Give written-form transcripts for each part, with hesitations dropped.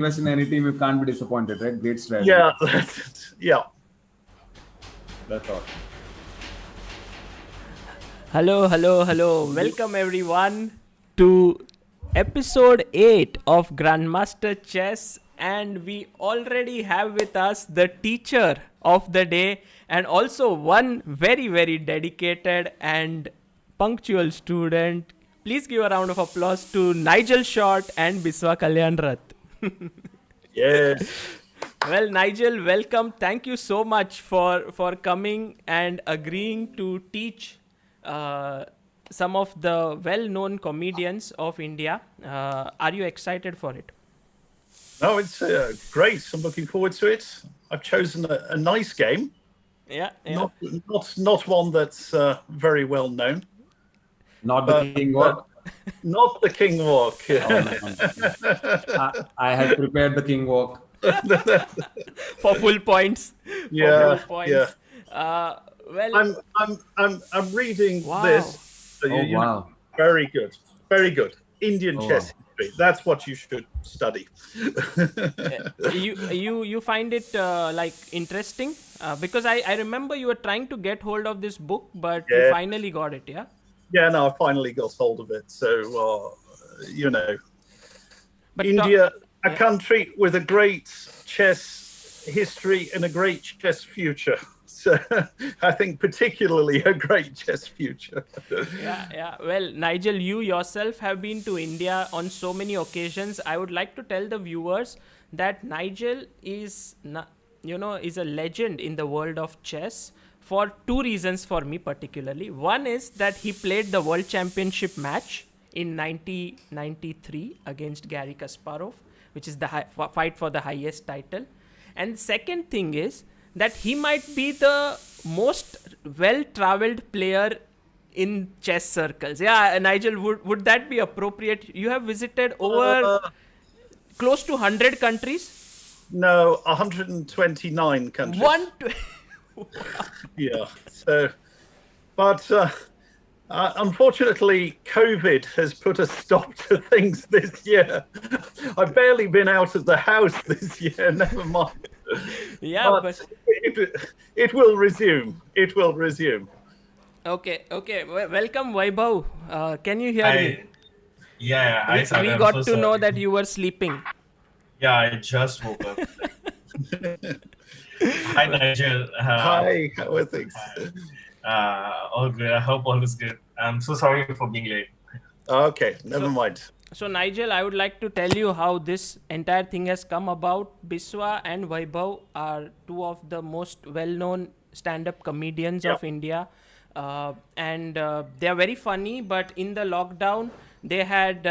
invest in any team, you can't be disappointed, right? Great strategy. Yeah, yeah. That's all. Hello. Welcome everyone to episode 8 of Grandmaster Chess, and we already have with us the teacher of the day and also one very dedicated and punctual student. Please give a round of applause to Nigel Short and Biswa Kalyanrath. Yes. Well, Nigel, welcome. Thank you so much for coming and agreeing to teach some of the well-known comedians of India. Are you excited for it? No, it's great. I'm looking forward to it. I've chosen a nice game. Yeah. Not one that's very well known. Not the King Walk. Not the King Walk. I had prepared the King Walk. For full points. Yeah. Well, I'm reading Wow. this. So Wow. Very good. Indian chess history. That's what you should study. you find it like interesting because I remember you were trying to get hold of this book, but you Yeah. finally got it. Yeah. Yeah, no, I finally got hold of it. So, But India, a country with a great chess history and a great chess future. So I think particularly a great chess future. Yeah. Well, Nigel, you yourself have been to India on so many occasions. I would like to tell the viewers that Nigel is a legend in the world of chess for two reasons for me particularly. One is that he played the World Championship match in 1993 against Garry Kasparov, which is the fight for the highest title. And second thing is that he might be the most well-traveled player in chess circles. Yeah, Nigel, would that be appropriate? You have visited over close to 100 countries? No, 129 countries. Yeah. So, but unfortunately, COVID has put a stop to things this year. I've barely been out of the house this year. Never mind. Yeah, but it will resume. It will resume. Okay. Welcome, Vaibhav. Can you hear me? Yeah. Hi, Sagar. We I'm got so to know sorry. that you were sleeping. Yeah, I just woke up. Hi, Nigel. Hi, how are things? All good. I hope all is good. I'm so sorry for being late. Okay, never mind. So, Nigel, I would like to tell you how this entire thing has come about. Biswa and Vaibhav are two of the most well-known stand-up comedians of India. And they are very funny, but in the lockdown, they had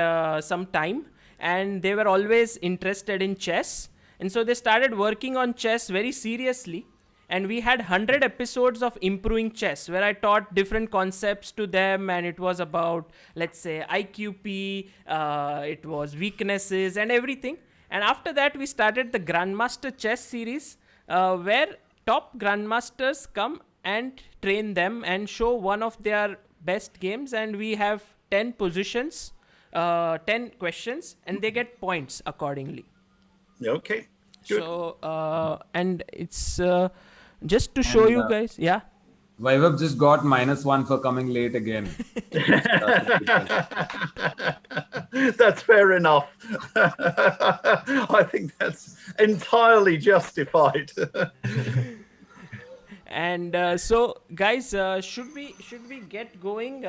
some time and they were always interested in chess. And so they started working on chess very seriously. And we had 100 episodes of Improving Chess where I taught different concepts to them, and it was about, let's say, IQP, it was weaknesses and everything. And after that, we started the Grandmaster Chess series where top Grandmasters come and train them and show one of their best games. And we have 10 positions, 10 questions, and they get points accordingly. Okay, good. So, and it's... just to show you guys, yeah. Vaibhav just got -1 for coming late again. That's fair enough. I think that's entirely justified. And so, guys, should we get going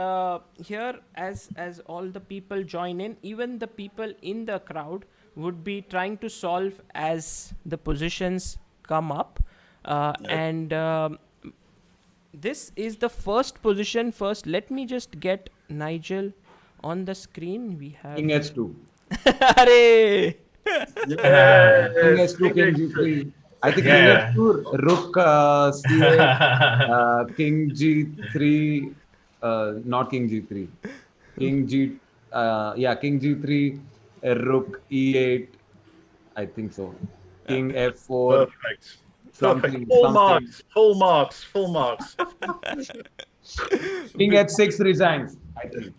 here as all the people join in? Even the people in the crowd would be trying to solve as the positions come up. And this is the first position. First, let me just get Nigel on the screen. We have King H2. Arey! King H2, King G3. I think King H2, Rook C8, King G3, not King G3. King G3, Rook E8. I think so. King F4. Perfect. Something. Full marks. King H6 resigns, I think.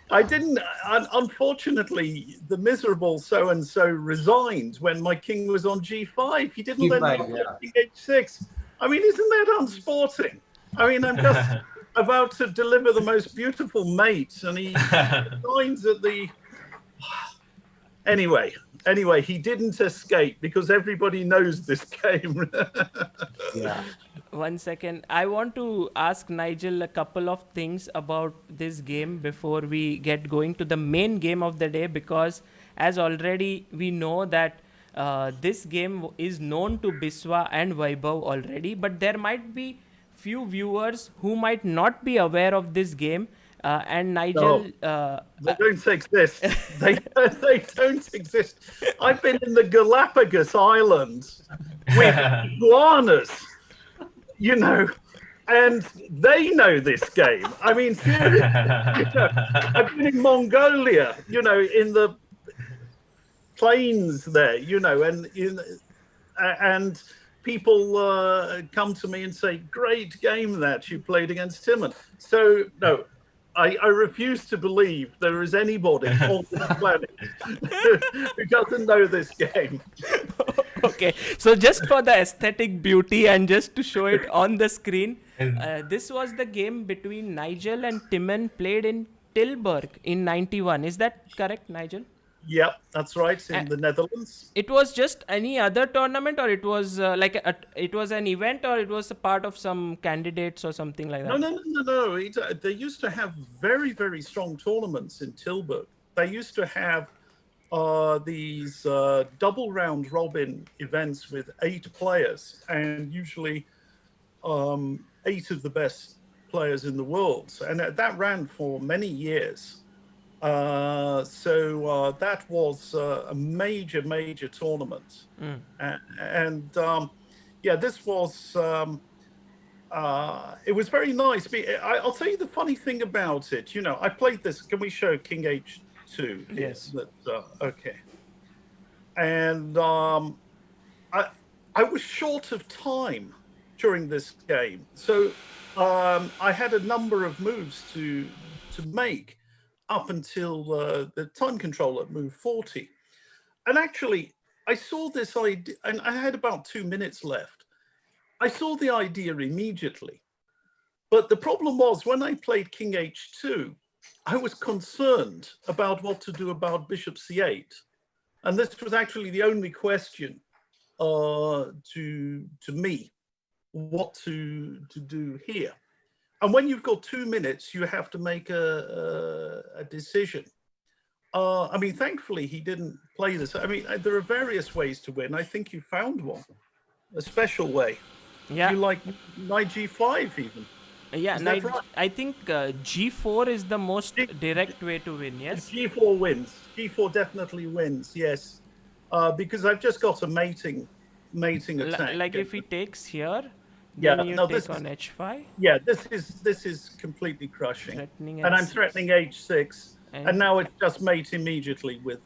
I didn't. Unfortunately, the miserable so-and-so resigned when my king was on G5. He didn't let me king H6. I mean, isn't that unsporting? I mean, I'm just about to deliver the most beautiful mate, and he resigns at the... Anyway, he didn't escape because everybody knows this game. Yeah. 1 second. I want to ask Nigel a couple of things about this game before we get going to the main game of the day, because as already we know that this game is known to Biswa and Vaibhav already, but there might be few viewers who might not be aware of this game. And Nigel, they don't exist. They don't exist. I've been in the Galapagos Islands with iguanas, you know, and they know this game. I mean, seriously, I've been in Mongolia, you know, in the plains there, you know, and people come to me and say, "Great game that you played against Timman." So no. I refuse to believe there is anybody on this planet who doesn't know this game. Okay, so just for the aesthetic beauty and just to show it on the screen, this was the game between Nigel and Timman, played in Tilburg in '91. Is that correct, Nigel? Yep, that's right, in the Netherlands. It was just any other tournament, or it was it was an event, or it was a part of some candidates or something like that? No. They used to have very, very strong tournaments in Tilburg. They used to have these double round robin events with 8 players, and usually 8 of the best players in the world. And that ran for many years. So that was a major tournament. Yeah, this was it was very nice. I'll tell you the funny thing about it. You know, I played this. Can we show King H2? Yes. Okay. And I was short of time during this game, so I had a number of moves to make up until the time control at move 40. And actually, I saw this idea, and I had about 2 minutes left. I saw the idea immediately. But the problem was, when I played King H2, I was concerned about what to do about Bishop C8. And this was actually the only question to me, what to do here. And when you've got 2 minutes, you have to make a decision. I mean, thankfully, he didn't play this. I mean, there are various ways to win. I think you found one, a special way. Yeah. You like knight G5 even. Yeah, right? I think G4 is the most direct way to win, yes? G4 wins. G4 definitely wins, yes. Because I've just got a mating attack. Like if he takes here, yeah, then you no, take on H5. Yeah, this is completely crushing. Threatening and I'm H6. threatening H6, and now it's just mate immediately with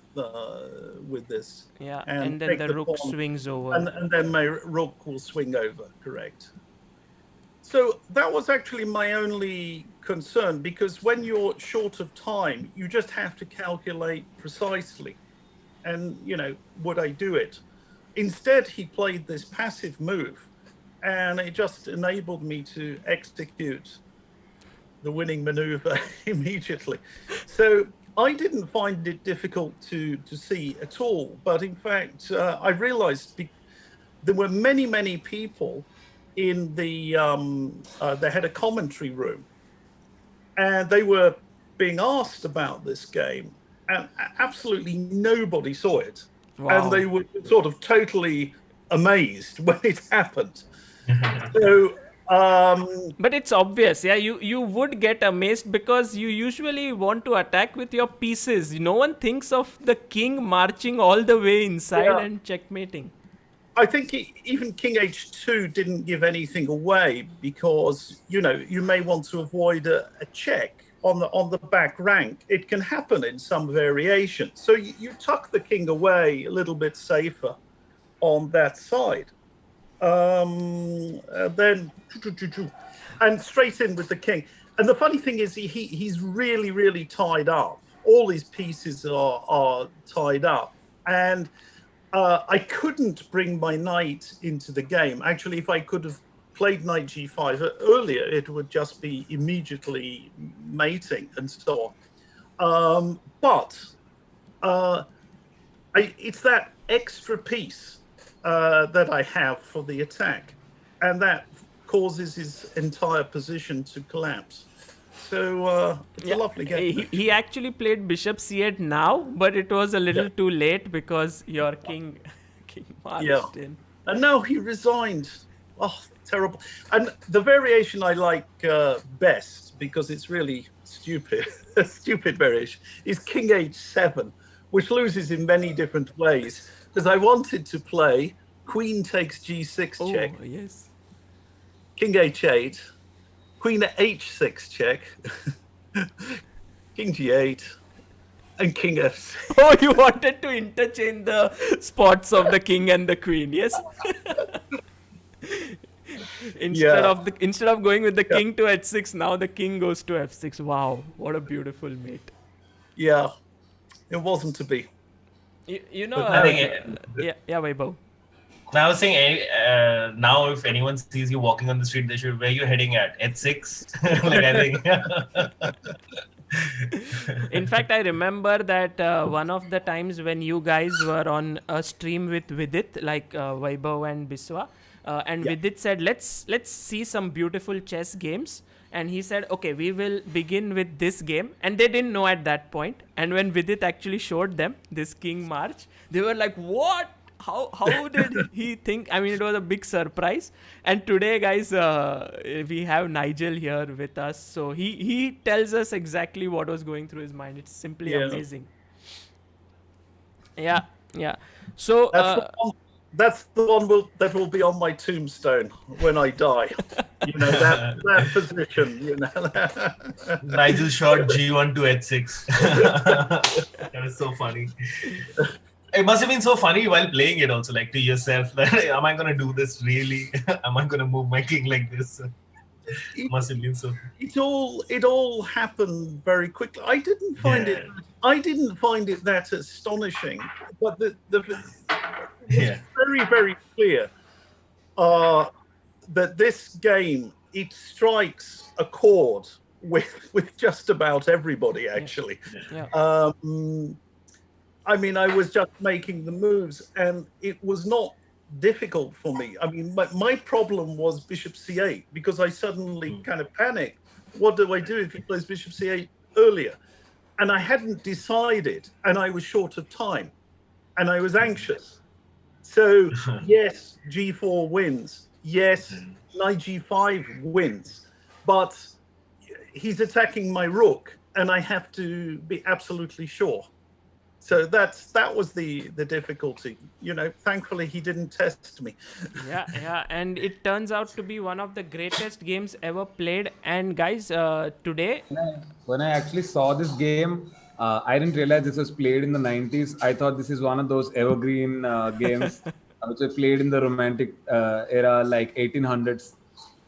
this. Yeah, and then the rook swings over. And then my rook will swing over, correct. So that was actually my only concern, because when you're short of time, you just have to calculate precisely. And, you know, would I do it? Instead, he played this passive move, and it just enabled me to execute the winning maneuver immediately. So I didn't find it difficult to see at all. But in fact, I realized there were many people in the they had a commentary room, and they were being asked about this game, and absolutely nobody saw it. Wow. And they were sort of totally amazed when it happened. So but it's obvious, yeah, you would get amazed, because you usually want to attack with your pieces. No one thinks of the king marching all the way inside and checkmating. I think even King H2 didn't give anything away, because, you know, you may want to avoid a check on the back rank. It can happen in some variation. So you tuck the king away a little bit safer on that side. Then and straight in with the king. And the funny thing is, he's really, really tied up. All his pieces are tied up. And I couldn't bring my knight into the game. Actually, if I could have played knight g5 earlier, it would just be immediately mating and so on. It's that extra piece that I have for the attack, and that causes his entire position to collapse. So it's a lovely game. He actually played bishop c8 now, but it was a little too late because your king marched in. And now he resigned. Oh, terrible. And the variation I like best, because it's really stupid, a stupid variation, is king h7, which loses in many different ways. Because I wanted to play queen takes g6 check. Oh, yes. King h8, queen h6 check, king g8, and king f6. Oh, you wanted to interchange the spots of the king and the queen, yes? Instead of going with the king to h6, now the king goes to f6. Wow, what a beautiful mate. Yeah, it wasn't to be. You know, I think Vaibhav. I was saying, now if anyone sees you walking on the street, they should, where you heading at? H6? Like, I think. In fact, I remember that one of the times when you guys were on a stream with Vidit, like Vaibhav and Biswa, and Vidit said, let's see some beautiful chess games. And he said, okay, we will begin with this game. And they didn't know at that point. And when Vidit actually showed them this King March, they were like, what? How did he think? I mean, it was a big surprise. And today, guys, we have Nigel here with us. So he tells us exactly what was going through his mind. It's simply amazing. Yeah. So that's the one that will be on my tombstone when I die. You know, that position, you know. Nigel shot G1 to H6. That was so funny. It must have been so funny while playing it also, like to yourself, like, am I going to do this really? Am I going to move my king like this? It must have been so. It all happened very quickly. I didn't find it that astonishing, but it's very, very clear that this game, it strikes a chord with just about everybody, actually. Yeah. I mean, I was just making the moves, and it was not difficult for me. I mean, my problem was bishop c8, because I suddenly kind of panicked. What do I do if he plays bishop c8 earlier? And I hadn't decided, and I was short of time, and I was anxious. So, yes, g4 wins. Yes, knight g5 wins. But he's attacking my rook, and I have to be absolutely sure. So that was the difficulty. You know, thankfully he didn't test me. Yeah, and it turns out to be one of the greatest games ever played. And guys, today, when I actually saw this game, I didn't realize this was played in the 90s. I thought this is one of those evergreen games which were played in the romantic era, like 1800s.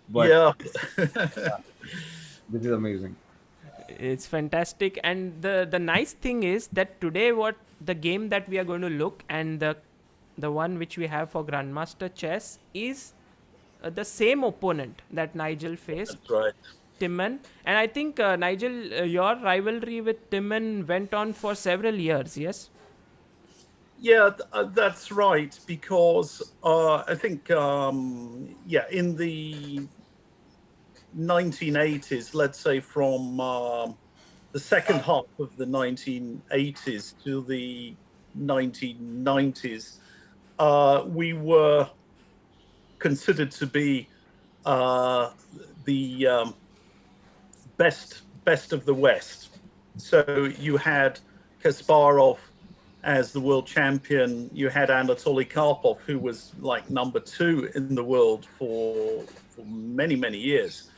But this is amazing. It's fantastic. And the nice thing is that today what the game that we are going to look, and the one which we have for Grandmaster Chess, is the same opponent that Nigel faced. That's right. Timman. And I think Nigel, your rivalry with Timman went on for several years, yes? Yeah, that's right, because I think in the 1980s, let's say from the second half of the 1980s to the 1990s, we were considered to be the best of the West. So you had Kasparov as the world champion. You had Anatoly Karpov, who was like number 2 in the world for many, many years.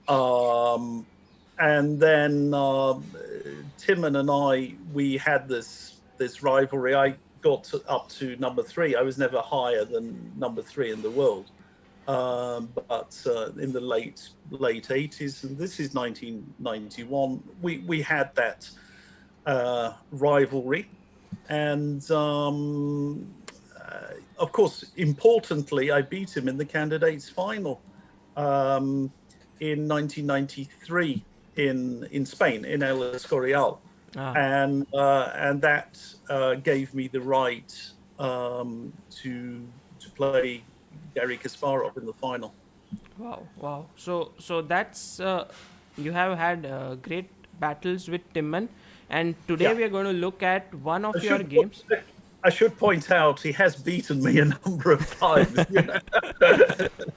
And then Timman and I, we had this rivalry. I got up to number 3. I was never higher than number 3 in the world. but in the late 80s, and this is 1991, we had that rivalry, and of course, importantly, I beat him in the candidates final in 1993 in Spain, in El Escorial. And that gave me the right to play Garry Kasparov in the final. Wow. So that's you have had great battles with Timman, and today we are going to look at one of your games. I should point out he has beaten me a number of times.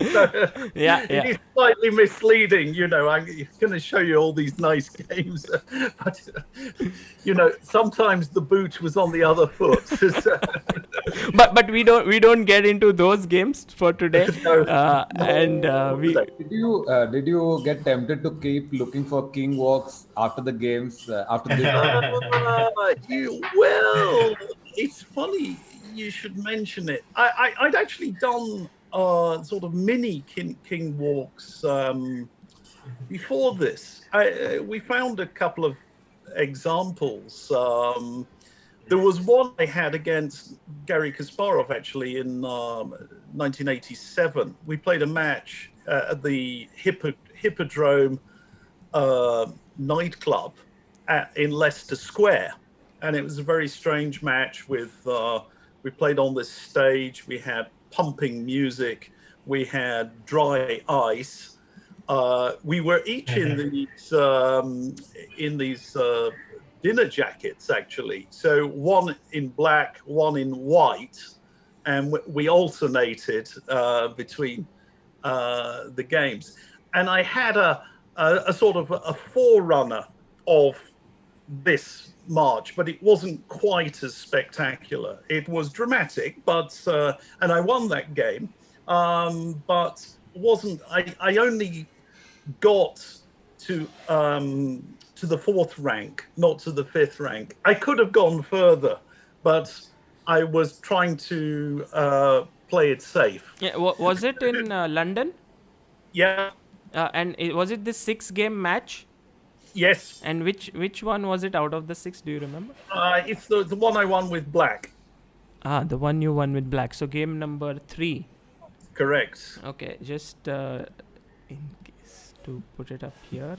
It is slightly misleading. I'm going to show you all these nice games, but sometimes the boot was on the other foot. but we don't get into those games for today. Did you get tempted to keep looking for king walks after the games after this? Well, it's funny you should mention it. I'd actually done sort of mini king walks before this. We found a couple of examples. There was one I had against Garry Kasparov actually in 1987. We played a match at the Hippodrome nightclub in Leicester Square. And it was a very strange match with, we played on this stage, we had pumping music, we had dry ice. We were each in these dinner jackets, actually. So one in black, one in white, and we alternated between the games. And I had a sort of a forerunner of this march, but it wasn't quite as spectacular. It was dramatic, but and I won that game, but wasn't. I only got to the 4th rank, not to the 5th rank. I could have gone further, but I was trying to play it safe. Yeah, was it in London? Yeah. And was it the 6-game match? Yes. And which one was it out of the 6? Do you remember? It's the one I won with black. The one you won with black. So game number 3. Correct. Okay, just in case to put it up here.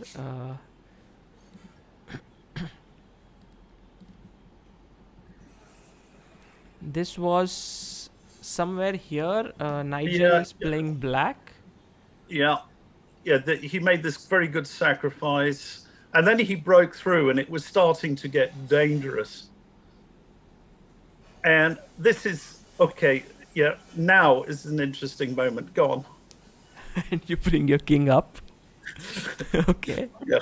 This was somewhere here. Nigel is playing black. Yeah. He made this very good sacrifice. And then he broke through and it was starting to get dangerous. And this is, okay, now is an interesting moment. Go on. And you bring your king up. Okay. Yeah.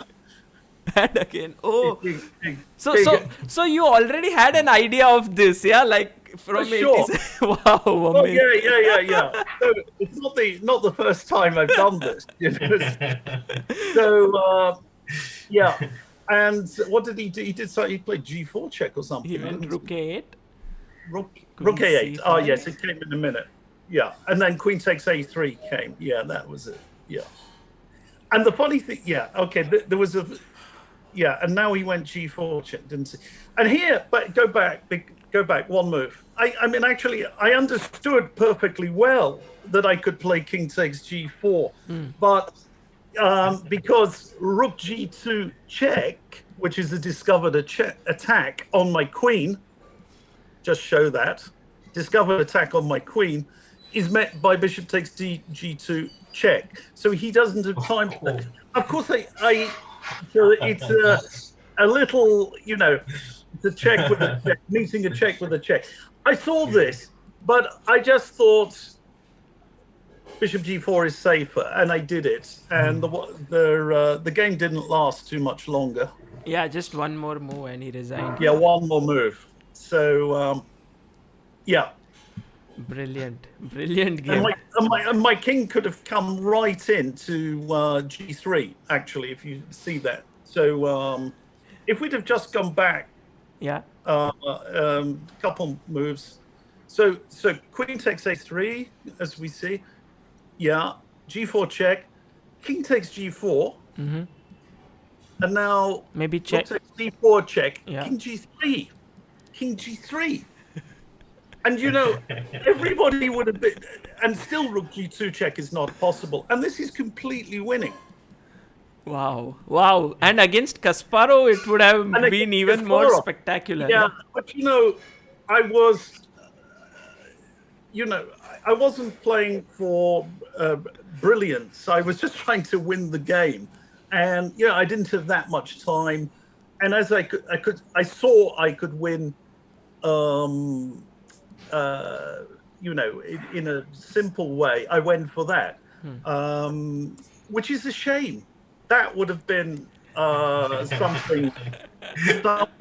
And again, So you already had an idea of this, yeah? Like from sure. 80s. Wow. Oh, yeah. So it's not the first time I've done this. So, yeah. And what did he do? He played G4 check or something. He went Rook A8. Rook A8. Oh, yes, it came in a minute. Yeah. And then Queen takes A3 came. Yeah, that was it. Yeah. And the funny thing, okay, there was and now he went G4 check, didn't he? And here, but go back one move. I mean, actually, I understood perfectly well that I could play King takes G4, but because Rook G2 check, which is a discovered attack on my queen, just show that, discovered attack on my queen, is met by Bishop takes G2 check. So he doesn't have time for that. Of course, so it's a little, the check with a check, meeting a check with a check. I saw this, but I just thought Bishop G4 is safer, and I did it. And the game didn't last too much longer. Yeah, just one more move and he resigned. Yeah, one more move. So, Brilliant game. And my king could have come right into G3, actually, if you see that. So if we'd have just gone back, couple moves. So Queen takes A3, as we see. Yeah, g4 check, king takes g4, and now Maybe rook check. takes d4 check, Yeah. king g3, and everybody would have been, and still rook g2 check is not possible, and this is completely winning. Wow. And against Kasparov, it would have And been against even more Kasparov, spectacular. yeah, but I was, I wasn't playing for brilliance. I was just trying to win the game, and I didn't have that much time. And as I saw I could win, in a simple way. I went for that, which is a shame. That would have been something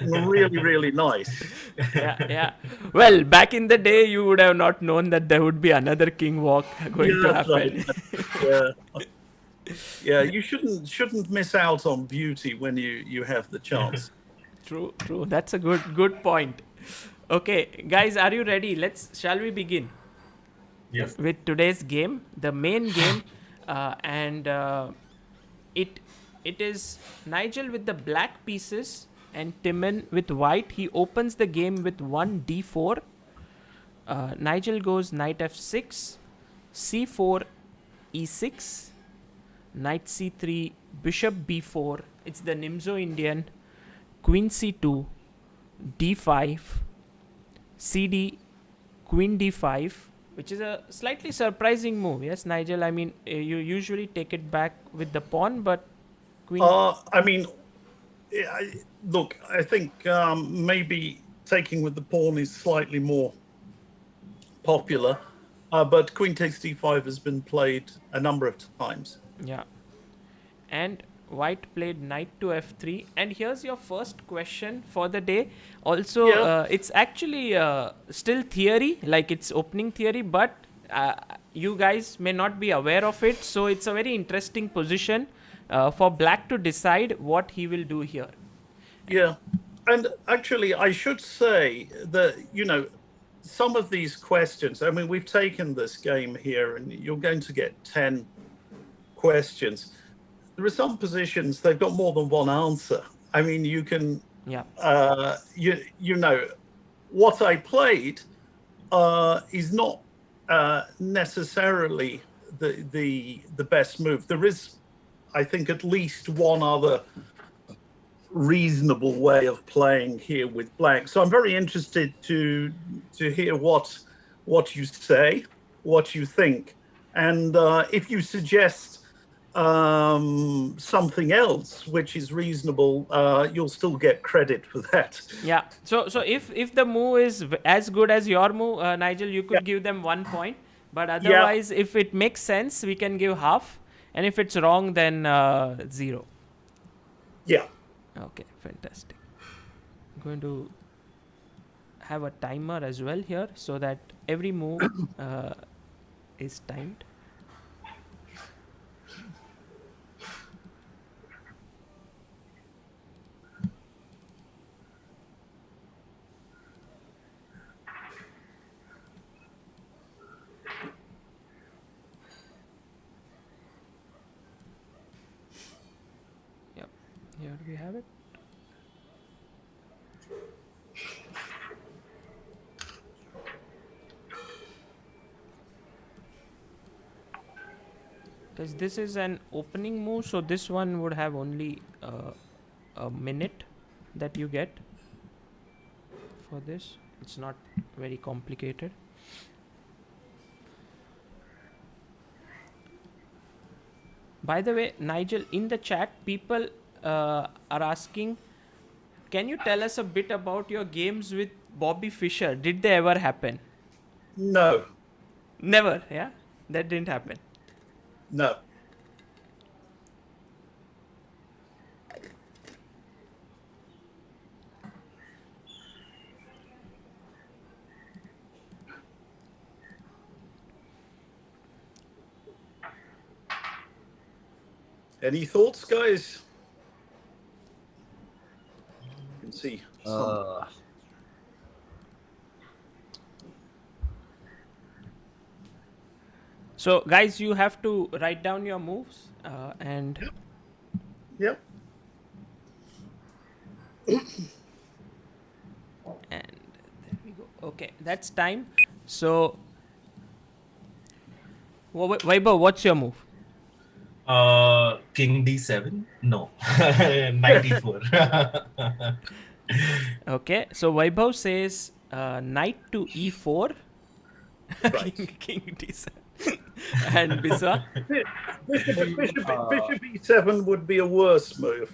really, really nice. Yeah. Well, back in the day, you would have not known that there would be another king walk going to happen. Right. Yeah. You shouldn't miss out on beauty when you have the chance. True. That's a good point. Okay, guys, are you ready? Shall we begin? Yes. With today's game, the main game, and it is Nigel with the black pieces and Timman with white. He opens the game with 1 d4. Nigel goes knight f6, c4, e6, knight c3, bishop b4. It's the Nimzo Indian. Queen c2, d5, cd, queen d5, which is a slightly surprising move. Yes, Nigel, I mean, you usually take it back with the pawn, but queen... Look, I think maybe taking with the pawn is slightly more popular, but queen takes d5 has been played a number of times. Yeah. And white played knight to f3. And here's your first question for the day. Also, it's actually still theory, like it's opening theory, but you guys may not be aware of it. So it's a very interesting position for black to decide what he will do here. Yeah. And actually, I should say that, some of these questions, I mean, we've taken this game here and you're going to get 10 questions. There are some positions, they've got more than one answer. I mean, you can, what I played is not necessarily the best move. There is, I think, at least one other reasonable way of playing here with black. So I'm very interested to hear what you say, what you think, and if you suggest something else which is reasonable, you'll still get credit for that. Yeah. So if the move is as good as your move, Nigel, you could give them 1 point. But otherwise, if it makes sense, we can give half. And if it's wrong, then 0. Yeah. Okay, fantastic. I'm going to have a timer as well here so that every move is timed. Yep, here we have it. Because this is an opening move, so this one would have only a minute that you get for this. It's not very complicated. By the way, Nigel, in the chat, people are asking, can you tell us a bit about your games with Bobby Fischer? Did they ever happen? No. Never, yeah? That didn't happen. No. Any thoughts, guys? You can see. So, guys, you have to write down your moves and. Yep. And there we go. Okay, that's time. So, Vaibhav, what's your move? King D7? No. 94. Okay, so Vaibhav says knight to E4. Right. King D7. And Biswa? Bishop E7 would be a worse move.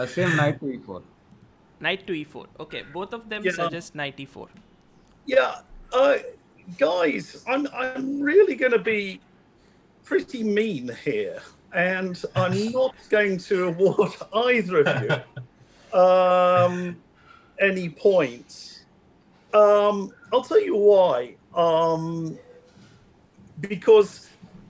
Same knight to e4. Knight to E4. Okay, both of them Yeah. suggest knight E4. Yeah, guys, I'm really going to be pretty mean here, and I'm not going to award either of you any points. I'll tell you why. Because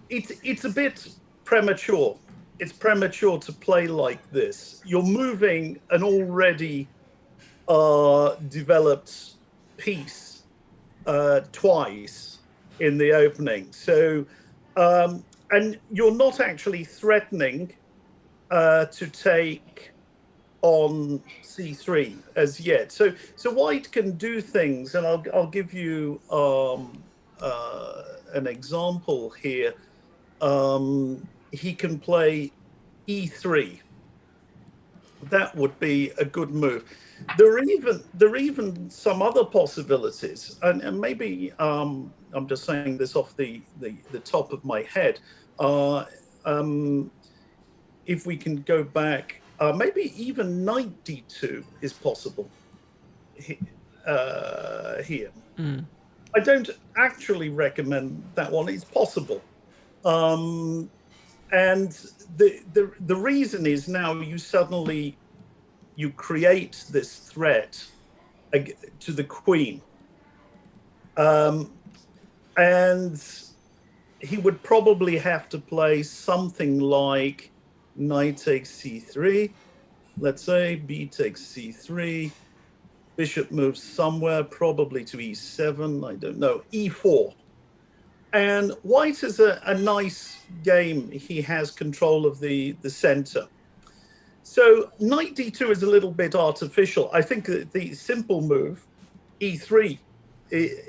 it's a bit premature. It's premature to play like this. You're moving an already developed piece twice in the opening. So, and you're not actually threatening to take on C3 as yet. So White can do things, and I'll give you an example here. He can play E3. That would be a good move. There are even some other possibilities, and maybe I'm just saying this off the top of my head. If we can go back, maybe even knight D2 is possible here. I don't actually recommend that one. It's possible. And the reason is now you create this threat to the queen. And he would probably have to play something like knight takes C3, let's say, B takes C3, bishop moves somewhere, probably to E7, I don't know, E4. And White is a nice game. He has control of the center. So knight D2 is a little bit artificial. I think that the simple move, E3,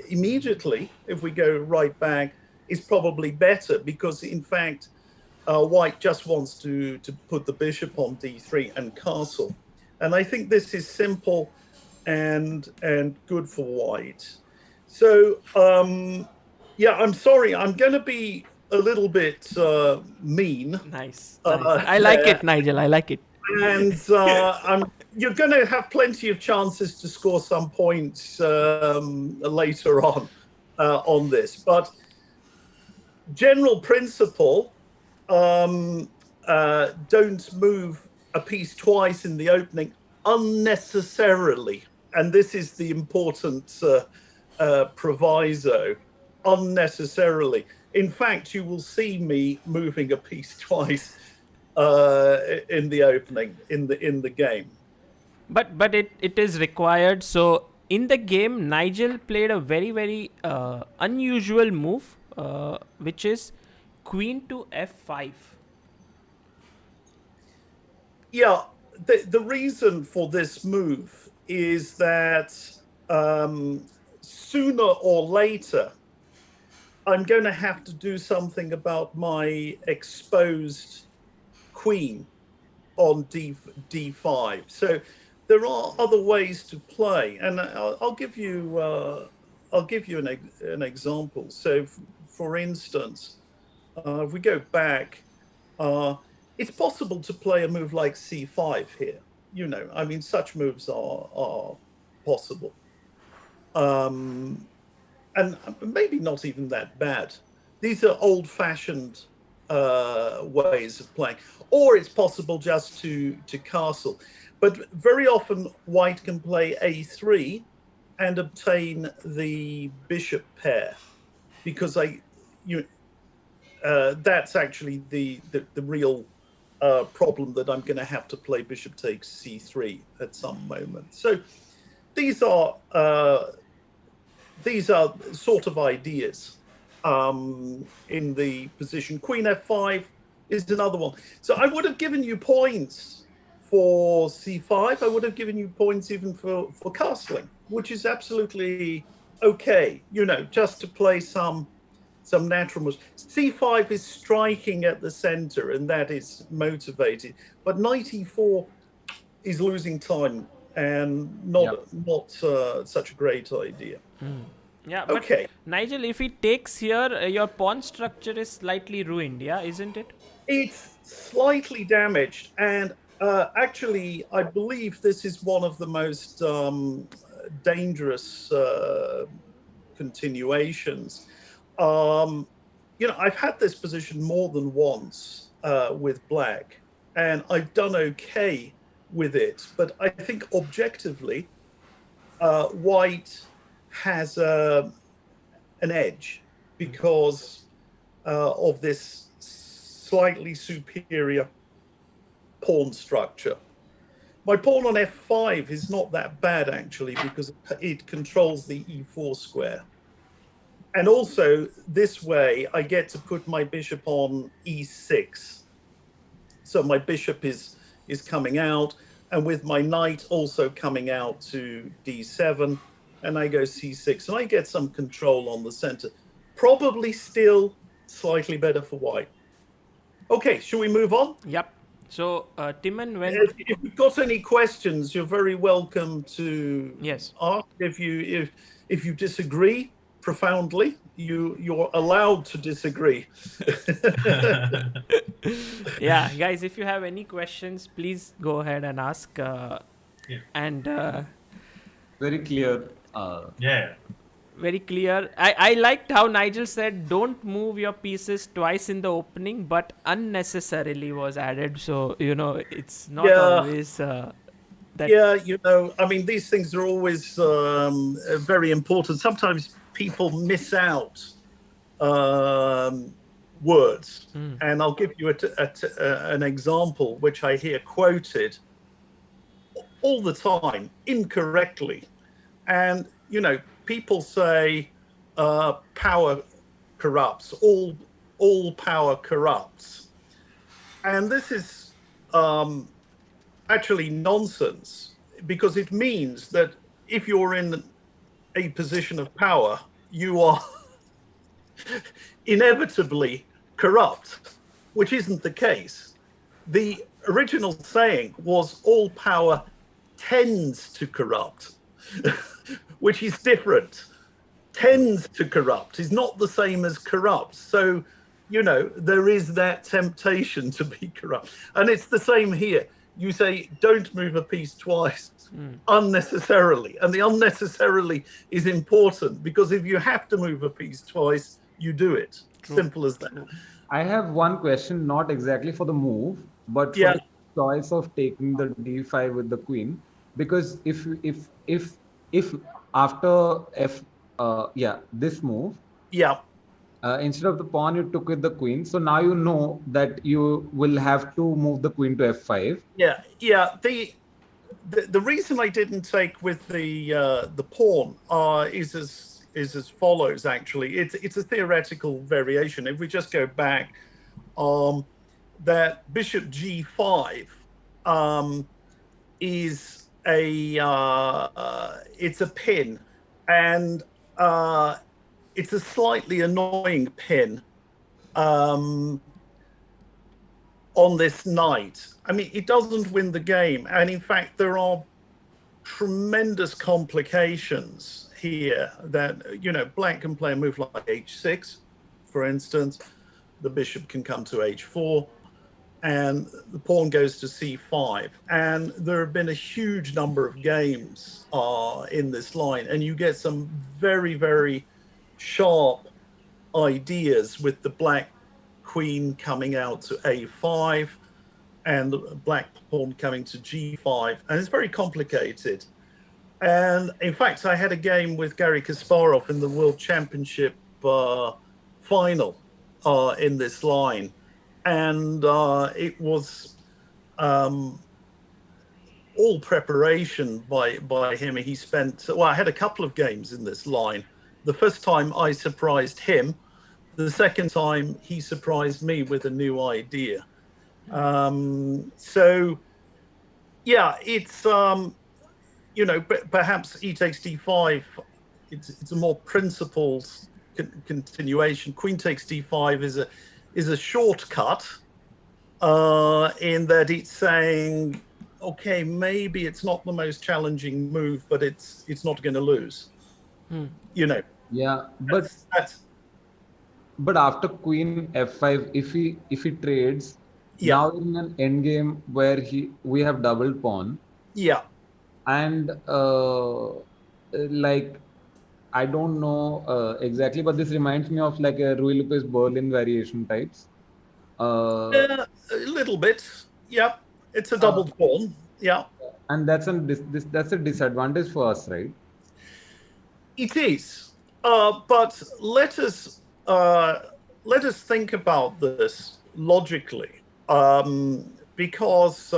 immediately, if we go right back, is probably better because, in fact, White just wants to put the bishop on D3 and castle. And I think this is simple and good for White. So, yeah, I'm sorry. I'm going to be a little bit mean. Nice. I like it, Nigel. I like it. And you're going to have plenty of chances to score some points later on this. But general principle, don't move a piece twice in the opening unnecessarily. And this is the important proviso. Unnecessarily. In fact, you will see me moving a piece twice in the opening in the game. But it is required. So in the game, Nigel played a very, very unusual move, which is queen to F5. Yeah, the reason for this move is that sooner or later, I'm going to have to do something about my exposed queen on D5. So there are other ways to play, and I'll give you an example. So, for instance, if we go back, it's possible to play a move like C5 here. You know, I mean, such moves are possible. And maybe not even that bad. These are old-fashioned ways of playing. Or it's possible just to castle. But very often, White can play A3 and obtain the bishop pair, because that's actually the real problem, that I'm going to have to play bishop takes C3 at some moment. So these are these are sort of ideas in the position. Queen f5 is another one. So I would have given you points for c5. I would have given you points even for castling, which is absolutely okay, just to play some natural moves. c5 is striking at the center, and that is motivated. But knight e4 is losing time and not such a great idea. Yeah, but Okay. Nigel, if he takes here, your pawn structure is slightly ruined, yeah, isn't it? It's slightly damaged, and actually, I believe this is one of the most dangerous continuations. I've had this position more than once with black, and I've done okay with it. But I think objectively, white has an edge because of this slightly superior pawn structure. My pawn on f5 is not that bad, actually, because it controls the e4 square. And also, this way, I get to put my bishop on e6. So my bishop is coming out, and with my knight also coming out to d7, and I go c6, and I get some control on the center. Probably still slightly better for white. Okay, shall we move on? Yep. So, Timman, when... If you've got any questions, you're very welcome to ask. If you disagree profoundly, you're allowed to disagree. Yeah, guys, if you have any questions, please go ahead and ask. And very clear. Very clear. I liked how Nigel said, don't move your pieces twice in the opening, but unnecessarily was added. So, it's not always that. Yeah, I mean, these things are always very important. Sometimes people miss out words. And I'll give you an example, which I hear quoted all the time, incorrectly. And, people say power corrupts, all power corrupts. And this is actually nonsense, because it means that if you're in a position of power, you are inevitably corrupt, which isn't the case. The original saying was all power tends to corrupt, which is different. Tends to corrupt is not the same as corrupt. So, there is that temptation to be corrupt. And it's the same here. You say, don't move a piece twice unnecessarily. And the unnecessarily is important, because if you have to move a piece twice, you do it. True. Simple as that. I have one question, not exactly for the move, but for the choice of taking the d5 with the queen. Because if after this move, instead of the pawn you took with the queen, so now you know that you will have to move the queen to f5. The reason I didn't take with the pawn is as follows. Actually, it's a theoretical variation. If we just go back, that bishop g5 is it's a pin, and it's a slightly annoying pin on this knight. I mean, it doesn't win the game, and in fact, there are tremendous complications here that, black can play a move like h6, for instance. The bishop can come to h4, and the pawn goes to c5. And there have been a huge number of games in this line, and you get some very, very sharp ideas with the black queen coming out to a5 and the black pawn coming to g5, and it's very complicated. And in fact, I had a game with Garry Kasparov in the World Championship final in this line, and it was all preparation by him. He spent, I had a couple of games in this line, The first time I surprised him. The second time he surprised me with a new idea. So, yeah, it's perhaps e takes d5. It's a more principled continuation. Queen takes d5 is a shortcut in that it's saying, okay, maybe it's not the most challenging move, but it's not going to lose. Yeah, but after Queen f5, if he trades, now in an endgame where we have double pawn. Yeah. And like, I don't know exactly, but this reminds me of like a Ruy Lopez Berlin variation types. A little bit. Yeah. It's a doubled pawn. Yeah. And that's a disadvantage for us, right? It is. But let us think about this logically, because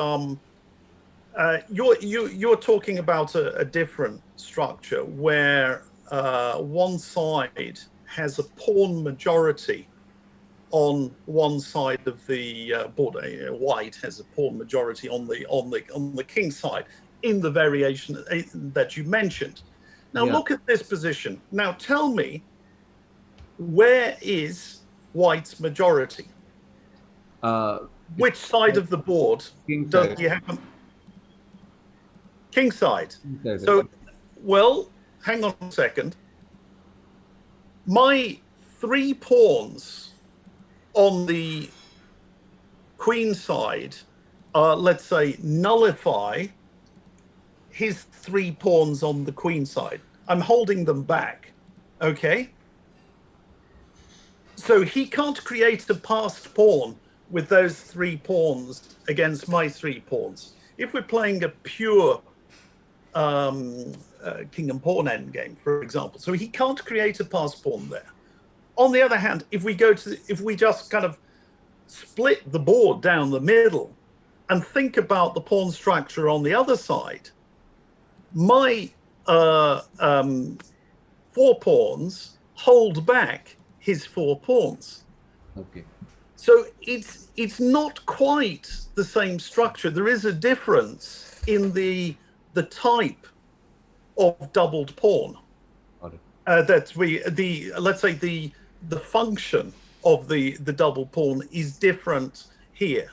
you're talking about a different structure where one side has a pawn majority on one side of the board. White has a pawn majority on the king side in the variation that you mentioned. Now look at this position. Now tell me, where is White's majority? Which side of the board does he have? King side. So, well, hang on a second. My 3 pawns on the queen side, let's say, nullify his 3 pawns on the queen side. I'm holding them back, okay? So he can't create a passed pawn with those 3 pawns against my 3 pawns. If we're playing a pure king and pawn endgame, for example, so he can't create a passed pawn there. On the other hand, if we just kind of split the board down the middle and think about the pawn structure on the other side, my 4 pawns hold back his 4 pawns. Okay. So it's not quite the same structure. There is a difference in the type of doubled pawn. Let's say the function of the double pawn is different here.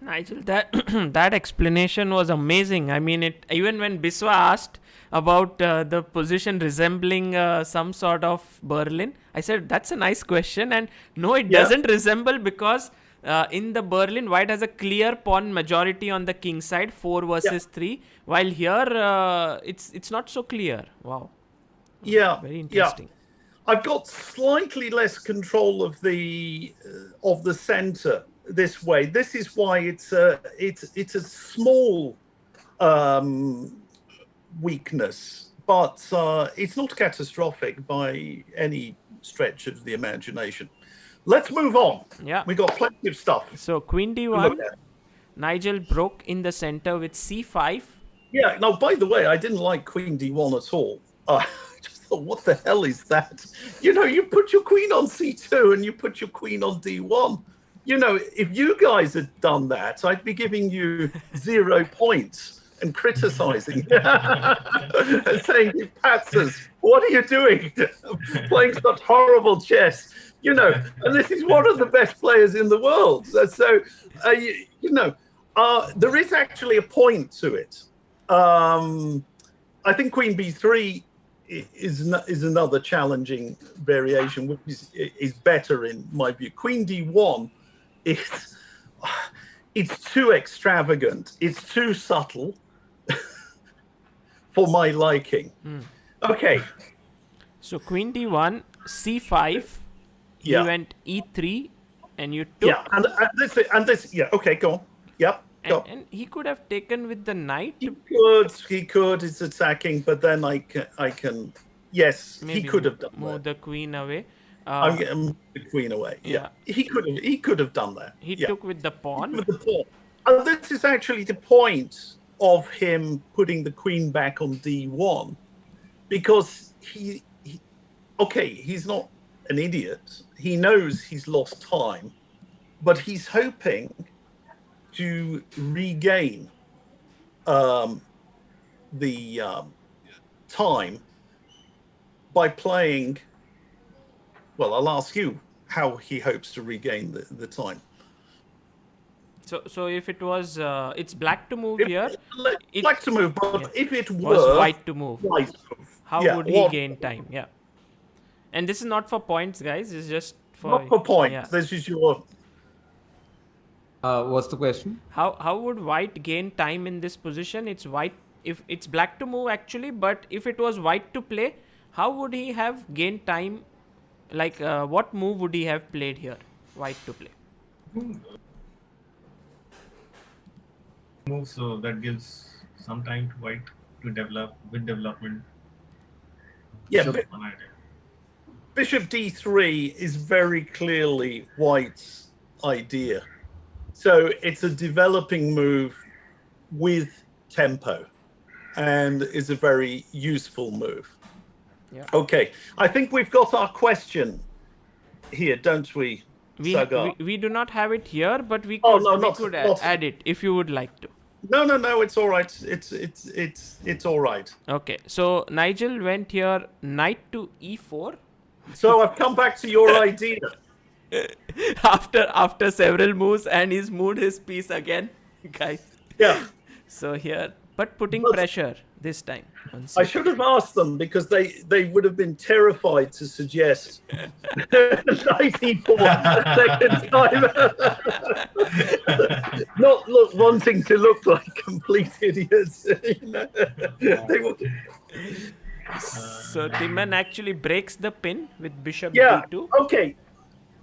Nigel, that explanation was amazing. I mean, even when Biswa asked about the position resembling some sort of Berlin, I said that's a nice question, and no, it doesn't resemble, because in the Berlin, White has a clear pawn majority on the king side, 4 versus 3, while here it's not so clear. Wow. Yeah, very interesting. Yeah. I've got slightly less control of the center this way. This is why it's a small weakness, but it's not catastrophic by any stretch of the imagination. Let's move on. Yeah, we got plenty of stuff. So Queen D1, Nigel broke in the center with C5. Yeah. Now, by the way, I didn't like Queen D1 at all. Just thought, what the hell is that? You put your queen on C2 and you put your queen on D1. If you guys had done that, I'd be giving you 0 points and criticizing and saying, you patzers, what are you doing? Playing such horrible chess. And this is one of the best players in the world. So, there is actually a point to it. I think Queen B3 is another challenging variation, which is better in my view. Queen D1 it's too extravagant. It's too subtle for my liking. Okay. So Queen D1, C5. You went E3, and you took. Yeah, and this. Yeah. Okay, go on. Yep. And he could have taken with the knight. He could. It's attacking, but then I can. Yes, maybe he could have done move the queen away. I'm getting the queen away. Yeah. He could have done that. He took with the pawn. With the pawn. And this is actually the point of him putting the queen back on D1, because he okay, he's not an idiot. He knows he's lost time, but he's hoping to regain the time by playing. Well, I'll ask you how he hopes to regain the time. So if it was, it's black to move here. Black to move, but if it was were white to move, how yeah, would he gain time? Yeah. And this is not for points, guys. It's just for not for points. Yeah. This is your. What's the question? How would white gain time in this position? It's white. If it's black to move actually, but if it was white to play, how would he have gained time? Like what move would he have played here? White to play. Move, so that gives some time to white to develop with development. Yeah, Bishop d3 is very clearly white's idea. So it's a developing move with tempo and is a very useful move. Yeah. Okay, I think we've got our question here, don't we, Sagar? We do not have it here, but we could add it if you would like to. No, it's all right. It's all right. Okay, so Nigel went here knight to e4. So I've come back to your idea. after several moves, and he's moved his piece again, guys. Yeah. So here, but putting pressure this time. I should have asked them because they would have been terrified to suggest 94 second time. Not wanting to look like complete idiots. You know? So Timman actually breaks the pin with bishop d2. Okay.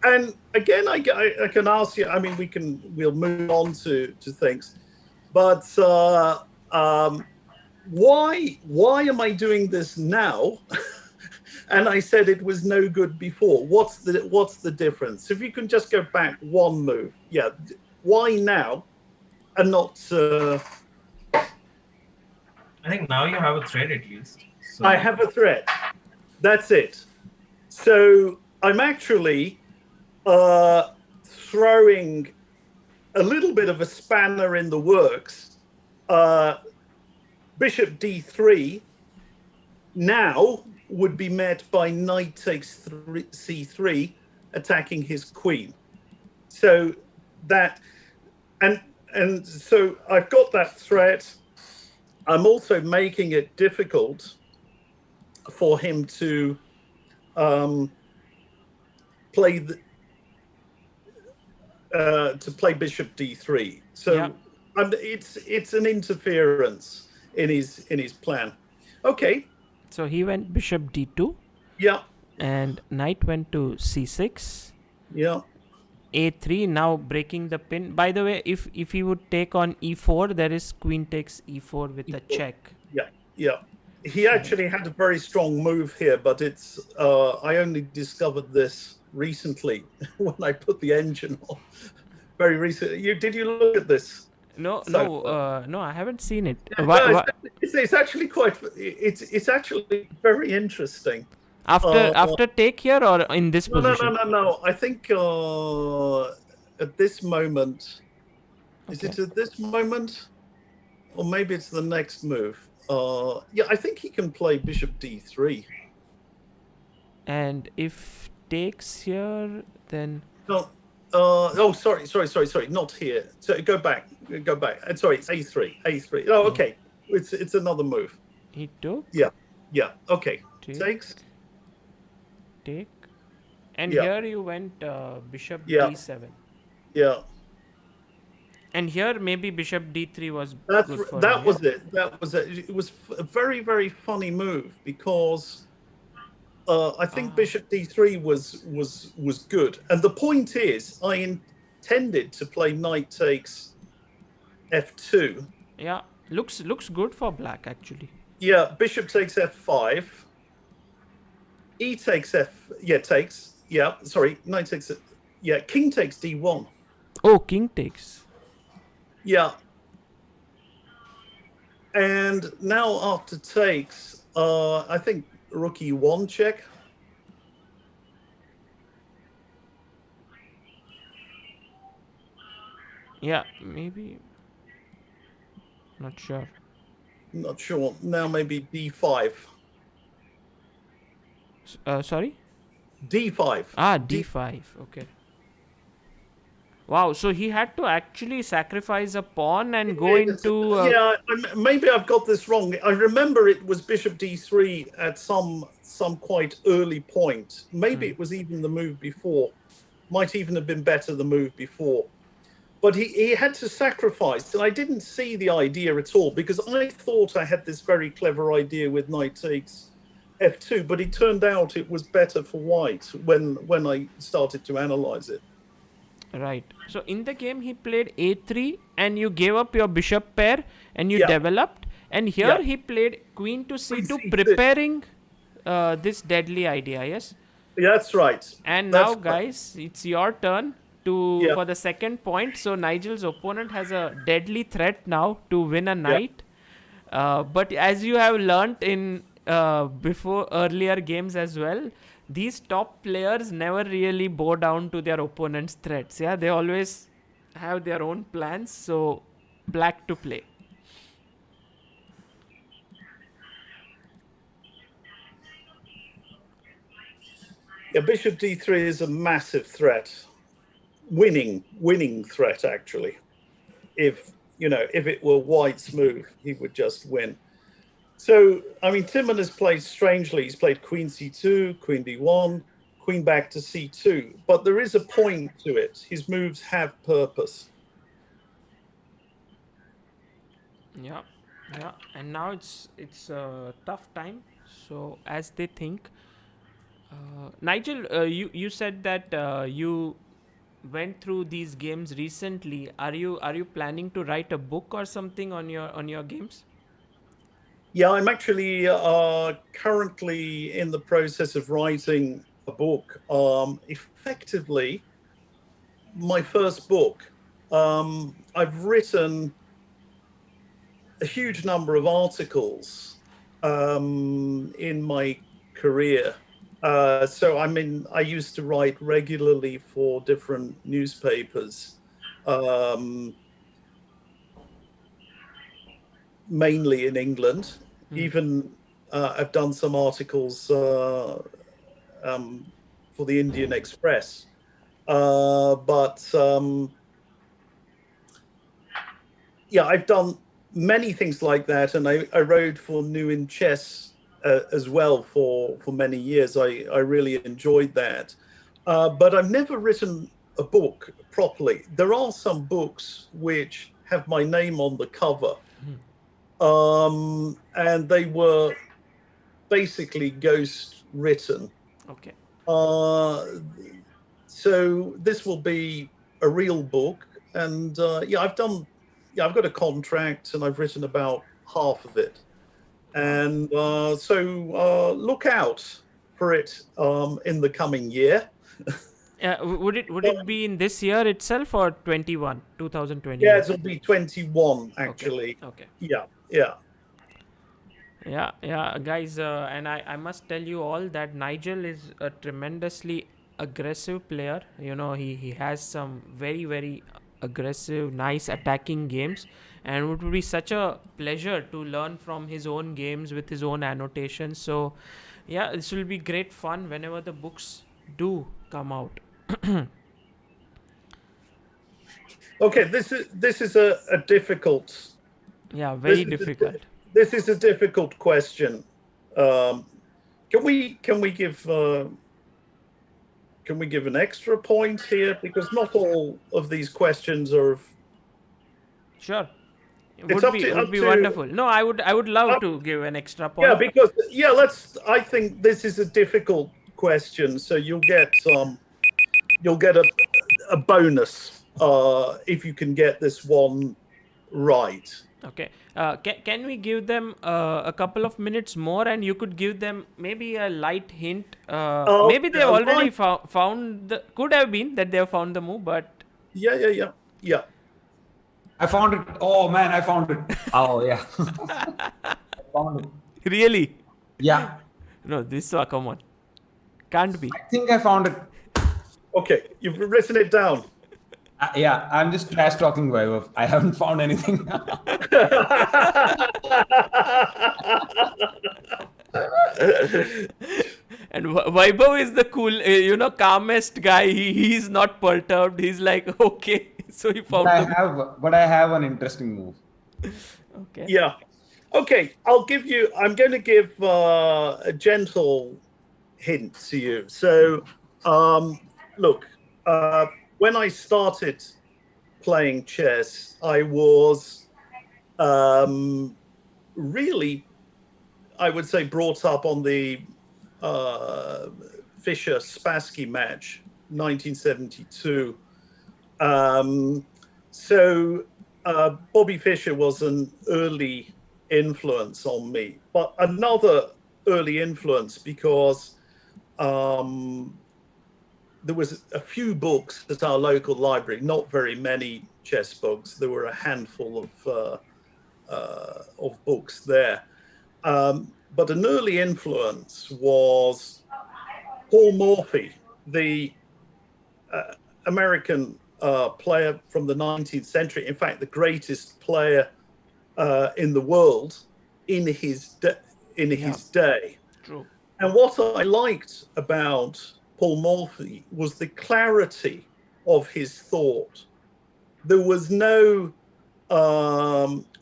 And again, I can ask you. I mean, we'll move on to things, but why am I doing this now? And I said it was no good before. What's the difference? If you can just go back one move, yeah. Why now, and not? I think now you have a thread at least. So. I have a thread. That's it. So I'm actually throwing a little bit of a spanner in the works. Bishop d3 now would be met by knight takes c3, attacking his queen. So that, and so I've got that threat. I'm also making it difficult for him to play bishop d3. So it's an interference in his plan. Okay. So he went bishop d2. Yeah. And knight went to c6. Yeah. a3, now breaking the pin. By the way, if he would take on e4, there is queen takes e4 with a check. Yeah. He actually had a very strong move here, but it's I only discovered this recently when I put the engine on. Very recently. Did you look at this? No, I haven't seen it. It's actually it's actually very interesting. After take here or in this position? No. I think at this moment, is it at this moment, or maybe it's the next move? Yeah, I think he can play bishop d3. And if takes here, then no. Sorry. Not here. So go back. Sorry, it's a3. Oh, okay. It's another move. He took. Yeah. Okay. Takes. Take. And here you went bishop d7. Yeah. And here maybe bishop d3 was good for that him, was it. That was it. It was a very, very funny move because I think bishop d3 was good. And the point is, I intended to play knight takes f2. Yeah, looks good for black actually. Yeah, bishop takes f5. E takes takes. Yeah, sorry, knight takes it. Yeah, king takes d1. Oh, king takes. Yeah. And now after takes, I think rook e1 check. Yeah, maybe. Not sure. Not sure. Now maybe D5. Sorry? D5. Ah, D5. Okay. Wow, so he had to actually sacrifice a pawn and go into... Yeah, maybe I've got this wrong. I remember it was Bishop D3 at some quite early point. Maybe it was even the move before. Might even have been better the move before. But he had to sacrifice, and I didn't see the idea at all, because I thought I had this very clever idea with knight takes f2, but it turned out it was better for white when I started to analyze it. Right. So in the game, he played a3, and you gave up your bishop pair, and you developed. And here he played queen to c2, preparing this deadly idea, yes? Yeah, that's right. And now, guys, it's your turn for the second point. So Nigel's opponent has a deadly threat now to win a knight. But as you have learnt in before earlier games as well, these top players never really bow down to their opponent's threats. Yeah, they always have their own plans. So black to play. Yeah, bishop d3 is a massive threat. Winning threat, actually. If it were white's move, he would just win. So, I mean, Timman has played strangely. He's played queen c2, queen d1, queen back to c2. But there is a point to it. His moves have purpose. Yeah. And now it's a tough time. So, as they think... Nigel, you said that you went through these games recently. Are you planning to write a book or something on your games? Yeah, I'm actually currently in the process of writing a book. Effectively, my first book. I've written a huge number of articles in my career. So I used to write regularly for different newspapers, mainly in England. Even I've done some articles for the Indian Express. I've done many things like that, and I wrote for New in Chess as well for many years. I really enjoyed that. But I've never written a book properly. There are some books which have my name on the cover. And they were basically ghost written. Okay. So this will be a real book. And I've got a contract and I've written about half of it. And so look out for it in the coming year. Would it be in this year itself or 2021? Yeah, it'll be 21 actually. Okay. Yeah, guys, and I must tell you all that Nigel is a tremendously aggressive player. He has some very, very aggressive, nice attacking games, and it would be such a pleasure to learn from his own games with his own annotations. So this will be great fun whenever the books do come out. Okay, this is a difficult. Yeah, very difficult. This is a difficult question. Can we give an extra point here, because not all of these questions are. Sure, it would be wonderful. No, I would love to give an extra point. Yeah, because I think this is a difficult question, so you'll get a bonus if you can get this one right. Okay. Can we give them a couple of minutes more, and you could give them maybe a light hint? Maybe they've already found could have been that they have found the move, but... Yeah. I found it. Oh, man, I found it. Oh, yeah. I found it. Really? Yeah. No, Biswa, come on. Can't be. I think I found it. Okay, you've written it down. Yeah, I'm just trash talking Vaibhav. I haven't found anything. And Vaibhav is the cool, calmest guy. He's not perturbed. He's like, okay. So he found but I have an interesting move. Okay. Yeah. Okay, I'm going to give a gentle hint to you. So, look, when I started playing chess, I was really, I would say, brought up on the Fischer-Spassky match, 1972. So Bobby Fischer was an early influence on me, but another early influence because there was a few books at our local library, not very many chess books. There were a handful of books there. But an early influence was Paul Morphy, the American player from the 19th century. In fact, the greatest player in the world in his day. True. And what I liked about Paul Morphy was the clarity of his thought. There was no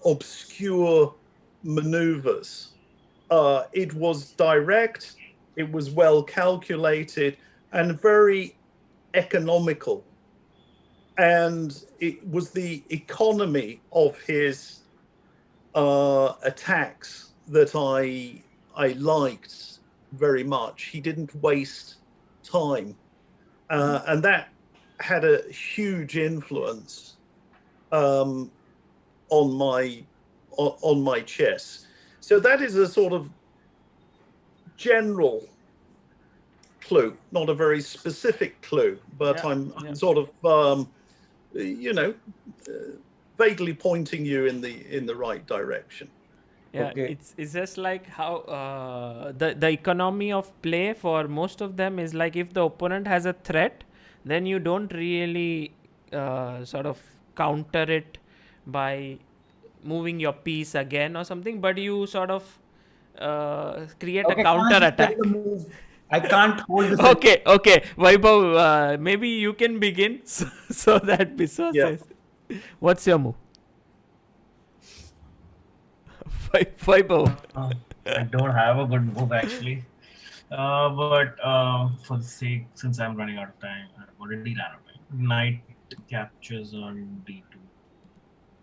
obscure maneuvers. It was direct, it was well calculated, and very economical. And it was the economy of his attacks that I liked very much. He didn't waste time, and that had a huge influence on my chess. So that is a sort of general clue, not a very specific clue, but I'm sort of vaguely pointing you in the right direction. Yeah, Okay. it's just like how the economy of play for most of them is like if the opponent has a threat, then you don't really sort of counter it by moving your piece again or something, but you sort of create a counter attack. I can't hold this. Okay, Vaibhav, maybe you can begin so that Biswa says, what's your move? Vaibhav. I don't have a good move actually. But for the sake, since I'm running out of time, I've already ran out of time. Knight captures on d2.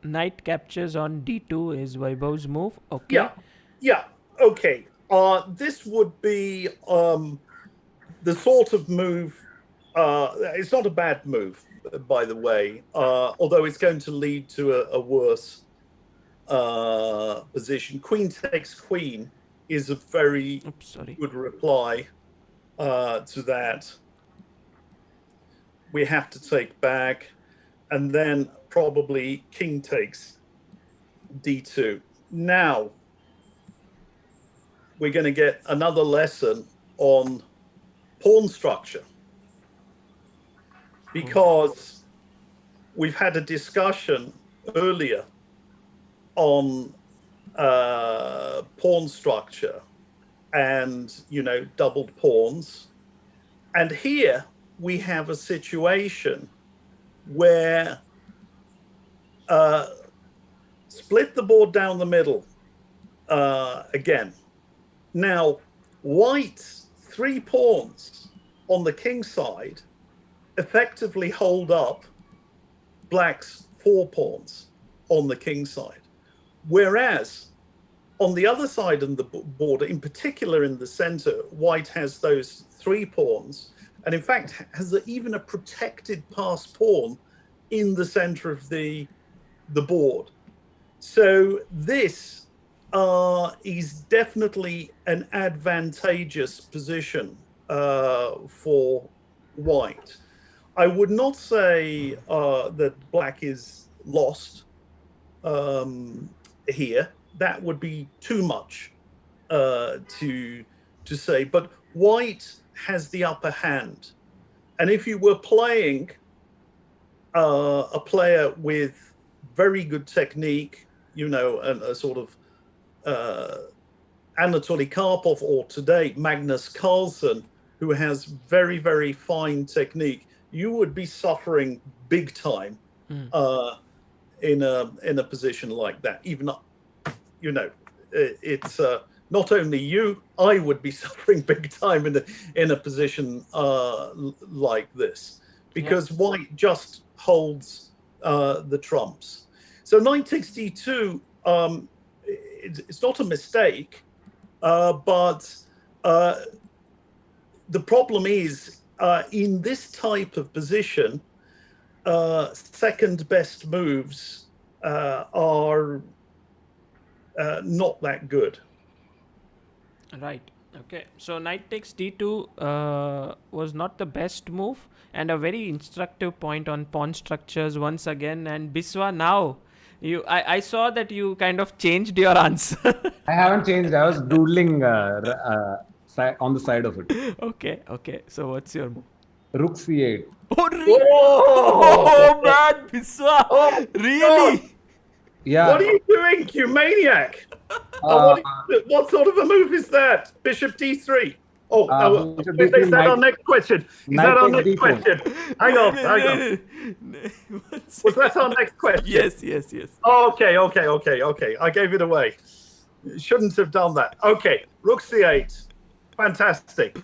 Knight captures on d2 is Vaibhav's move. Okay. Yeah. Okay. This would be the sort of move. It's not a bad move, by the way. Although it's going to lead to a worse position. Queen takes queen is a very good reply to that. We have to take back, and then probably king takes d2. Now we're going to get another lesson on pawn structure, because we've had a discussion earlier on pawn structure and, doubled pawns. And here we have a situation where split the board down the middle again. Now, white's 3 pawns on the king side effectively hold up black's 4 pawns on the king side. Whereas on the other side of the border, in particular in the center, white has those 3 pawns, and in fact has even a protected pass pawn in the center of the board. So this is definitely an advantageous position for white. I would not say that black is lost here. That would be too much to say. But white has the upper hand. And if you were playing a player with very good technique, and a sort of Anatoly Karpov, or today Magnus Carlsen, who has very, very fine technique, you would be suffering big time in a position like that. Even, it's not only you, I would be suffering big time in a position like this, because white just holds the trumps. So knight takes d2, it's not a mistake, but the problem is, in this type of position, second best moves are not that good. Right. Okay. So knight takes d2 was not the best move, and a very instructive point on pawn structures once again. And Biswa, now I saw that you kind of changed your answer. I haven't changed. I was doodling on the side of it. Okay. So what's your move? Rook c8. Oh man, Biswa! Really? Yeah. What are you doing, you maniac? What sort of a move is that? Bishop d3. Bishop Is d3, that our next question? Is that our next d4. question? Hang on. Was that our next question? Yes. Oh, okay. I gave it away. Shouldn't have done that. Okay, rook c8. Fantastic.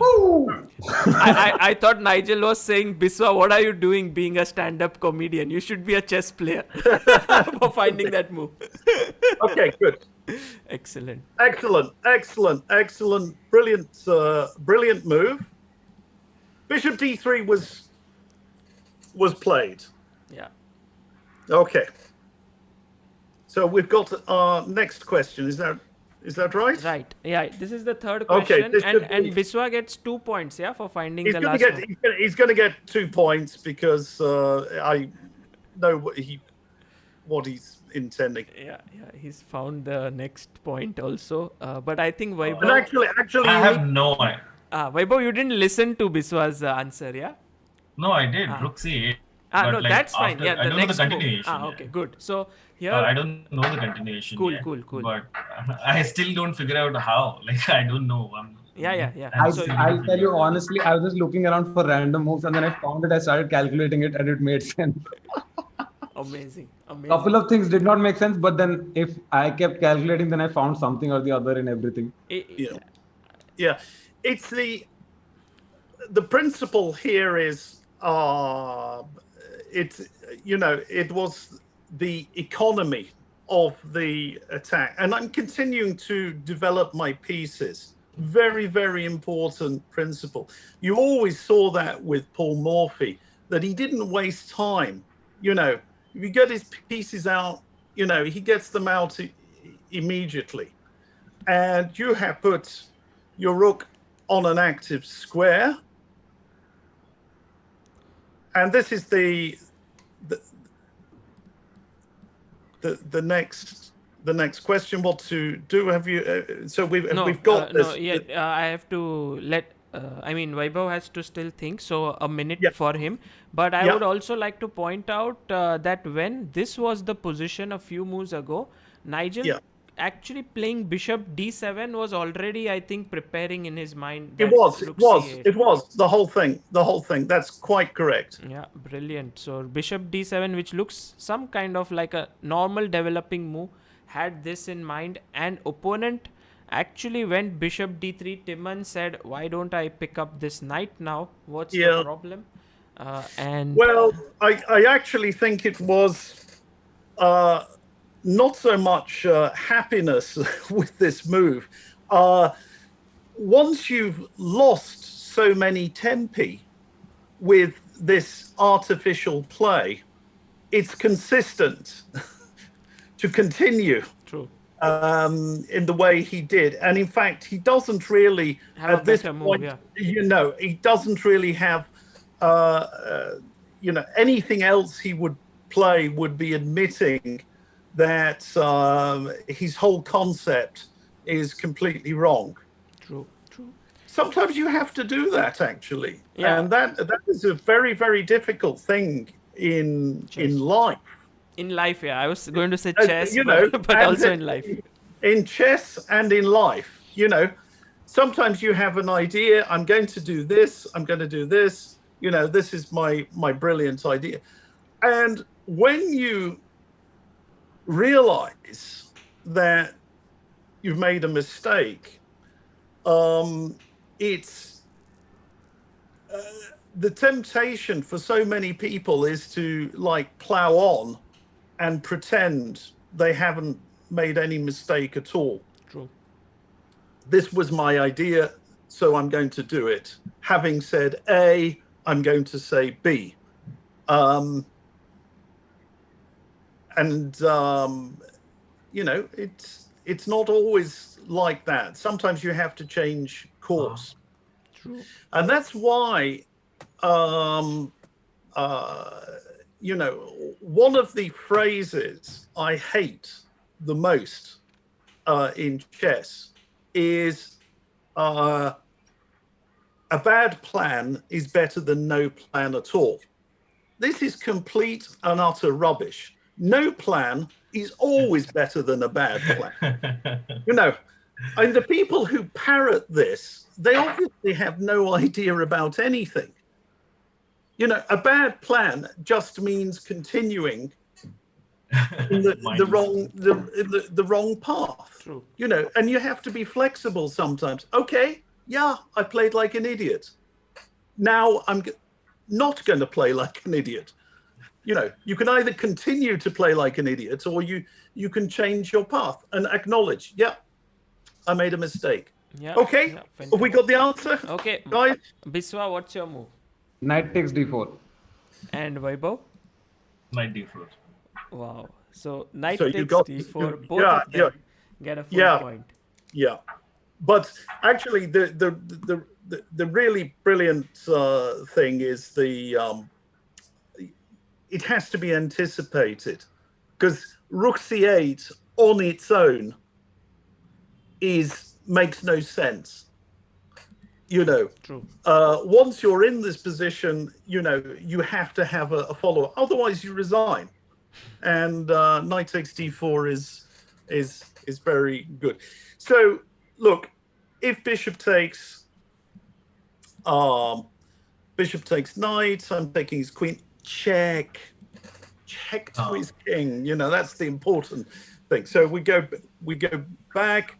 I thought Nigel was saying, Biswa, what are you doing being a stand-up comedian? You should be a chess player for finding that move. Okay, good. Excellent. Brilliant move. Bishop d3 was played. Yeah. Okay. So we've got our next question. Is that right? Right. Yeah. This is the third question, Okay, and Biswa gets 2 points. Yeah, for finding He's the going last to one. get. He's going to get 2 points because I know what he's intending. Yeah. He's found the next point also. But I think Vaibhav. But actually, I have no idea. Vaibhav, you didn't listen to Biswa's answer, yeah? No, I did. Rook c8. No, But, like, that's fine. after- Yeah, I the don't know next the move. continuation. Okay, good. So here, I don't know the continuation. Cool, yet, cool. But I still don't figure out how. Like, I don't know. Yeah. I'll tell you honestly, I was just looking around for random moves, and then I found it. I started calculating it, and it made sense. amazing. Couple of things did not make sense, but then if I kept calculating, then I found something or the other in everything. Yeah. It's the principle here is it was the economy of the attack, and I'm continuing to develop my pieces. Very, very important principle. You always saw that with Paul Morphy, that he didn't waste time. If you get his pieces out, he gets them out immediately. And you have put your rook on an active square. And this is the next question. What to do? Have you? So we've got this. I have to let. Vaibhav has to still think, so a minute for him. But I would also like to point out that when this was the position a few moves ago, Nigel actually playing bishop d7 was already, I think, preparing in his mind. It was the whole thing. That's quite correct. Yeah, brilliant. So bishop d7, which looks some kind of like a normal developing move, had this in mind, and opponent actually went bishop d3. Timman said, why don't I pick up this knight now? What's the problem? Well, I actually think it was not so much happiness with this move. Once you've lost so many tempi with this artificial play, it's consistent to continue. True. In the way he did, and in fact, he doesn't really have at this point. Move, he doesn't really have. Anything else he would play would be admitting that his whole concept is completely wrong. True. sometimes you have to do that actually, Yeah. and that is a very, very difficult thing in life. In life, yeah. I was going to say And, chess, you know, but and also in life. in chess and in life, you know, sometimes you have an idea. I'm going to do this. I'm going to do this. You know, this is my brilliant idea. And when you realize that you've made a mistake, it's the temptation for so many people is to like plow on and pretend they haven't made any mistake at all. True. This was my idea, so I'm going to do it. Having said A, I'm going to say B. You know, it's not always like that. Sometimes you have to change course. True. And that's why, you know, one of the phrases I hate the most in chess is a bad plan is better than no plan at all. This is complete and utter rubbish. No plan is always better than a bad plan. You know, and the people who parrot this, they obviously have no idea about anything. You know, a bad plan just means continuing in the wrong path. True. You know, and you have to be flexible sometimes. Okay, yeah, I played like an idiot. Now I'm not going to play like an idiot. You know, you can either continue to play like an idiot, or you can change your path and acknowledge, yeah, I made a mistake. Yeah. Okay, Yeah, have we got the answer? Okay, Guys? Biswa, what's your move? Knight takes d4. And Vaibhav? Knight d4. Wow. So knight So you takes got- d4. Both yeah, of them get a full Yeah. point. Yeah, but actually, the really brilliant thing is it has to be anticipated, because rook c8 on its own makes no sense. You know, True. once you're in this position, you know, you have to have a follower. Otherwise, you resign. And knight takes d4 is very good. So look, if bishop takes knight, I'm taking his queen. Check to his king. You know, that's the important thing. So we go back.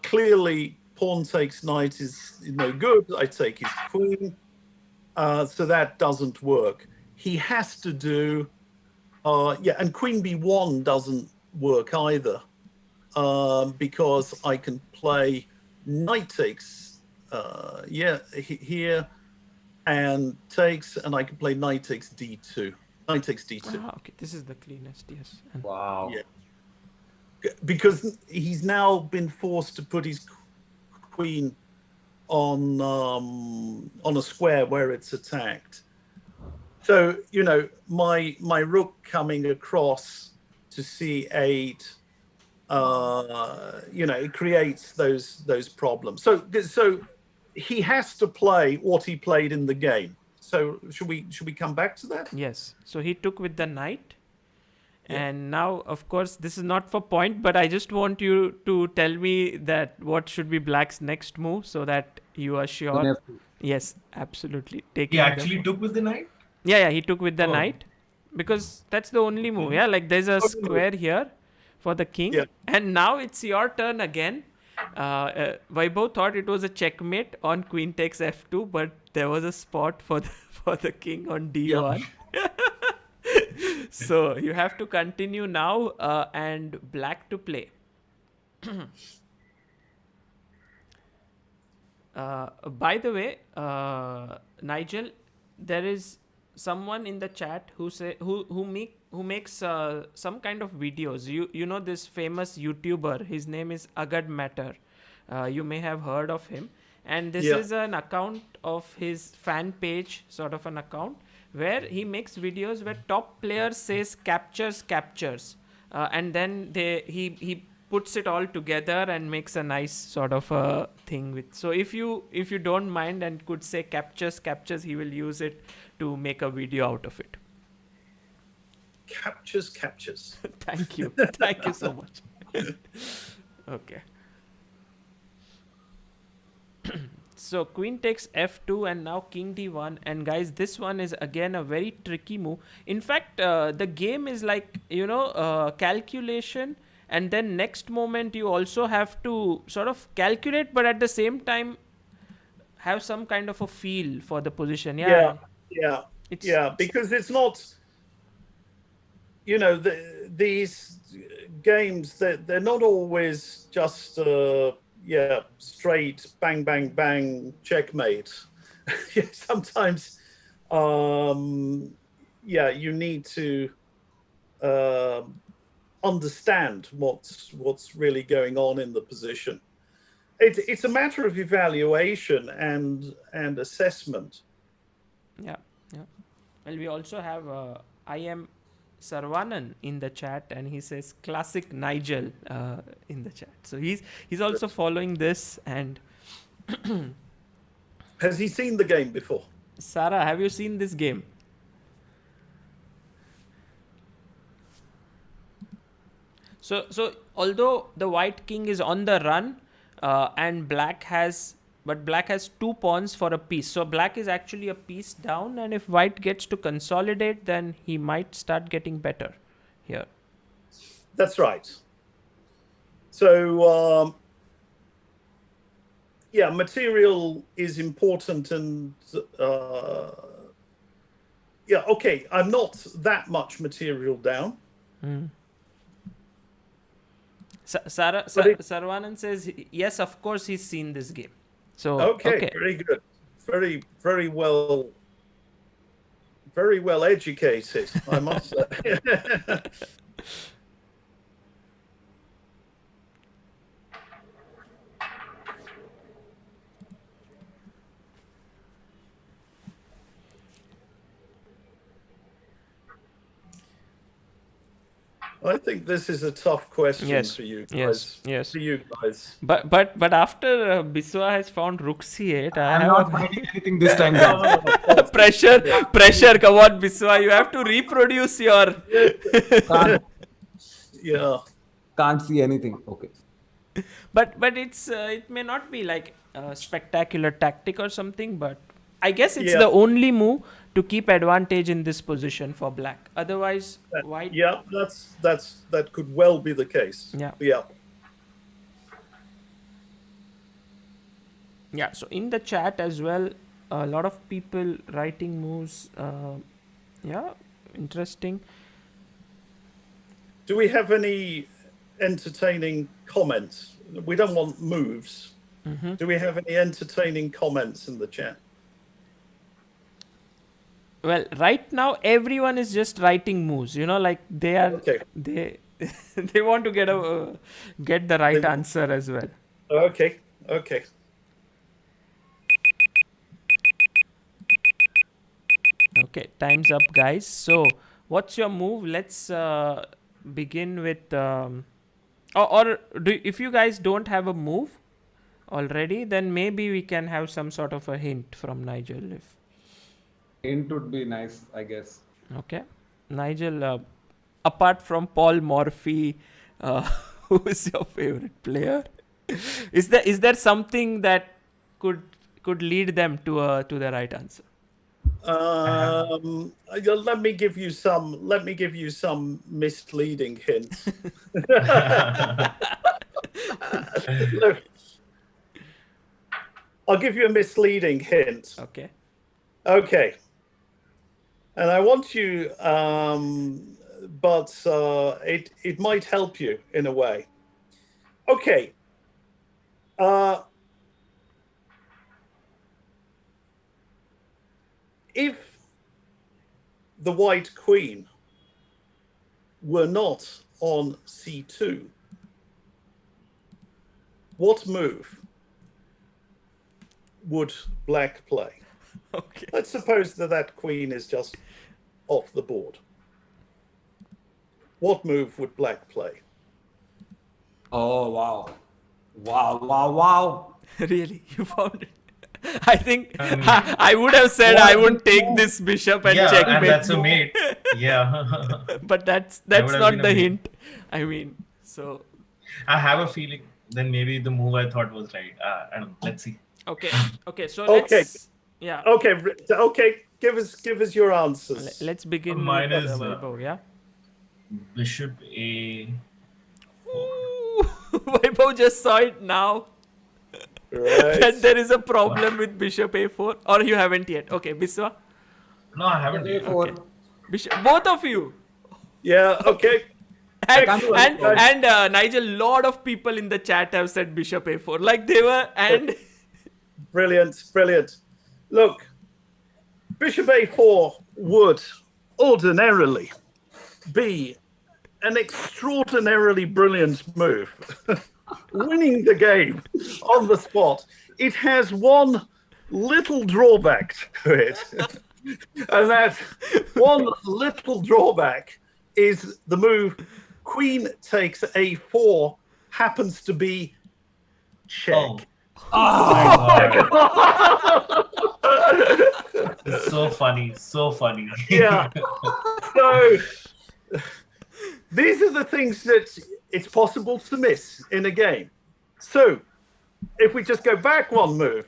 Clearly, pawn takes knight is no good. I take his queen. So that doesn't work. He has to do, and queen b1 doesn't work either, because I can play knight takes, here, and takes, and I can play knight takes d2. Knight takes d2. Ah, okay, this is the cleanest, yes. And Wow. Yeah. Because he's now been forced to put his queen on a square where it's attacked. So, you know, my rook coming across to c8, you know, it creates those problems. So he has to play what he played in the game. So should we come back to that? yes, so he took with the knight. And now, of course, this is not for point, but I just want you to tell me that what should be black's next move, so that you are sure. Queen f2. Yes, absolutely. He Taking actually took with the knight? Yeah, he took with the Oh. knight, because that's the only move. Yeah, like there's a square here for the king, Yeah. and now it's your turn again. Vaibhav thought it was a checkmate on queen takes f2, but there was a spot for the king on d1. So you have to continue now, and black to play. By the way, Nigel, there is someone in the chat who makes some kind of videos. You know this famous YouTuber. His name is Agad Matter. You may have heard of him. And this Yeah. is an account of his fan page, sort of an account, where he makes videos where top player says captures, and then he puts it all together and makes a nice sort of a thing with. So if you don't mind and could say captures, he will use it to make a video out of it. Captures. Thank you so much. Okay. So queen takes f2 and now king d1, and guys, this one is again a very tricky move. In fact, the game is like, calculation, and then next moment you also have to sort of calculate, but at the same time have some kind of a feel for the position. Yeah. Because it's not, these games, they're not always just straight bang bang bang checkmate. Sometimes you need to understand what's really going on in the position. It's a matter of evaluation and assessment. Yeah. Well, we also have I am Sarvanan in the chat, and he says classic Nigel in the chat. So he's also following this. And has he seen the game before? Sarah, have you seen this game? So although the white king is on the run, and black has 2 pawns for a piece. So black is actually a piece down, and if white gets to consolidate, then he might start getting better here. That's right. So material is important, and I'm not that much material down. Sarvanan says yes, of course he's seen this game. So okay, very good, very well educated, I must say. I think this is a tough question for you guys. Yes. For you guys. But after Biswa has found rook c8, I'm not finding anything this time. Pressure. Come on, Biswa. You have to reproduce your. Can't see anything. Okay. But it may not be like a spectacular tactic or something, but I guess it's the only move to keep advantage in this position for black. Otherwise, white. Yeah, that could well be the case. Yeah. So in the chat as well, a lot of people writing moves. Interesting. Do we have any entertaining comments? We don't want moves. Mm-hmm. Do we have any entertaining comments in the chat? Well, right now everyone is just writing moves. Like they are they want to get the right answer as well. Okay. Okay, time's up, guys. So, what's your move? Let's begin with if you guys don't have a move already, then maybe we can have some sort of a hint from Nigel. Hint would be nice, I guess. Okay. Nigel, apart from Paul Morphy, who is your favorite player? Is there something that could lead them to the right answer? Let me give you some misleading hints. I'll give you a misleading hint. Okay. And I want you, but it might help you in a way. Okay. If the white queen were not on c2, what move would black play? Okay. Let's suppose that queen is just off the board. What move would black play? Oh, wow. Wow, wow, wow. Really? You found it? I think I mean, I would have said What I a would good take move. this bishop and yeah, and checkmate. that's a mate. Yeah. But that's That would have not been the a mate. hint. I mean, so I have a feeling then maybe the move I thought was right. I don't know. Let's see. okay. So Okay. let's Okay. Give us your answers. let's begin Mine with is Vaibhav, yeah. Bishop A4. Ooh, Vaibhav just saw it now. Right. That there is a problem with bishop a4, or you haven't yet. Okay, Biswa. No, I haven't. yet. A4. Bishop, both of you. Yeah. Okay. And Excellent. Nigel, lot of people in the chat have said bishop a4, like they were, and Brilliant. Look, Bishop A4 would ordinarily be an extraordinarily brilliant move, winning the game on the spot. It has one little drawback to it, and that one little drawback is the move Queen takes A4 happens to be check. Oh. My God. It's so funny. So funny. Yeah. So these are the things that it's possible to miss in a game. So if we just go back one move,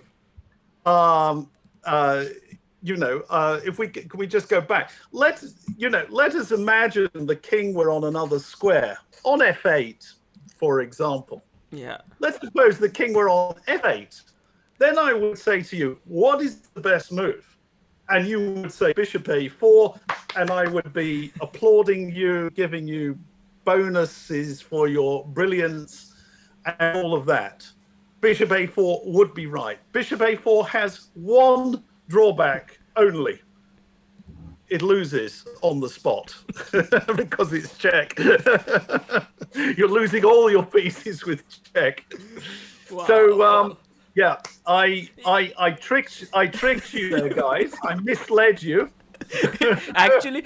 if we just go back, let us imagine the king were on another square on F8, for example. yeah, Let's suppose the king were on F8. Then I would say to you, what is the best move? And you would say Bishop A4, and I would be applauding you, giving you bonuses for your brilliance and all of that. Bishop A4 would be right. Bishop A4 has one drawback only. It loses on the spot because it's check. You're losing all your pieces with check. wow. So yeah, I tricked you there, guys. I misled you. actually,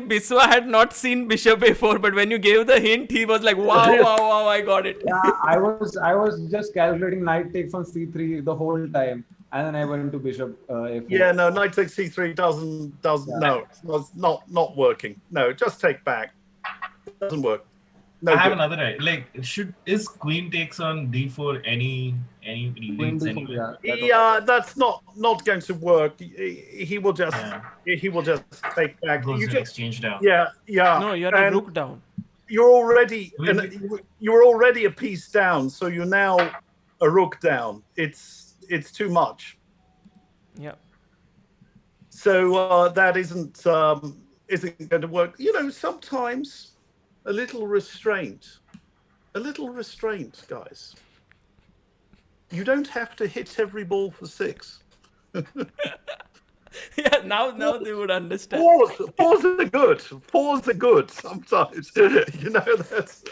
Biswa had not seen bishop a4, but when you gave the hint, he was like, wow, I got it. Yeah, I was just calculating knight takes on c3 the whole time, and then I went to bishop a4. Yeah, no, knight takes c3 doesn't. No, it's not working. No, just take back. Doesn't work. No I have good. another idea. Like, is queen takes on d4 any Queen leads d4, anyway? Yeah, that's not going to work. He will just take back. Goes You to just exchange down. yeah. No, you're a And rook down. You're already Really? you're already a piece down, so you're now a rook down. It's too much. Yeah. So that isn't going to work. You know, sometimes a little restraint, guys. You don't have to hit every ball for 6. Yeah, now they would understand. Fours are good. Fours are good sometimes. You know, that's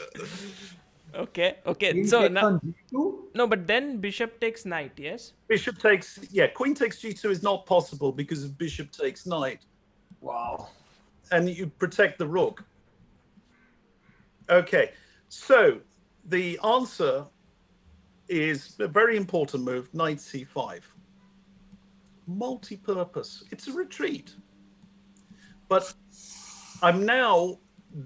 Okay. Queen So takes now, on g2. no, but then bishop takes knight, yes? bishop takes. Yeah, queen takes g2 is not possible because of bishop takes knight, Wow. and you protect the rook. Okay, so the answer is a very important move, knight c5. Multi-purpose. It's a retreat. But I'm now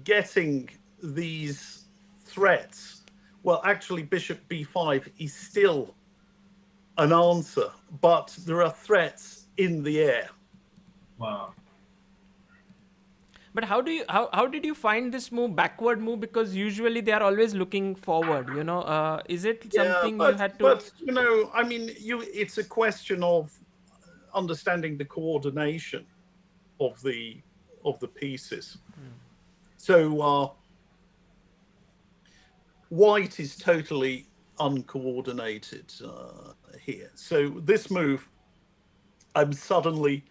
getting these threats. Well, actually, bishop b5 is still an answer, but there are threats in the air. Wow. But how did you find this move, backward move? Because usually they are always looking forward. You know, is it something you had to? But you know, I mean, it's a question of understanding the coordination of the pieces. So white is totally uncoordinated here. So this move, I'm suddenly,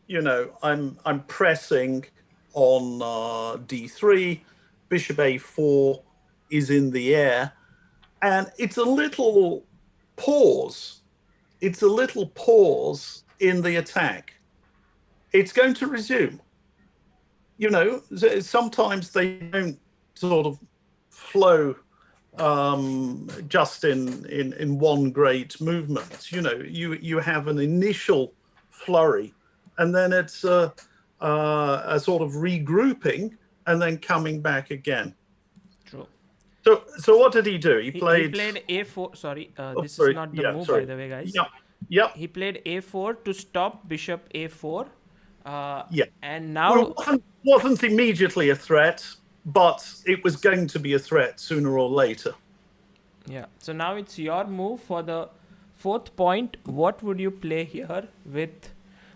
you know, I'm pressing on d3, bishop a4 is in the air, and it's a little pause. It's a little pause in the attack. It's going to resume. You know, sometimes they don't sort of flow just in one great movement. You know, you have an initial flurry, and then it's a sort of regrouping, and then coming back again. True. So what did he do? He He played a4. Sorry, this sorry. is not the Yeah, move, sorry. by the way, guys. Yeah. He played a4 to stop bishop a4. Yeah. And now... Well, it wasn't immediately a threat, but it was going to be a threat sooner or later. Yeah. So now it's your move for the 4th point. What would you play here with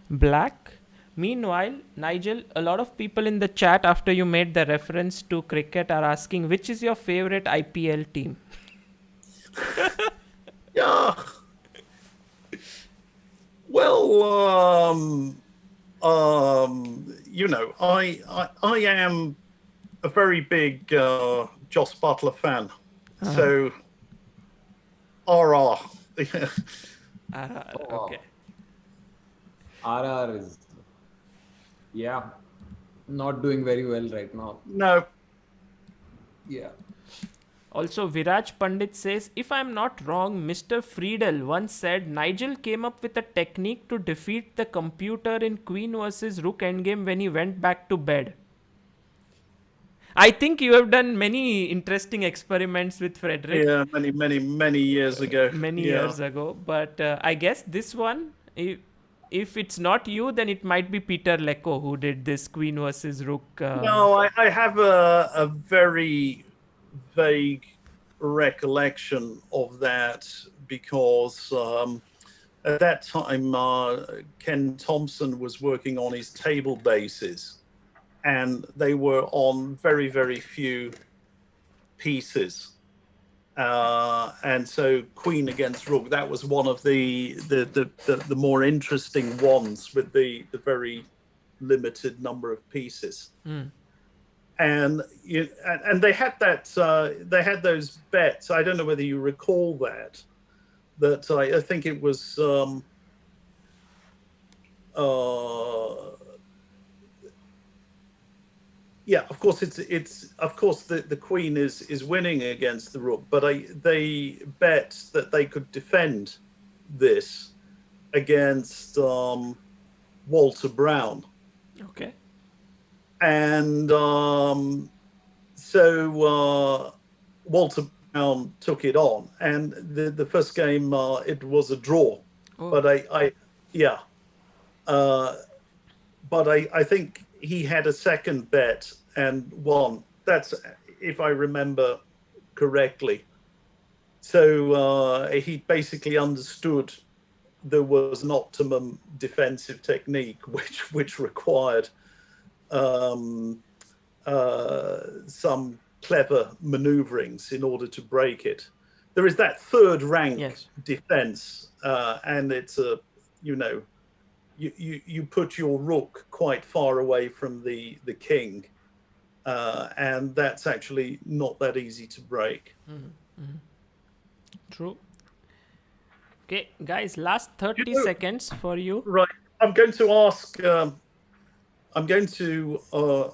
black? Meanwhile, Nigel, a lot of people in the chat after you made the reference to cricket are asking, which is your favorite IPL team? Yeah. Well, you know, I am a very big Joss Butler fan. So, RR. Okay. RR is, not doing very well right now. No. Yeah. Also, Viraj Pandit says, if I'm not wrong, Mr. Friedel once said Nigel came up with a technique to defeat the computer in Queen versus Rook endgame when he went back to bed. I think you have done many interesting experiments with Frederick. Yeah, many years ago. Years ago. But I guess this one, if it's not you, then it might be Peter Lecco who did this Queen versus Rook. No, I have a very vague recollection of that because at that time Ken Thompson was working on his table bases, and they were on very, very few pieces. And so Queen against Rook, that was one of the more interesting ones with the very limited number of pieces. And they had they had those bets. I don't know whether you recall that I think it was yeah, of course it's of course the Queen is winning against the Rook, but they bet that they could defend this against Walter Brown. Okay. And so Walter Brown took it on, and the first game it was a draw. But but I think he had a second bet and won. That's if I remember correctly. So he basically understood there was an optimum defensive technique which required some clever maneuverings in order to break it. There is that third rank defense, and it's a, you know, you put your rook quite far away from the king, and that's actually not that easy to break. True. Okay, guys, last 30 seconds for you. Right, I'm going to ask. I'm going to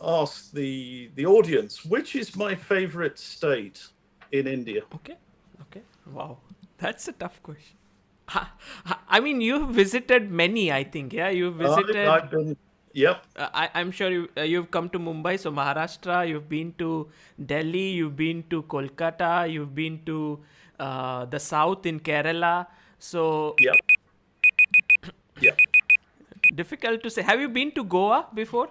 ask the audience, which is my favorite state in India? Okay. Wow, that's a tough question. I mean, you've visited many, I think. Yeah, you've visited. I've been. Yep. I'm sure you've come to Mumbai, so Maharashtra. You've been to Delhi. You've been to Kolkata. You've been to the south in Kerala. So. Yep. Difficult to say. Have you been to Goa before?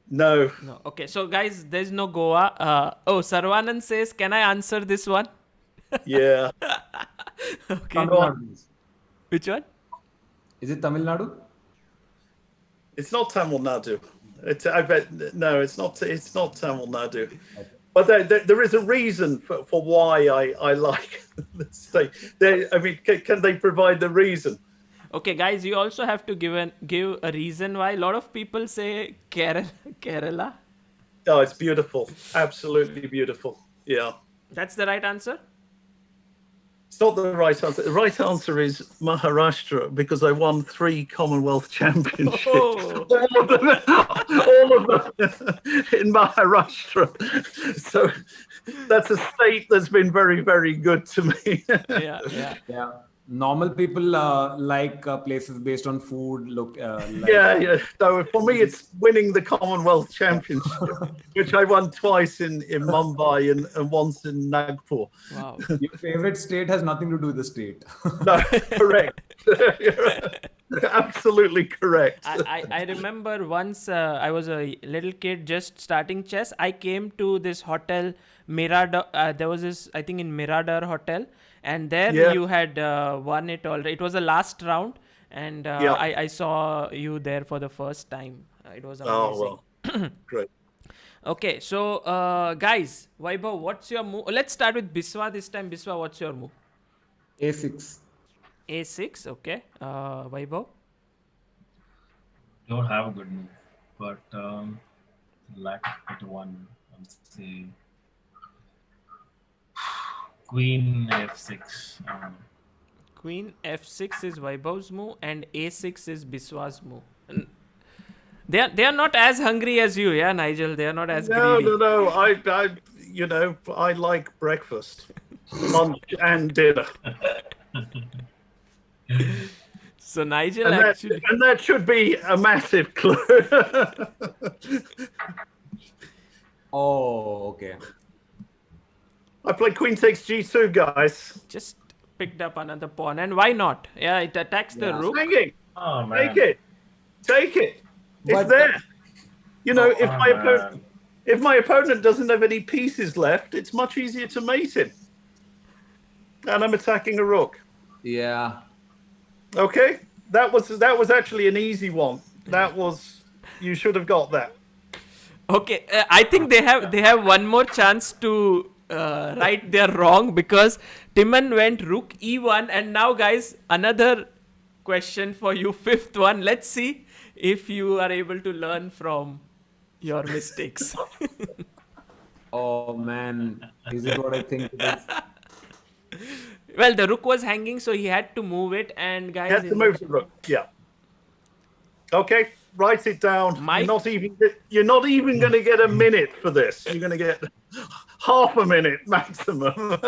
No. Okay, so guys, there's no Goa. Sarvanand says, can I answer this one? Yeah. Okay. Which one? Is it Tamil Nadu? It's not Tamil Nadu. I bet no, it's not. It's not Tamil Nadu. Okay. But there is a reason for why I like the state. I mean, can they provide the reason? Okay, guys, you also have to give a reason why. A lot of people say Kerala. Oh, it's beautiful. Absolutely beautiful. Yeah. That's the right answer? It's not the right answer. The right answer is Maharashtra because I won 3 Commonwealth Championships. Oh. all of them in Maharashtra. So that's a state that's been very, very good to me. Yeah. Normal people like places based on food. Yeah. So for me, it's winning the Commonwealth Championship, which I won twice in Mumbai and once in Nagpur. Wow. Your favorite state has nothing to do with the state. No, correct. Absolutely correct. I remember once I was a little kid just starting chess. I came to this hotel, Mirador. There was this, I think, in Mirador Hotel. And there you had won it already. It was the last round. And I saw you there for the first time. It was amazing. Oh, well. Great. Okay, so guys, Vaibhav, what's your move? Let's start with Biswa this time. Biswa, what's your move? A6. A6, okay. Vaibhav? Don't have a good move, but lack of better one, I would say Queen F6. Queen F6 is Vaibhav's move and A6 is Biswa's move. They are not as hungry as you, yeah, Nigel. They are not as greedy. No. I like breakfast, lunch, and dinner. So Nigel And that should be a massive clue. Oh, okay. I played Queen takes G2, guys. just picked up another pawn, and why not? Yeah, it attacks the rook. Hanging. Oh man. Take it. It's But- there. If my opponent doesn't have any pieces left, it's much easier to mate him. And I'm attacking a rook. Yeah. Okay, that was actually an easy one. You should have got that. Okay, I think they have one more chance to right their wrong because Timman went rook e1, and now guys, another question for you, fifth one. Let's see if you are able to learn from your mistakes. Oh man, is it what I think it is? Well, the rook was hanging, so he had to move it, and guys, You have to move the rook. Yeah. Okay, write it down. Mike- You're not even going to get a minute for this. You're going to get half a minute maximum.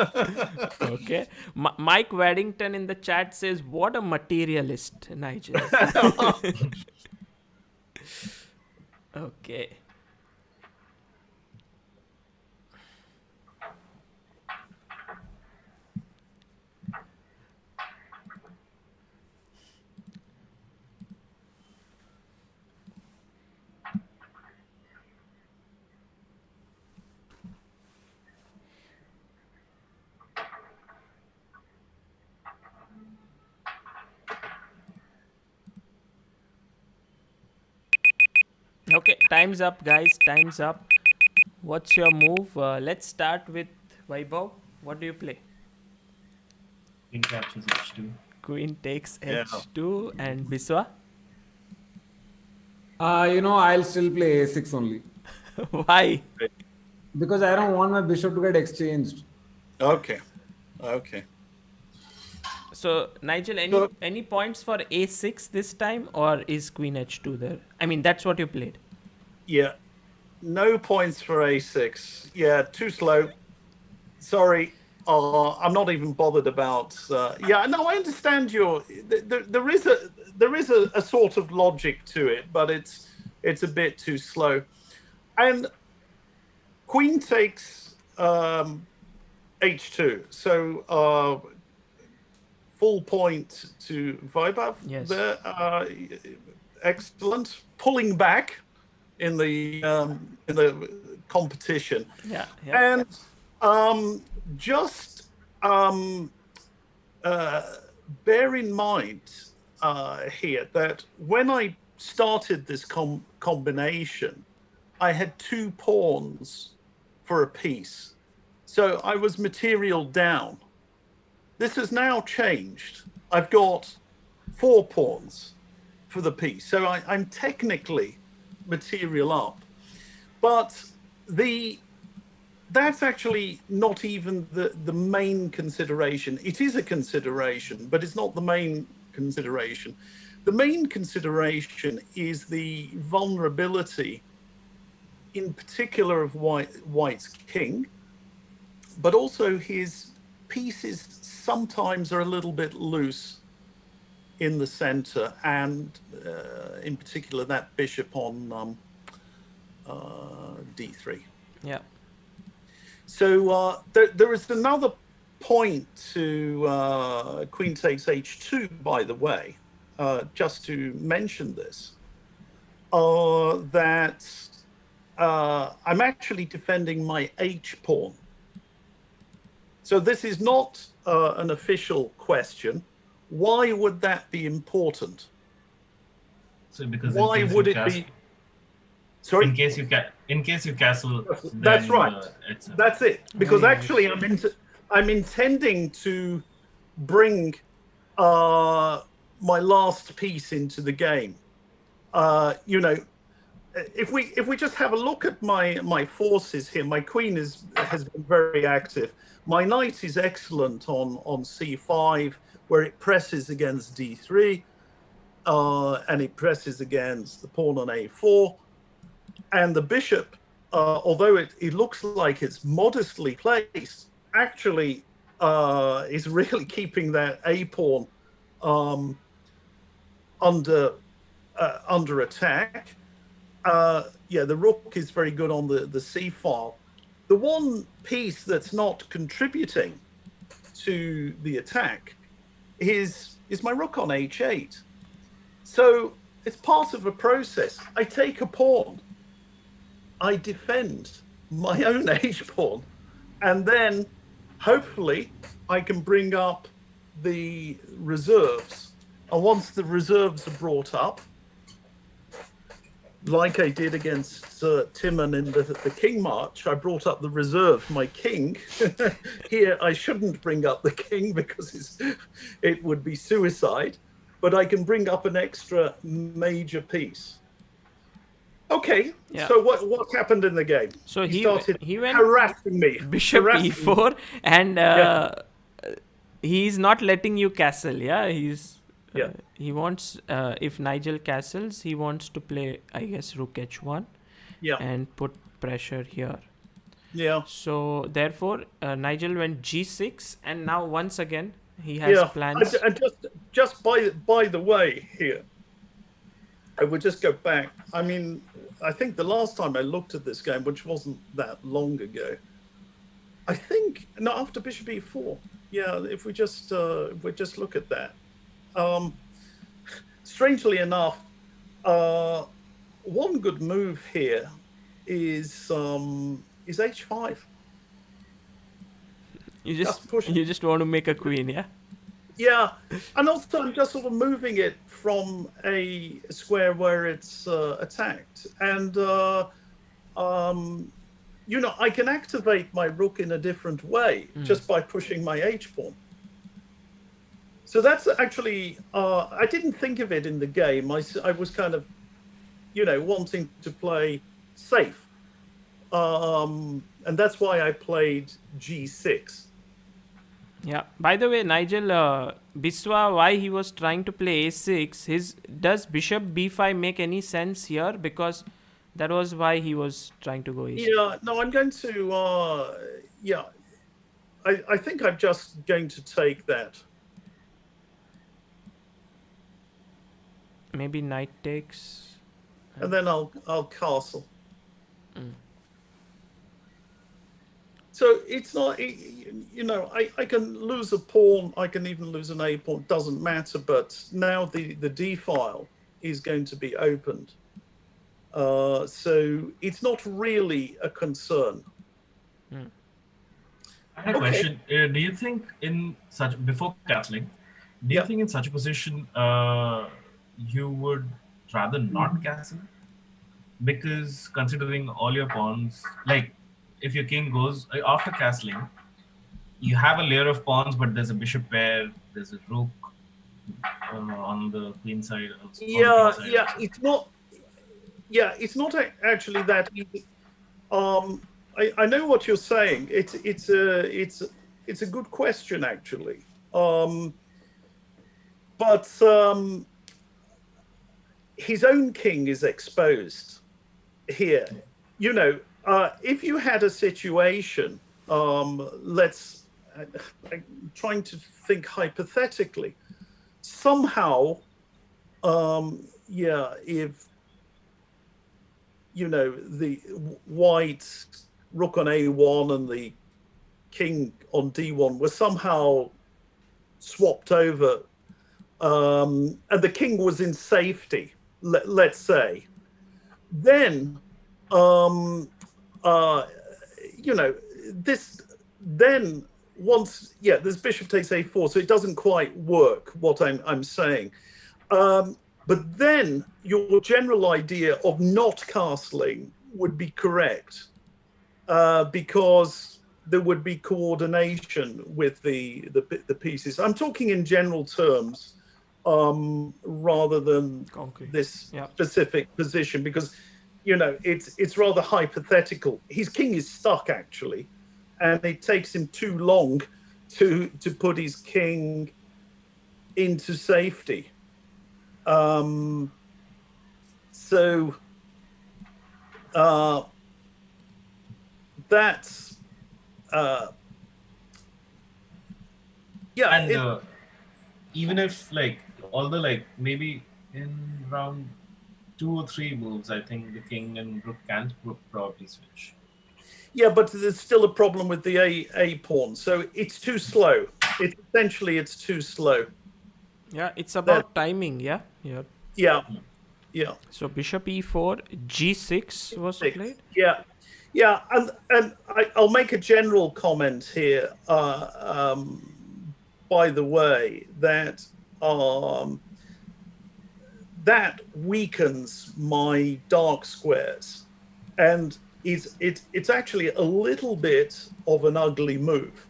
Okay. Mike Waddington in the chat says, "What a materialist, Nigel." Okay. Okay, time's up, guys. Time's up. What's your move? Let's start with Vaibhav. What do you play? Queen captures H2. Queen takes Yeah. H2 and Biswa. I'll still play A6 only. Why? Because I don't want my bishop to get exchanged. Okay. So, Nigel, any points for A6 this time, or is Queen H2 there? I mean, that's what you played. Yeah. No points for A6. Yeah, too slow. Sorry. I'm not even bothered about. I understand there is a sort of logic to it, but it's a bit too slow. And Queen takes H2. So full point to Vaibhav. Yes. There, excellent. Pulling back in the competition. Yeah. And just bear in mind here that when I started this combination, I had 2 pawns for a piece. So I was material down. This has now changed. I've got 4 pawns for the piece. So I'm technically material up. But the that's actually not even the main consideration. It is a consideration, but it's not the main consideration. The main consideration is the vulnerability, in particular of White's king, but also his pieces sometimes are a little bit loose in the center, and in particular that bishop on d3. Yeah. So there is another point to queen takes h2, by the way, just to mention this, that I'm actually defending my h-pawn. So this is not an official question. Why would that be important? So because Why would it be? Sorry? In case you castle. That's then, right. That's it. Because actually, I'm intending to bring my last piece into the game. You know, if we just have a look at my forces here, my queen has been very active. My knight is excellent on c5, where it presses against d3, and it presses against the pawn on a4. And the bishop, although it looks like it's modestly placed, actually is really keeping that a-pawn under attack. Yeah, the rook is very good on the c-file. The one piece that's not contributing to the attack is my rook on h8. So it's part of a process. I take a pawn, I defend my own h-pawn, and then hopefully I can bring up the reserves. And once the reserves are brought up, like I did against Timman in the King March, I brought up the reserve, my king. Here, I shouldn't bring up the king because it would be suicide, but I can bring up an extra major piece. Okay, Yeah. so what happened in the game? So he started went harassing me. Bishop e4, and he's not letting you castle. Yeah, he wants, if Nigel castles, he wants to play, I guess, rook h1, and put pressure here. Yeah. So therefore, Nigel went g6, and now once again he has plans. And just by the way here, I would just go back. I mean, I think the last time I looked at this game, which wasn't that long ago, I think after bishop e4. Yeah, if we just look at that. Strangely enough, one good move here is h5. You just want to make a queen, yeah? Yeah, and also I'm just sort of moving it from a square where it's attacked, and you know, I can activate my rook in a different way just by pushing my h-pawn. So that's actually, I didn't think of it in the game. I was kind of, you know, wanting to play safe. And that's why I played g6. Yeah. By the way, Nigel, Biswa, why he was trying to play a6, does bishop b5 make any sense here? Because that was why he was trying to go a6. Yeah, no, I'm going to, yeah, I think I'm just going to take that. Maybe knight takes. And then I'll castle. So it's not, you know, I can lose a pawn, I can even lose an a pawn, doesn't matter, but now the d file is going to be opened. So it's not really a concern. I had a question. Do you think before castling, do you think in such a position you would rather not castle? Because considering all your pawns, like if your king goes after castling, you have a layer of pawns, but there's a bishop pair, there's a rook on the queen side. It's not. Yeah, it's not actually that easy. I know what you're saying. It's a good question actually. But his own king is exposed here. You know, if you had a situation, let's. I'm trying to think hypothetically. Somehow, if you know the white rook on a1 and the king on d1 were somehow swapped over, and the king was in safety, let's say, then you know, this then once this bishop takes a4, so it doesn't quite work what I'm saying. But then your general idea of not castling would be correct, because there would be coordination with the pieces. I'm talking in general terms, rather than this specific position, because you know it's rather hypothetical. His king is stuck actually, and it takes him too long to put his king into safety. That's and even if like although like maybe in round 2 or 3 moves, I think the king and rook can't probably switch. Yeah, but there's still a problem with the a pawn, so it's too slow. It's too slow. Yeah, it's about timing. Yeah. So bishop e4, g6 was played. Yeah, and I'll make a general comment here. By the way, that that weakens my dark squares, and it's actually a little bit of an ugly move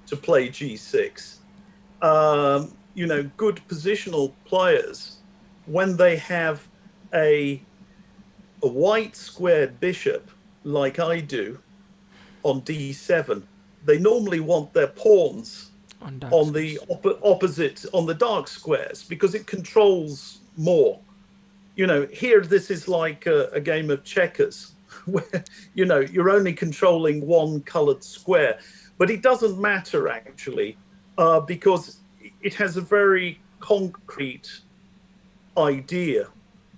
to play g6. You know, good positional players, when they have a white squared bishop like I do on d7, they normally want their pawns on the opposite, on the dark squares, because it controls more. You know, here this is like a game of checkers, where you know you're only controlling one colored square, but it doesn't matter actually, because it has a very concrete idea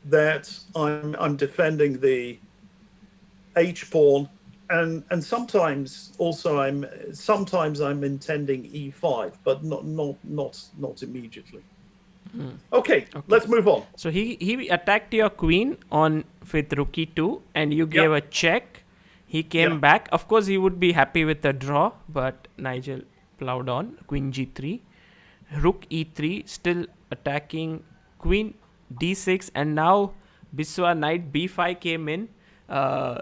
that I'm defending the H pawn, and sometimes also I'm intending E5, but not immediately. Okay, let's move on. So he attacked your queen with rook e2, and you gave a check. He came back. Of course, he would be happy with the draw, but Nigel plowed on. Queen g3, rook e3, still attacking. Queen d6, and now Biswa knight b5 came in. How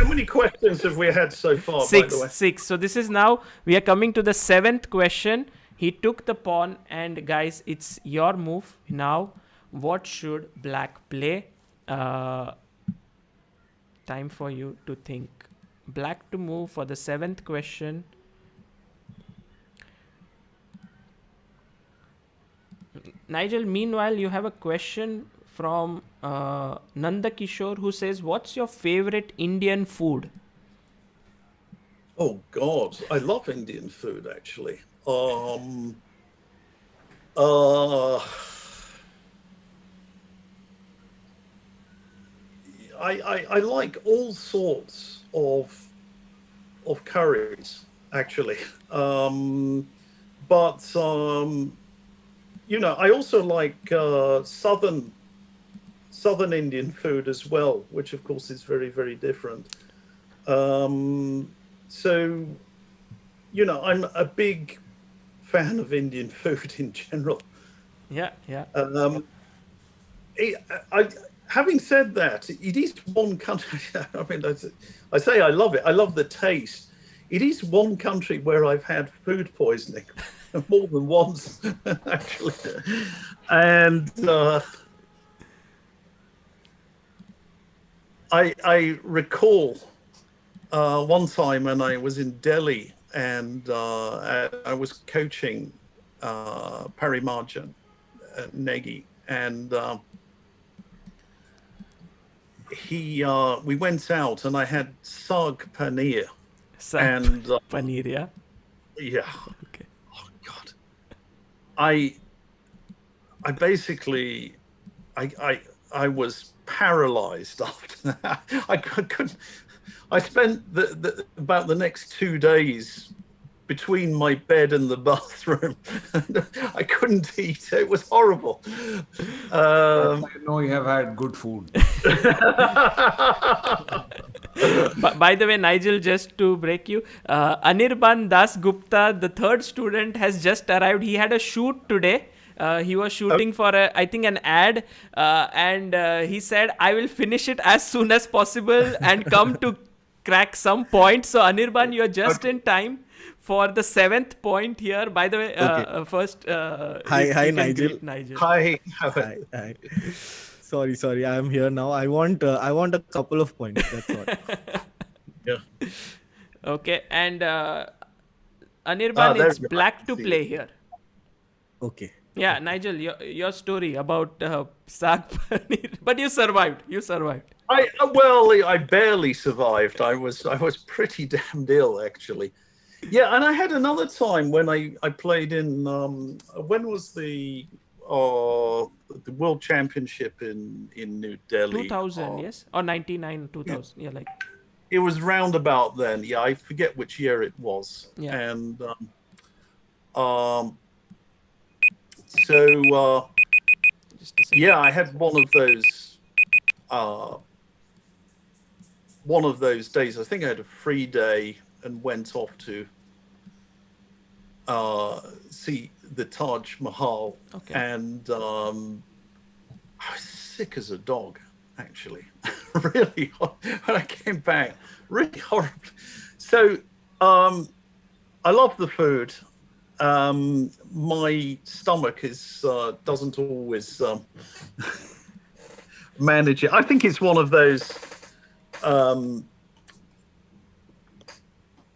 many questions have we had so far? Six, by the way? 6. So this is now, we are coming to the 7th question. He took the pawn, and guys, it's your move now. What should black play? Time for you to think. Black to move for the 7th question. Nigel, meanwhile, you have a question from Nanda Kishore, who says, what's your favorite Indian food? Oh God, I love Indian food actually. I like all sorts of curries actually, but you know, I also like southern Indian food as well, which of course is very, very different. So, you know, I'm a big fan of Indian food in general. Having said that, it is one country. I mean, I say I love it. I love the taste. It is one country where I've had food poisoning more than once, actually, and I recall one time, and I was in Delhi, and I was coaching Pari Marjan Negi, and we went out, and I had sag paneer, and paneer, yeah. Yeah. Okay. Oh God. I basically, I was paralyzed after that. I couldn't. I spent about the next 2 days between my bed and the bathroom. I couldn't eat. It was horrible. I know you have had good food. By the way, Nigel, just to break you, Anirban Das Gupta, the third student, has just arrived. He had a shoot today. He was shooting for, I think, an ad. And he said, I will finish it as soon as possible and come to crack some points. So, Anirban, you're just in time for the 7th point here. By the way, first, hi, Nigel. Hi. Hi. Sorry. I am here now. I want a couple of points. That's all. Yeah. Okay, and Anirban, it's black to play here. Okay. Yeah, Nigel, your story about saag paneer, but you survived. I barely survived. I was pretty damn ill, actually. Yeah, and I had another time when I played in when was the World Championship in New Delhi? 2000, yes, or 99, 2000. Yeah, like it was round about then. Yeah, I forget which year it was. Yeah. And just a second. yeah, I had one of those days. I think I had a free day and went off to see the Taj Mahal. Okay. And I was sick as a dog, actually. Really, when I came back, really horrible. So I love the food. My stomach doesn't always manage it. I think it's one of those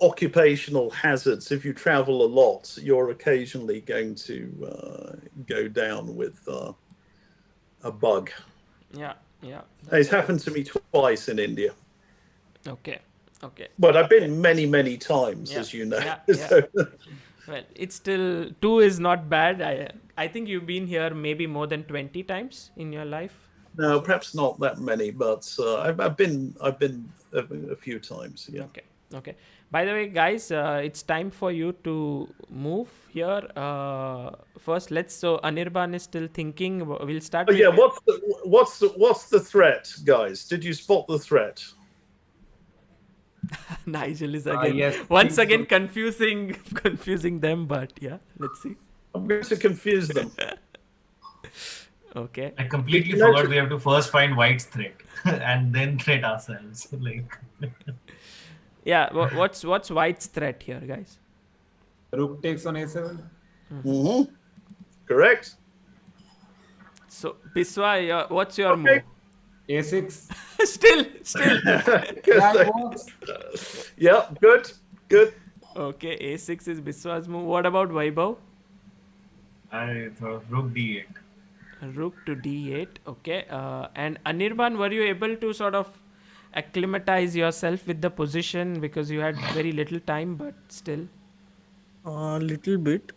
occupational hazards. If you travel a lot, you're occasionally going to go down with a bug. Yeah. It's happened to me twice in India. Okay. But I've been many times, as you know. Yeah. So, well, it's still 2 is not bad. I think you've been here maybe more than 20 times in your life. no, perhaps not that many, but I've been a few times. Yeah. Okay. By the way, guys, it's time for you to move here. First, so Anirban is still thinking. We'll start. Oh, yeah. What's the threat, guys? Did you spot the threat? Nigel is again yes, once again confusing them, but yeah, let's see. I'm going to confuse them. Okay. I completely forgot we have to first find White's threat and then threat ourselves. Like. Yeah, what's White's threat here, guys? Rook takes on a7. Mm-hmm. Correct. So, Biswa, what's your move? a6. Still. That works. Yeah, good. Okay, a6 is Biswa's move. What about Vaibhav? I thought rook d8. Rook to d8. Okay. And Anirban, were you able to sort of acclimatize yourself with the position because you had very little time, but still? Little bit.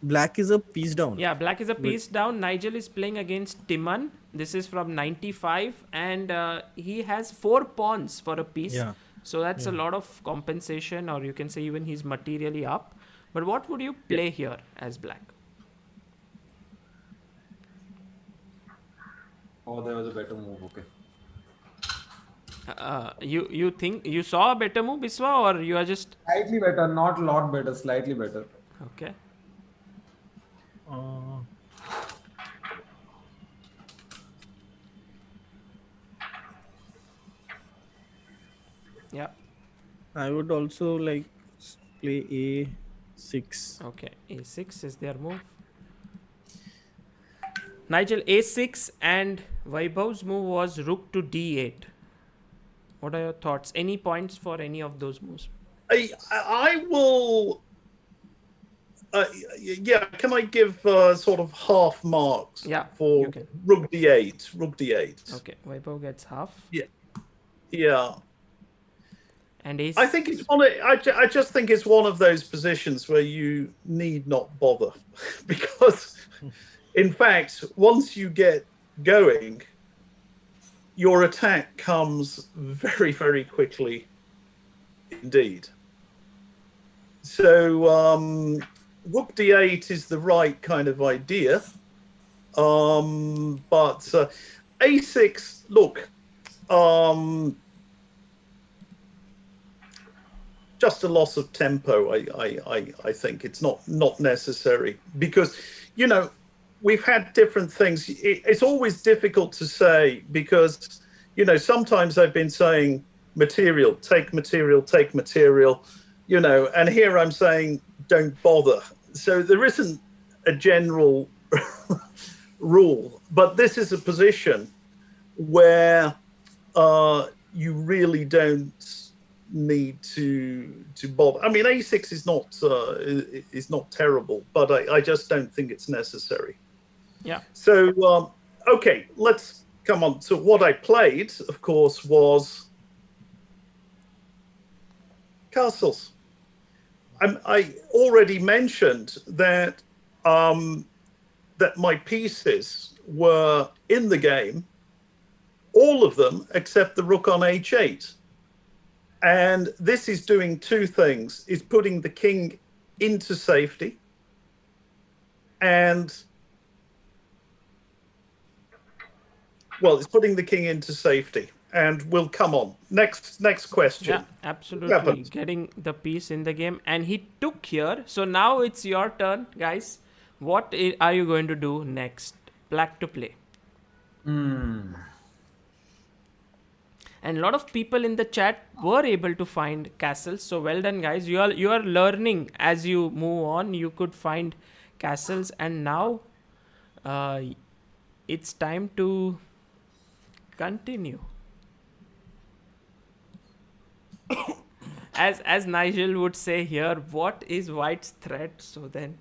Black is a piece down. Yeah, black is a piece down. Nigel is playing against Timman. This is from 95, and he has 4 pawns for a piece. Yeah. So that's a lot of compensation, or you can say even he's materially up. But what would you play here as black? Oh, there was a better move. Okay. You think you saw a better move, Biswa, or you are just Slightly better, not a lot better, slightly better. okay? Yeah. I would also like play a6. Okay, a6 is their move. Nigel, a6, and Vaibhav's move was rook to d8. What are your thoughts? Any points for any of those moves? I will. Yeah, can I give sort of half marks for you can. Rook D8? Rook D8. Okay, Vaibhav gets half. Yeah. And ace. I think it's one. I just think it's one of those positions where you need not bother, because, in fact, once you get going, your attack comes very, very quickly indeed. So Rook D8 is the right kind of idea, but A6. Look. Just a loss of tempo. I think it's not necessary, because, you know, we've had different things. It's always difficult to say, because, you know, sometimes I've been saying material, take material, take material, you know, and here I'm saying don't bother. So there isn't a general rule, but this is a position where you really don't need to bother. I mean, A6 is not terrible, but I just don't think it's necessary. Yeah. So okay, let's come on. So what I played, of course, was castles. I already mentioned that that my pieces were in the game, all of them except the rook on H8. And this is doing two things: is putting the king into safety, and, well, it's putting the king into safety. And we'll come on. Next question. Yeah, absolutely. Getting the piece in the game. And he took here. So now it's your turn, guys. What are you going to do next? Black to play. And a lot of people in the chat were able to find castles. So well done, guys. You are learning as you move on. You could find castles. And now it's time to continue. As Nigel would say here, what is White's threat? So then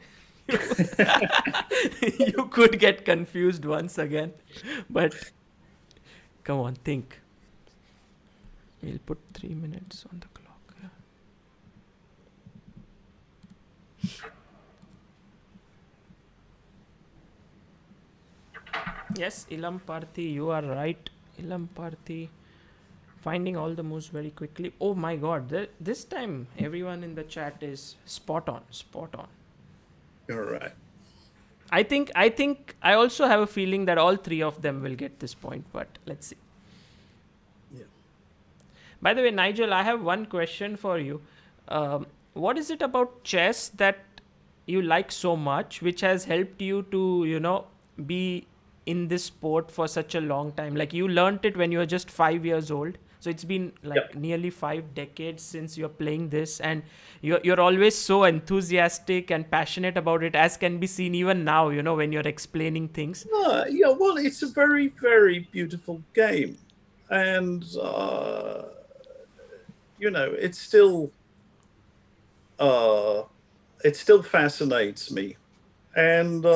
you could get confused once again. But come on, think. We'll put 3 minutes on the clock. Yes, Ilam Parthi, you are right. Ilam Parthi, finding all the moves very quickly. Oh my god, this time everyone in the chat is spot on. All right. I think I also have a feeling that all three of them will get this point, but let's see. Yeah. By the way, Nigel, I have one question for you. What is it about chess that you like so much, which has helped you to, you know, be in this sport for such a long time? Like, you learned it when you were just 5 years old. So it's been like nearly 5 decades since you're playing this, and you're always so enthusiastic and passionate about it, as can be seen even now, you know, when you're explaining things. Yeah, well, it's a very, very beautiful game. And, you know, it still fascinates me. And,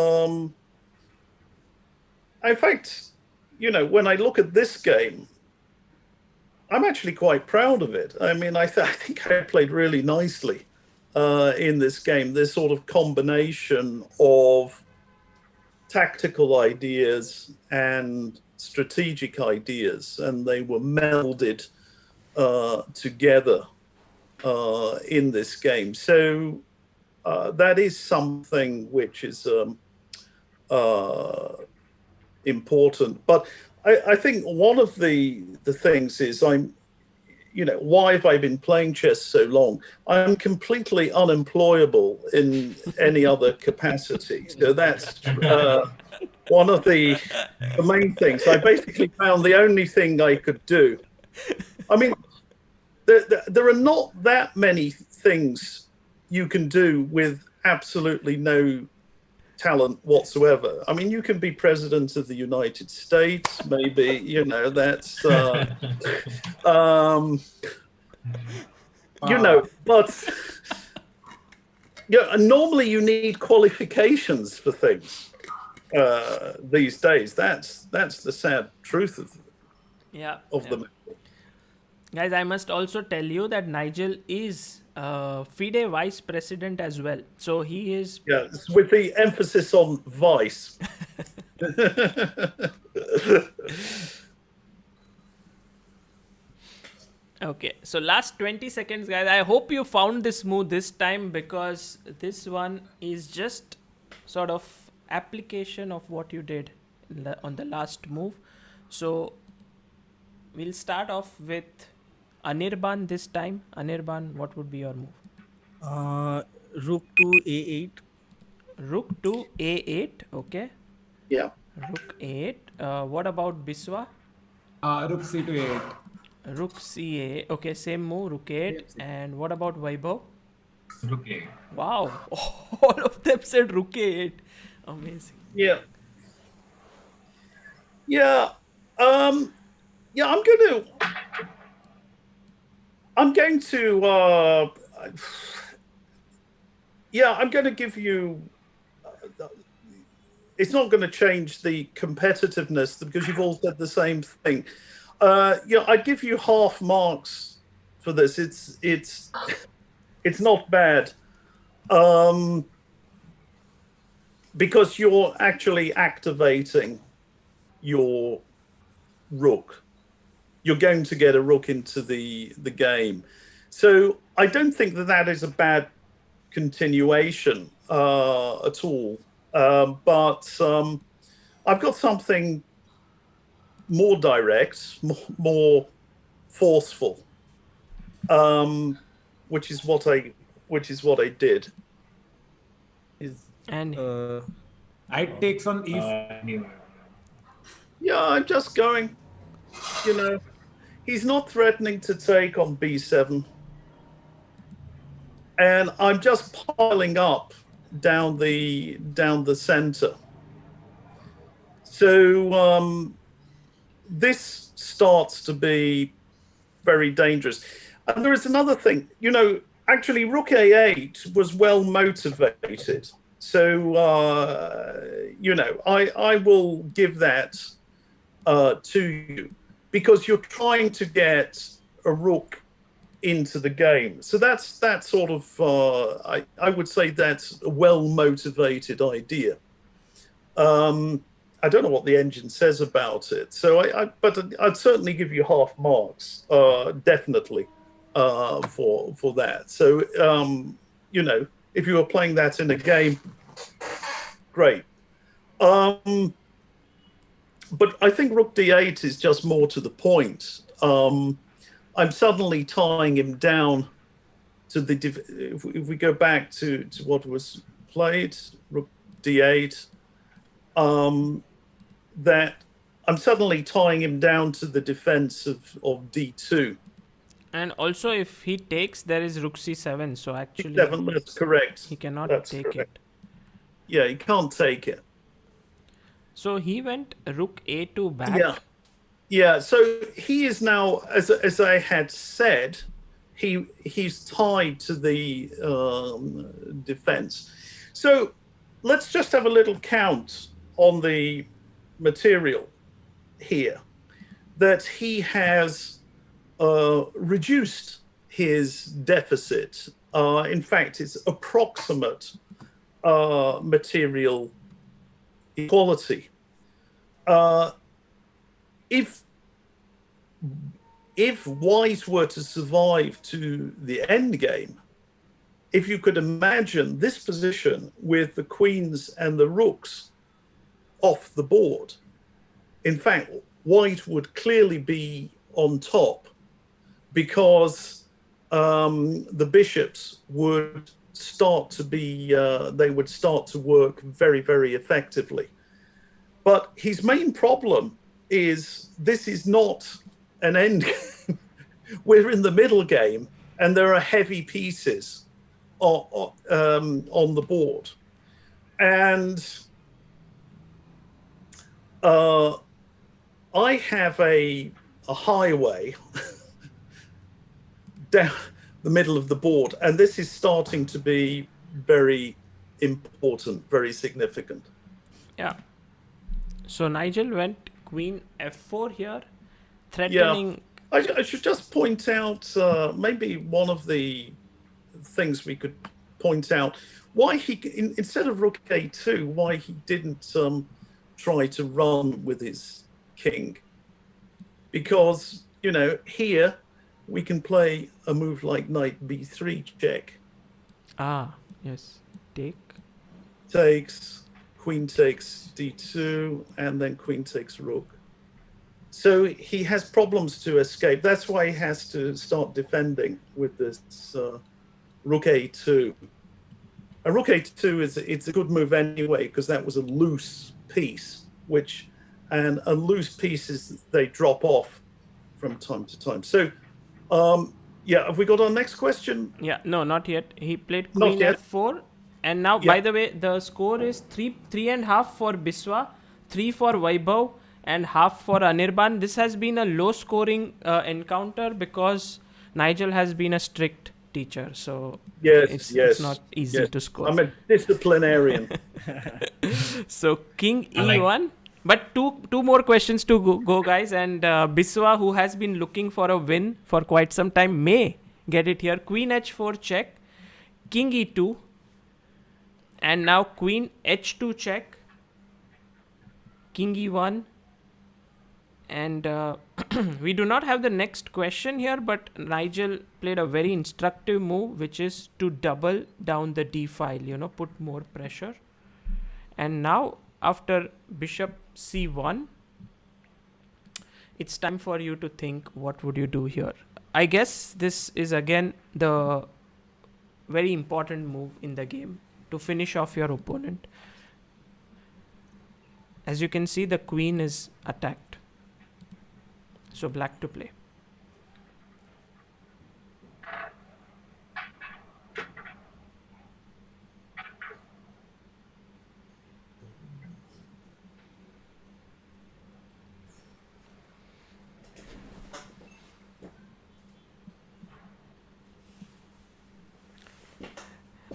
in fact, you know, when I look at this game, I'm actually quite proud of it. I mean, I think I played really nicely in this game. This sort of combination of tactical ideas and strategic ideas, and they were melded together in this game. So that is something which is important. But I think one of the things is you know, why have I been playing chess so long? I'm completely unemployable in any other capacity. So that's one of the main things. I basically found the only thing I could do. I mean, there are not that many things you can do with absolutely no talent whatsoever. I mean, you can be president of the United States, maybe, you know, that's, you know, but yeah, and normally you need qualifications for things these days. That's the sad truth of the matter. Guys, I must also tell you that Nigel is FIDE vice president as well. So he is. Yeah, with the emphasis on vice. Okay, so last 20 seconds, guys. I hope you found this move this time, because this one is just sort of application of what you did on the last move. So we'll start off with Anirban this time. Anirban, what would be your move? Rook to a8. Rook to a8, okay. Yeah. Rook a8. What about Biswa? Rook c to a8. Rook ca. Okay, same move, rook 8. And what about Vaibhav? Rook A. Wow, all of them said rook a8. Amazing. Yeah. Yeah. Yeah, I'm going to give you, it's not going to change the competitiveness because you've all said the same thing. Yeah, I'd give you half marks for this. It's not bad. Because you're actually activating your rook. You're going to get a rook into the game. So I don't think that is a bad continuation at all. But I've got something more direct, more forceful, which is what I did. And Knight takes on e4. Yeah, I'm just going, you know, he's not threatening to take on b7. And I'm just piling up down the center. So this starts to be very dangerous. And there is another thing, you know, actually rook a8 was well motivated. So, you know, I will give that to you because you're trying to get a rook into the game. So that's sort of, I would say that's a well-motivated idea. I don't know what the engine says about it. So but I'd certainly give you half marks, definitely, for that. So, you know, if you were playing that in a game, great. But I think rook d8 is just more to the point. I'm suddenly tying him down to the... If we go back to what was played, rook d8, that I'm suddenly tying him down to the defense of d2. And also, if he takes, there is rook c7. So actually, c7, that's correct. He cannot take correct. it. Yeah, he can't take it. So he went rook a2 back. Yeah, yeah. So he is now, as I had said, he's tied to the defense. So let's just have a little count on the material here. That he has reduced his deficit. In fact, it's approximate material equality. If white were to survive to the end game, if you could imagine this position with the queens and the rooks off the board, in fact, white would clearly be on top because the bishops would start to be, they would start to work very, very effectively. But his main problem is this is not an end game. We're in the middle game and there are heavy pieces on the board. And I have a highway down the middle of the board, and this is starting to be very important, very significant. Yeah. So Nigel went queen f4 here, threatening. Yeah. I should just point out maybe one of the things we could point out why he instead of rook a2, why he didn't try to run with his king, because here we can play a move like knight b3 check. Yes, Takes, queen takes d2, and then queen takes rook. So he has problems to escape. That's why he has to start defending with this rook a2. A rook a2 it's a good move anyway, because that was a loose piece, and loose pieces, they drop off from time to time. So, have we got our next question? Yeah, no, not yet. He played queen f4, and now, by the way, the score is 3.5 for Biswa, 3 for Vaibhav, and half for Anirban. This has been a low-scoring encounter because Nigel has been a strict teacher, so it's not easy to score. I'm a disciplinarian. So king e1, but two more questions to go guys, and Biswa, who has been looking for a win for quite some time, may get it here. Queen h4 check, king e2, and now queen h2 check, king e1, and we do not have the next question here, but Nigel played a very instructive move, which is to double down the d file, put more pressure. And now after bishop c1, it's time for you to think, what would you do here? I guess this is again the very important move in the game to finish off your opponent. As you can see, the queen is attacked. So black to play.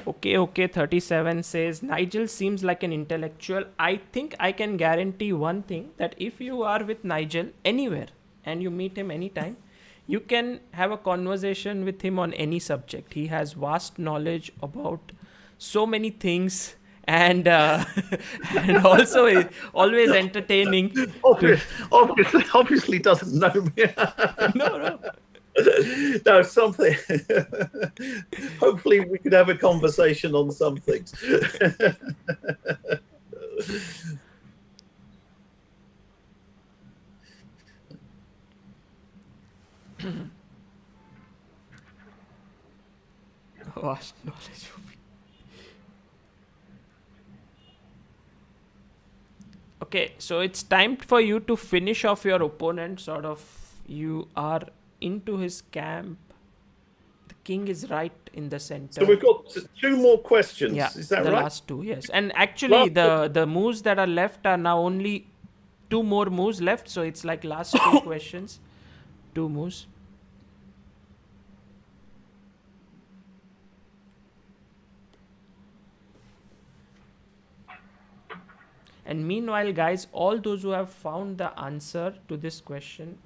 Okay, 37 says, Nigel seems like an intellectual. I think I can guarantee one thing, that if you are with Nigel anywhere and you meet him anytime, you can have a conversation with him on any subject. He has vast knowledge about so many things, and and also always entertaining. Obviously doesn't know me. No. No, something. Hopefully we could have a conversation on some things. Vast knowledge. Okay, so it's time for you to finish off your opponent. Sort of, you are into his camp. The king is right in the center. So we've got 2 more questions. Yeah, is that the right? last 2, yes. And actually, the moves that are left are now only 2 more moves left. So it's like last 2 questions, 2 moves. And meanwhile, guys, all those who have found the answer to this question,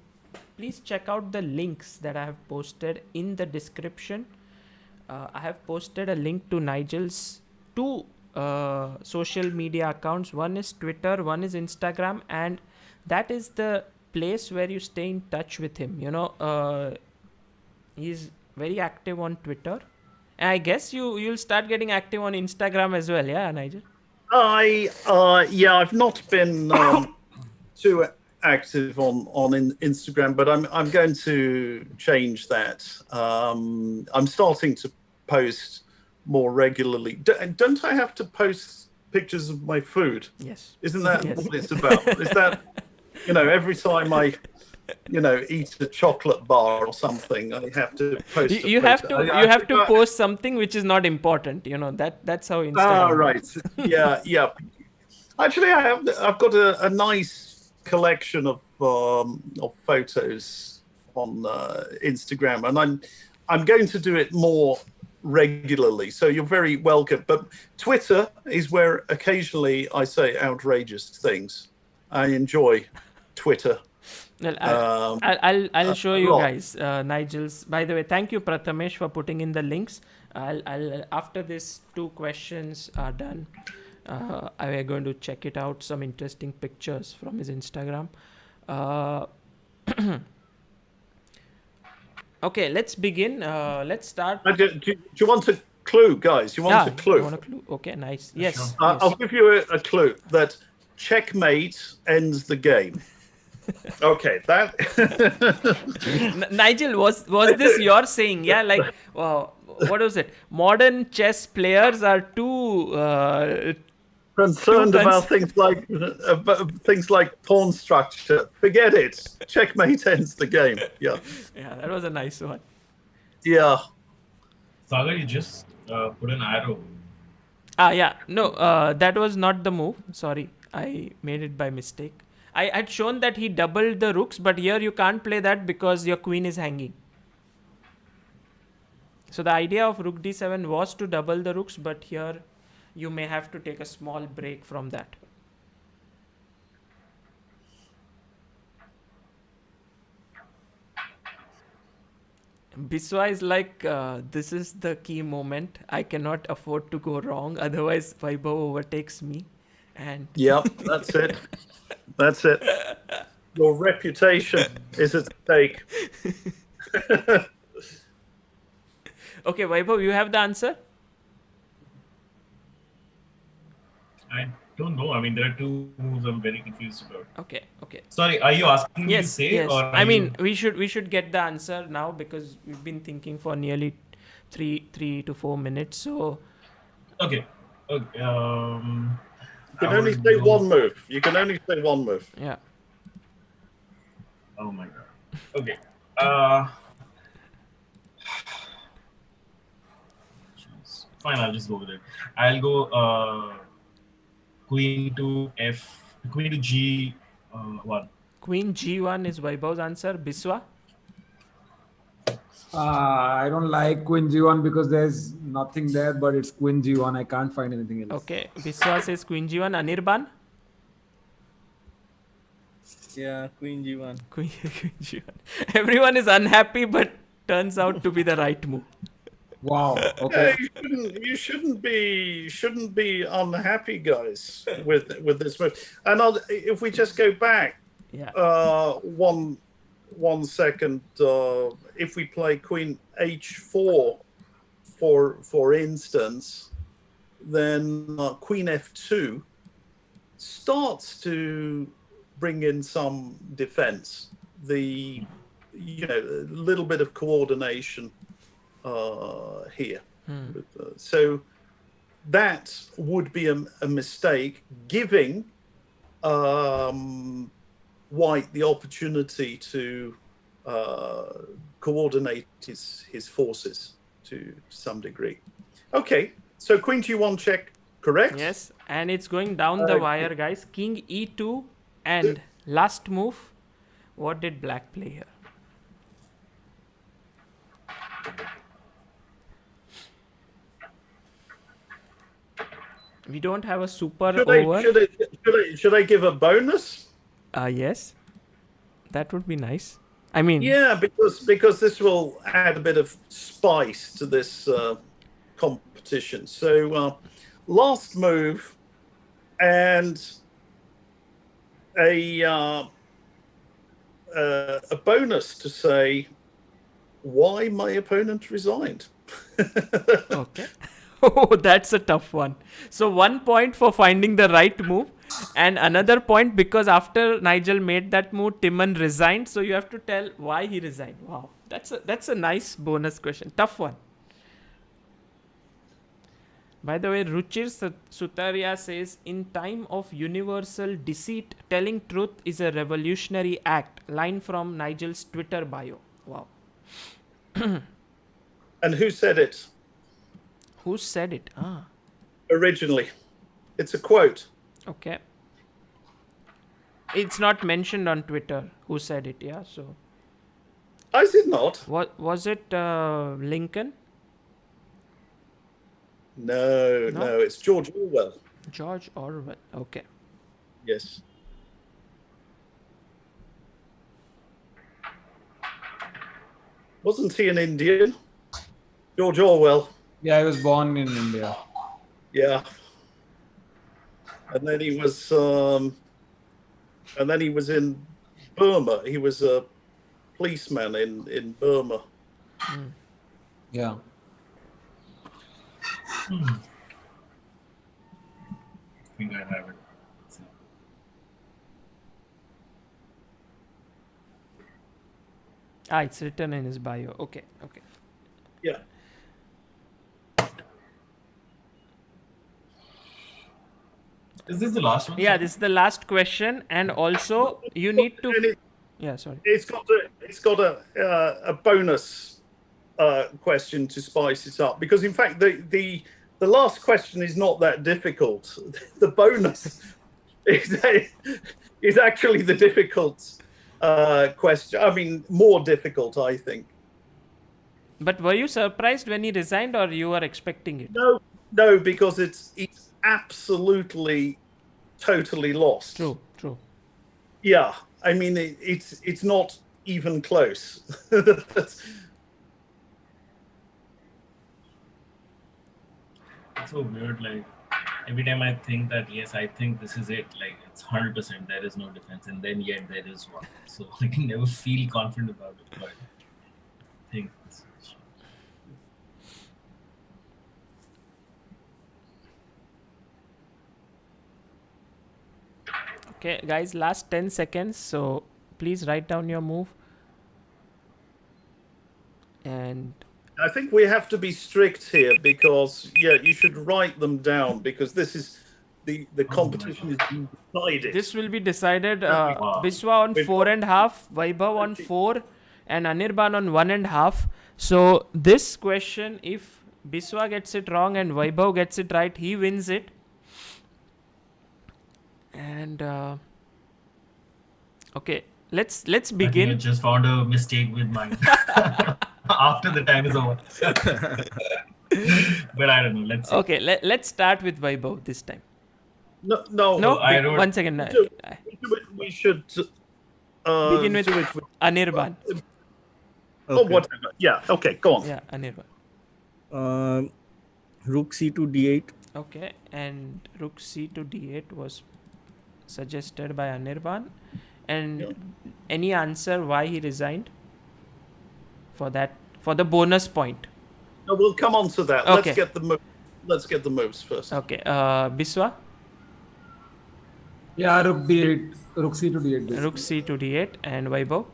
please check out the links that I have posted in the description. I have posted a link to Nigel's 2 social media accounts. One is Twitter, one is Instagram, and that is the place where you stay in touch with him. He's very active on Twitter. And I guess you'll start getting active on Instagram as well, yeah, Nigel? I've not been too active on Instagram, but I'm going to change that. I'm starting to post more regularly. Don't I have to post pictures of my food? Yes. Isn't that what it's about? Is that every time I eat a chocolate bar or something, I have to post. You have to post something which is not important. That's how Instagram. Oh, right. Yeah. Actually, I've got a nice collection of photos on Instagram, and I'm going to do it more regularly. So you're very welcome. But Twitter is where occasionally I say outrageous things. I enjoy Twitter. Well, I'll show you guys Nigel's. By the way, thank you Prathamesh for putting in the links. I'll after these 2 questions are done, I'm going to check it out. Some interesting pictures from his Instagram. Okay, let's begin. Let's start. Do you want a clue, guys? You want a clue? You want a clue? Okay, nice. Yes. Sure. Yes. I'll give you a clue that checkmate ends the game. Okay, that. Nigel, was this your saying? Yeah, like, what was it? Modern chess players are too concerned about things like pawn structure. Forget it. Checkmate ends the game. Yeah. Yeah, that was a nice one. Yeah. Sagar, you just put an arrow. Yeah. No, that was not the move. Sorry, I made it by mistake. I had shown that he doubled the rooks, but here you can't play that because your queen is hanging. So the idea of rook d7 was to double the rooks, but here you may have to take a small break from that. Biswa is like, this is the key moment. I cannot afford to go wrong. Otherwise, Vaibhav overtakes me. And Yep, that's it. That's it. Your reputation is at stake. Okay, Vaibhav, you have the answer? I don't know. I mean, there are 2 moves I'm very confused about. Okay. Sorry, are you asking me to say? Yes. Or I mean, we should get the answer now because we've been thinking for nearly 3 to 4 minutes. So. Okay. You can only say one move. You can only say one move. Yeah. Oh my god. Okay. Fine, I'll just go with it. I'll go queen to G1. Queen G1 is Vaibhav's answer. Biswa? I don't like Queen G1 because there's nothing there, but it's Queen G1. I can't find anything else. Okay. Biswa says Queen G1. Anirban? Yeah, Queen G1. Queen G1. Everyone is unhappy, but turns out to be the right move. Wow. Okay. You shouldn't be unhappy, guys, with this move. And if we just go back, one second, if we play Queen H4, for instance, then Queen F2 starts to bring in some defense. A little bit of coordination here. So that would be a mistake, giving White the opportunity to coordinate his forces to some degree. Okay, so Queen G1 check, correct? Yes, and it's going down the wire, guys. King E2 and last move. What did Black play here? We don't have a super over. Should I give a bonus? Yes, that would be nice. I mean, yeah, because this will add a bit of spice to this competition. So last move and a bonus to say why my opponent resigned. Okay. Oh, that's a tough one. So 1 point for finding the right move, and another point because after Nigel made that move, Timman resigned. So you have to tell why he resigned. Wow, that's a nice bonus question. Tough one. By the way, Ruchir Sutaria says, in time of universal deceit, telling truth is a revolutionary act. Line from Nigel's Twitter bio. Wow. And who said it Who said it? originally? It's a quote. Okay. It's not mentioned on Twitter who said it, yeah? So, Is it not? what was it Lincoln? No, it's George Orwell. George Orwell. Okay. Yes. Wasn't he an Indian? George Orwell. Yeah, I was born in India. Yeah. And then he was in Burma. He was a policeman in Burma. Yeah. I think I have it. It's written in his bio. Okay. Yeah. Is this the last one? Yeah, this is the last question, and also you need to. Yeah, sorry. It's got a bonus question to spice it up, because in fact the last question is not that difficult. The bonus is actually the difficult question. I mean, more difficult, I think. But were you surprised when he resigned, or you were expecting it? No, because it's absolutely, totally lost. True. Yeah, I mean it's not even close. It's so weird. Like every time I think that yes, I think this is it. Like it's 100%. There is no defense, and then yet there is one. So I can never feel confident about it. But I think. Okay, guys, last 10 seconds. So please write down your move. And I think we have to be strict here, because you should write them down, because this is the competition is being decided. this will be decided. Biswa on 4.5, Vaibhav on 4, and Anirban on 1.5. So this question, if Biswa gets it wrong and Vaibhav gets it right, he wins it. And okay, let's I think I begin. just found a mistake with mine after the time is over. But I don't know. Let's see. Okay, let's start with Vaibhav this time. No, I wrote. 1 second. we should Begin with do it with Anirban. oh, whatever. Yeah, okay, go on. Yeah, Anirban. Rook c2 d8. Okay, and Rook c to d8 was suggested by Anirban. And any answer why he resigned? For the bonus point. No, we'll come on to that. Okay. Let's get the moves first. Okay, Biswa? Yeah, Rook D8. Rook C to D8. basically. Rook c to d8, and Vaibhav?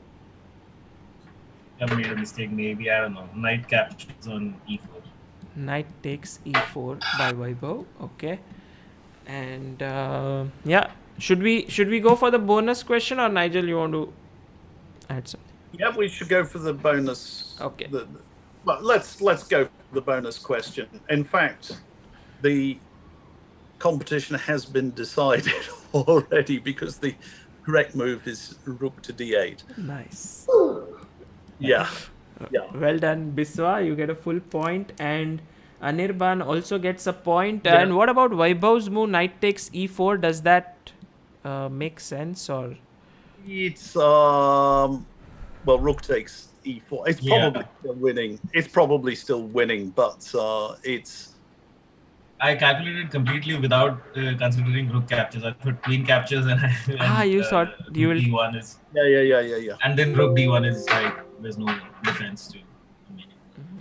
I made a mistake. Maybe I don't know. Knight captures on e4. Knight takes e4 by Vaibhav. Okay, and should we go for the bonus question, or Nigel, you want to add something? Yeah, we should go for the bonus. Okay. Well, let's go for the bonus question. In fact, the competition has been decided already, because the correct move is Rook to d8. Nice. Yeah. Well done, Biswa. You get a full point, and Anirban also gets a point. Yeah. And what about Vaibhav's move? Knight takes e4. Does that make sense, or? It's Rook takes e4. It's probably still winning. It's probably still winning, but it's. I calculated completely without considering rook captures. I thought queen captures and You thought you will. d1 is. Yeah. And then rook d1 is like there's no defense to.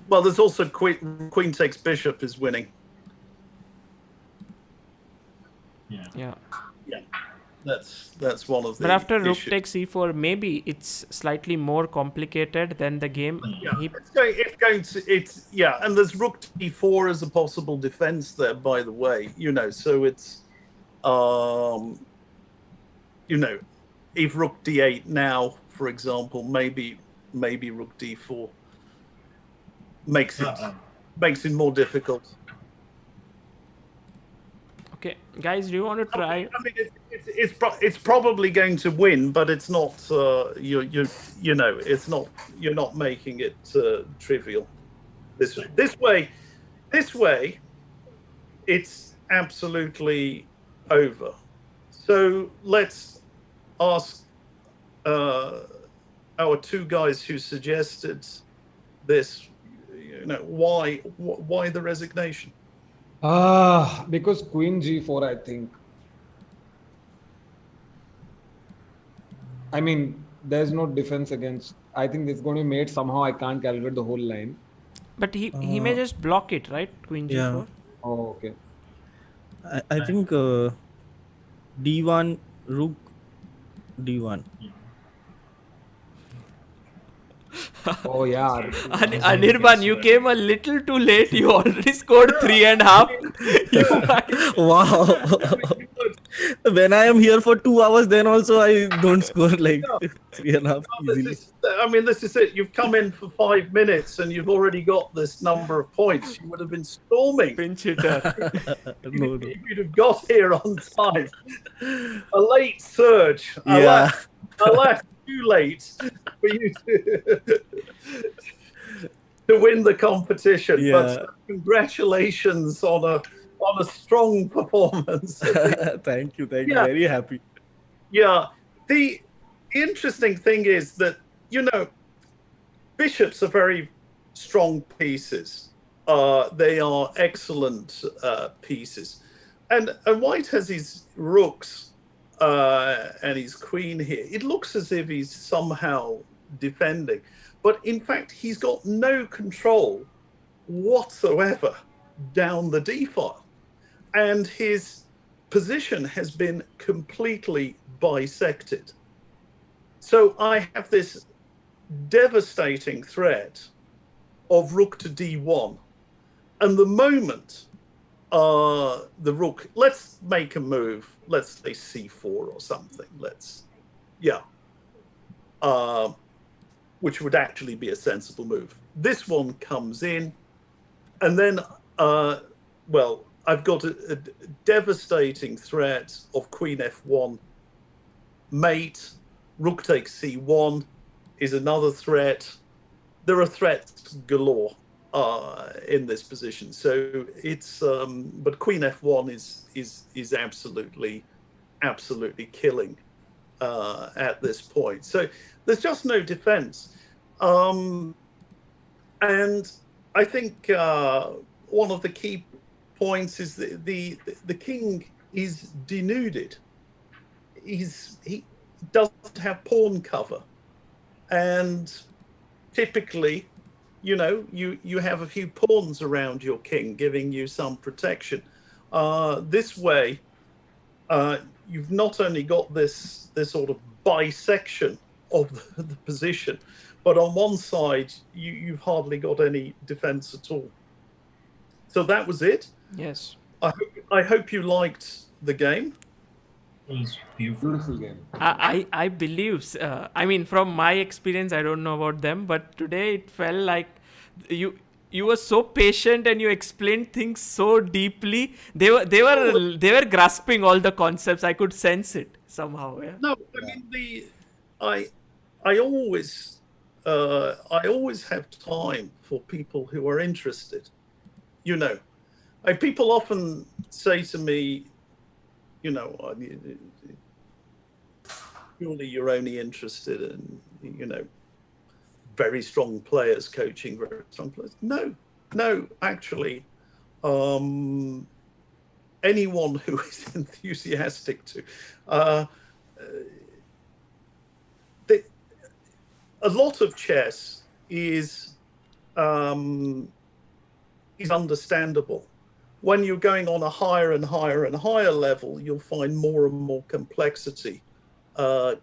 Well, there's also queen takes bishop is winning. Yeah. Yeah. That's one of the. But after rook issues. takes e4, maybe it's slightly more complicated than the game. Yeah, and there's rook d4 as a possible defense there, by the way. So it's if rook d8 now, for example, maybe rook d4 makes it more difficult. Okay, guys, do you want to try? I mean, it's probably going to win, but it's not. It's not. You're not making it trivial. This way, it's absolutely over. So let's ask our two guys who suggested this. Why the resignation? Because Queen G4, I think. I mean, there's no defense against. I think it's going to be made somehow. I can't calculate the whole line. But he may just block it, right? Queen G4. Yeah. Oh, okay. I think D1, rook D1. Oh yeah. Anirban, you came a little too late. You already scored 3.5. Wow. When I am here for 2 hours, then also I don't score like 3.5 easily. This is it. You've come in for 5 minutes and you've already got this number of points. You would have been storming. Pinch hitter. No. If you'd have got here on time. A late surge. Yeah. Alas, too late for you to win the competition. Yeah. But congratulations on a strong performance. Thank you. Very happy. Yeah. The interesting thing is that, bishops are very strong pieces. They are excellent pieces. And white has his rooks and his queen here. It looks as if he's somehow defending. But in fact, he's got no control whatsoever down the d file. And his position has been completely bisected. So I have this devastating threat of rook to d1. And the moment the rook, let's make a move, let's say c4 or something, which would actually be a sensible move. This one comes in, and then, I've got a devastating threat of queen f1, mate, rook takes c1 is another threat. There are threats galore in this position. So it's, but queen f1 is absolutely killing at this point. So there's just no defense. And I think one of the key points is the king is denuded. He doesn't have pawn cover, and typically, you have a few pawns around your king, giving you some protection. This way, you've not only got this sort of bisection of the position, but on one side, you've hardly got any defense at all. So that was it. Yes. I hope you liked the game. It was beautiful game. I believe. From my experience, I don't know about them, but today it felt like you were so patient and you explained things so deeply. They were grasping all the concepts. I could sense it somehow. Yeah. No, I always have time for people who are interested. People often say to me, surely you're only interested in, very strong players coaching very strong players. No, actually, anyone who is enthusiastic to. A lot of chess is understandable. when you're going on a higher and higher and higher level, you'll find more and more complexity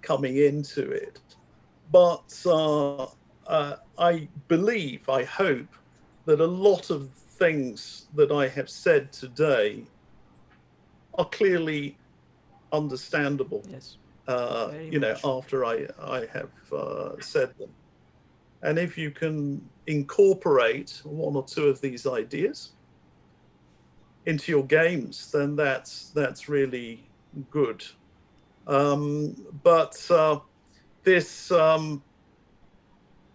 coming into it. But I believe, I hope, that a lot of things that I have said today are clearly understandable. Yes. After I have said them. And if you can incorporate one or two of these ideas into your games, then that's really good. But this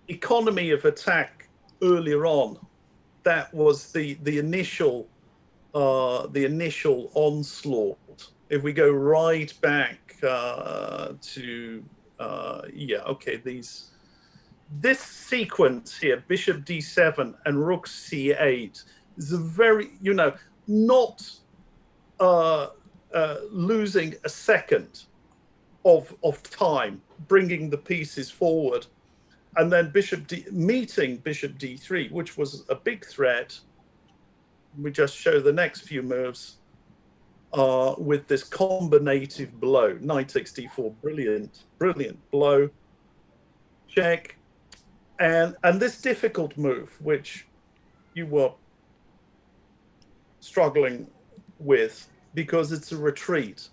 economy of attack earlier on, that was the initial onslaught. If we go right back to this sequence here, bishop d7 and rook c8, is a very, not losing a second of time, bringing the pieces forward, and then meeting bishop d3, which was a big threat. We just show the next few moves with this combinative blow. Knight takes d4, brilliant blow. Check. And this difficult move, which you were struggling with because it's a retreat.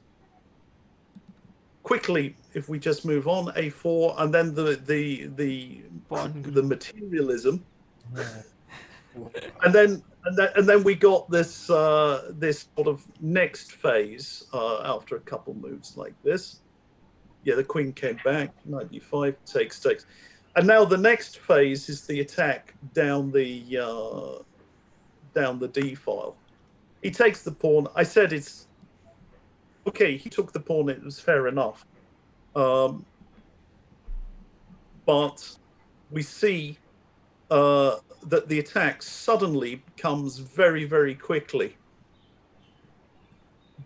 Quickly, if we just move on, a4, and then the materialism, and then we got this this sort of next phase after a couple moves like this. Yeah, the queen came back, knight d5, takes. And now the next phase is the attack down the d file. He takes the pawn. I said it's okay. He took the pawn. It was fair enough. But we see that the attack suddenly comes very, very quickly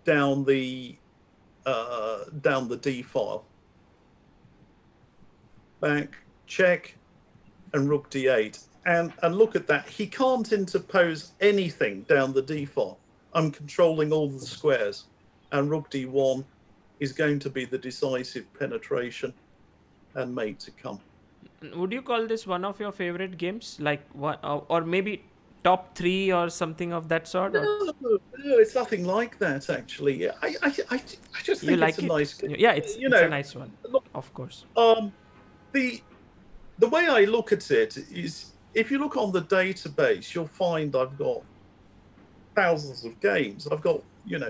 down the d file. Back. Check, and rook d8, and look at that. He can't interpose anything down the d file. I'm controlling all the squares, and rook d1 is going to be the decisive penetration and mate to come. Would you call this one of your favorite games, like what, or maybe top 3 or something of that sort? No, it's nothing like that actually. I just think it's a nice game. Yeah, it's a nice one, of course. The way I look at it is, if you look on the database, you'll find I've got thousands of games. I've got,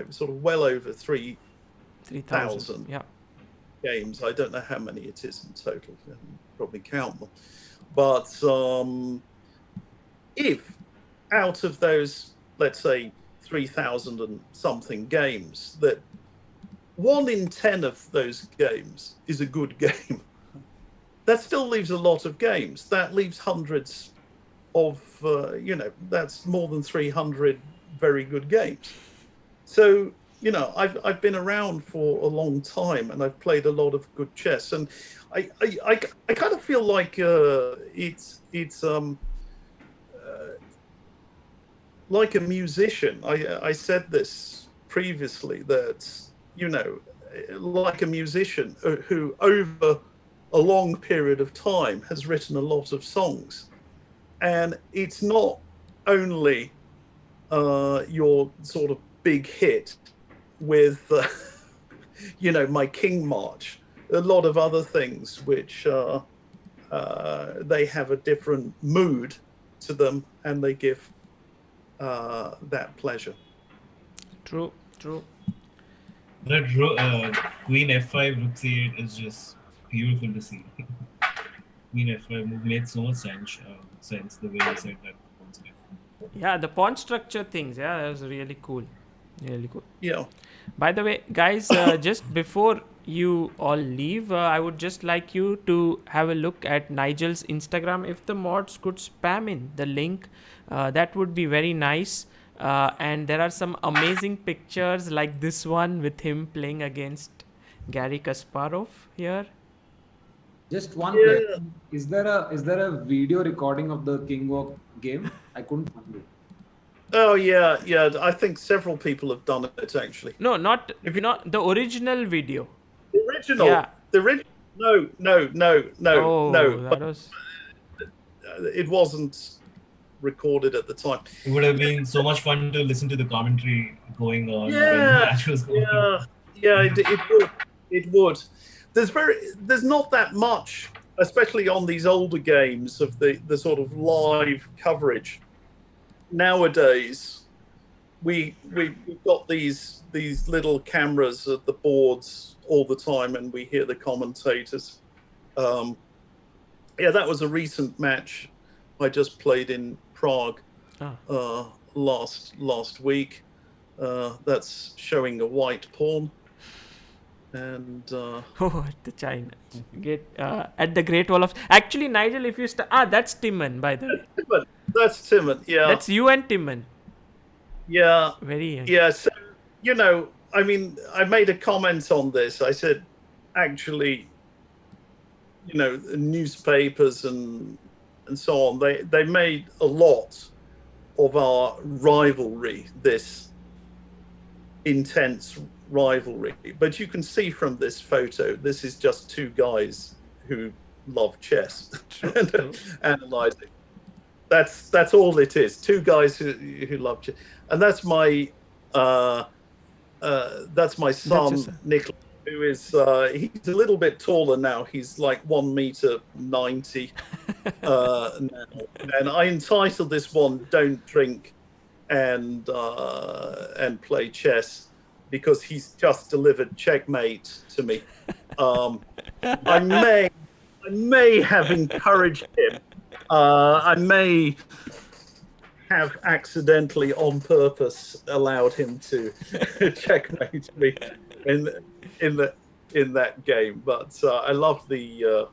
sort of well over 3,000 games. I don't know how many it is in total. You can probably count them. But if out of those, let's say, 3,000 and something games, that 1 in 10 of those games is a good game, that still leaves a lot of games. That leaves hundreds of, that's more than 300 very good games. So, I've been around for a long time, and I've played a lot of good chess. And I kind of feel like it's like a musician. I said this previously, that, like a musician who over a long period of time has written a lot of songs, and it's not only your sort of big hit with my King March, a lot of other things which they have a different mood to them, and they give that pleasure. True. That Queen F5 Rook C8 is just beautiful to see. Queen F5 move made so much sense the way you said that. Yeah, the pawn structure things. Yeah, that was really cool. Yeah. By the way, guys, just before you all leave, I would just like you to have a look at Nigel's Instagram. If the mods could spam in the link, that would be very nice. And there are some amazing pictures like this one with him playing against Garry Kasparov here. Just one question. Is there a video recording of the King Walk game? I couldn't find it. Oh yeah, yeah. I think several people have done it actually. No, not the original video. The original. Yeah. The original. No. Oh, that But was. it wasn't recorded at the time. It would have been so much fun to listen to the commentary going on when the Yeah, match was going on. yeah. It would. It would. There's not that much, especially on these older games, of the sort of live coverage. Nowadays, we've got these little cameras at the boards all the time, and we hear the commentators. Yeah, that was a recent match I just played in Prague last week. That's showing a white pawn, and Oh, at the China at the Great Wall of. Actually, Nigel, if you that's Timman, by the way. that's Timman. Yeah, That's you and Timman. yeah. Very young. Yeah, so, I mean, I made a comment on this. I said, actually, newspapers and so on, they made a lot of our rivalry, this intense rivalry. But you can see from this photo, this is just two guys who love chess and analyzing. That's all it is. Two guys who love chess. And that's my son, Nicholas, who is he's a little bit taller now. He's like 1.90 meters now. And I entitled this one "Don't Drink and Play Chess" because he's just delivered checkmate to me. I may have encouraged him. I may have accidentally, on purpose, allowed him to checkmate me in that game. But I love the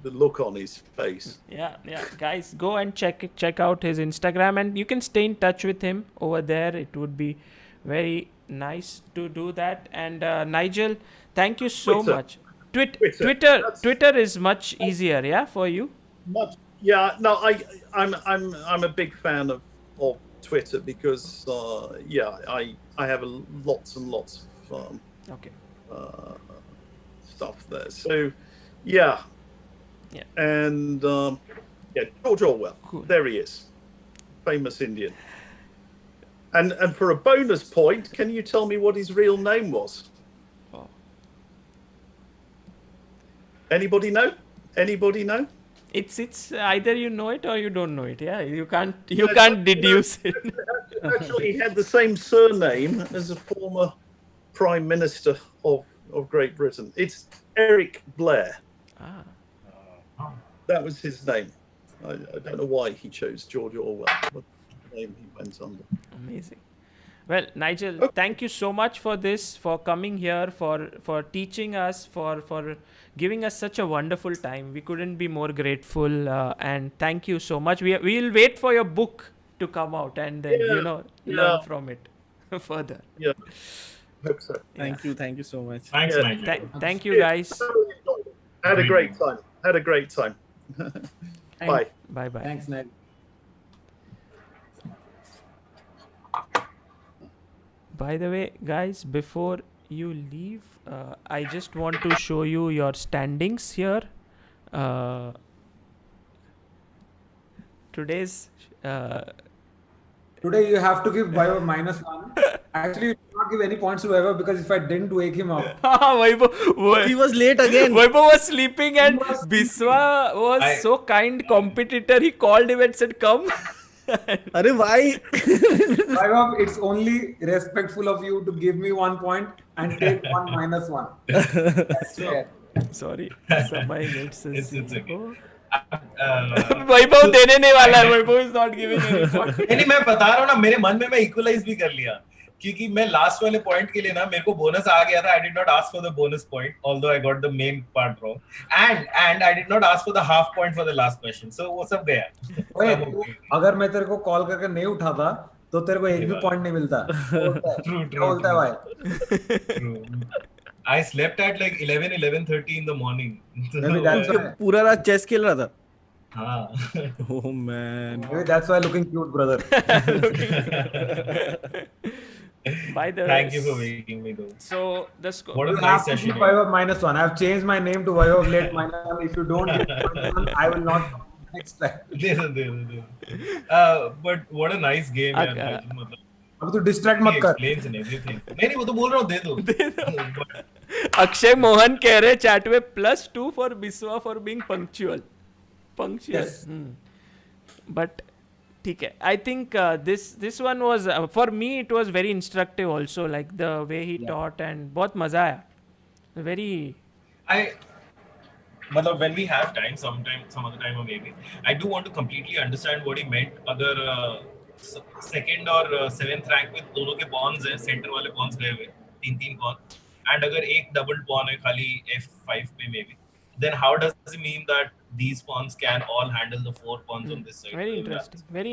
look on his face. Yeah. Guys, go and check out his Instagram, and you can stay in touch with him over there. It would be very nice to do that. And Nigel, thank you so much. Twitter is much easier, yeah, for you. Yeah, no, I'm a big fan of Twitter because I have lots and lots of stuff there. So yeah. And George Orwell, cool. There he is, famous Indian. And for a bonus point, can you tell me what his real name was? Oh. Anybody know? It's either you know it or you don't know it. Yeah, you can't deduce it. Actually, he had the same surname as a former Prime Minister of Great Britain. It's Eric Blair. That was his name. I don't know why he chose George Orwell, but the name he went under. Amazing. Well, Nigel, thank you so much for this, for coming here, for teaching us, for giving us such a wonderful time. We couldn't be more grateful, and thank you so much. We'll wait for your book to come out and then learn from it further. Yeah, hope so. Thank you so much. Thanks, Nigel. Thank you, guys. Had a great time. Bye. Bye. Thanks, Ned. By the way, guys, before you leave, I just want to show you your standings here. Today you have to give Vaibhav -1. Actually, you cannot give any points to Vaibhav because if I didn't wake him up. He was late again. Vaibhav was sleeping and Biswa was so kind competitor. He called him and said, "Come." Arey, why? Vaibhav, it's only respectful of you to give me 1 point and take one -1. That's fair. Sorry. Samay gets It's okay. Vaibhav देने नहीं वाला है. Vaibhav is not giving any point. नहीं मैं बता रहा हूँ ना, मेरे मन में मैं इक्वलाइज भी कर लिया क्योंकि मैं लास्ट वाले पॉइंट के लिए ना मेरे को बोनस आ गया था. I did not ask for the bonus point although I got the main part wrong and I did not ask for the half point for the last question. So वो सब गया. अगर मैं तेरे को कॉल करके नहीं उठाता तो तेरे को एक भी पॉइंट नहीं मिलता. True. बोलता है भाई. True. I slept at like 11:30 in the morning. Maybe that's why. पूरा रात चेस खेल रहा था. Ah. Oh man. Maybe that's why looking cute, brother. By the way, Thank you for making me though. so the score. What a You nice have to session. keep Vaibhav -1. I've changed my name to Vaibhav late -1. If you don't give -1, I will not come next time. But what a nice game, Uh, यार. Nigel, मतलब, अब तो distract he मत कर. explains and everything. नहीं वो तो बोल रहा हूँ दे दो. But अक्षय मोहन कह रहे चैट में +2 for Biswa for being punctual. Yes. But ठीक है. I think this one was for me it was very instructive also, like the way he taught, and बहुत मजा आया. Very. मतलब when we have time, some other time or maybe, I do want to completely understand what he meant. अगर second और seventh rank में दोनों के pawns हैं, center वाले pawns गए हुए, 3 pawn, and अगर एक double pawn है खाली F5 पे maybe, then how does it mean that these pawns can all handle the 4 pawns on this side? Very interesting Maybe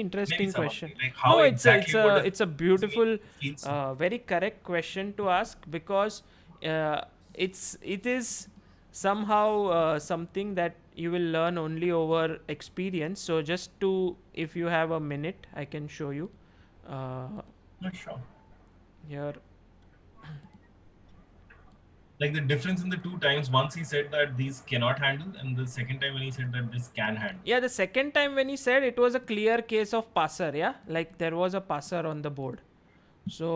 some of question. it, like how No, exactly it's a beautiful, feels. very correct question to ask, because it is somehow something that you will learn only over experience. So just to, if you have a minute, I can show you Not sure. here. Like the difference in the 2 times, once he said that these cannot handle, and the second time when he said that this can handle. Yeah, the second time when he said, it was a clear case of passer. Yeah, like there was a passer on the board. So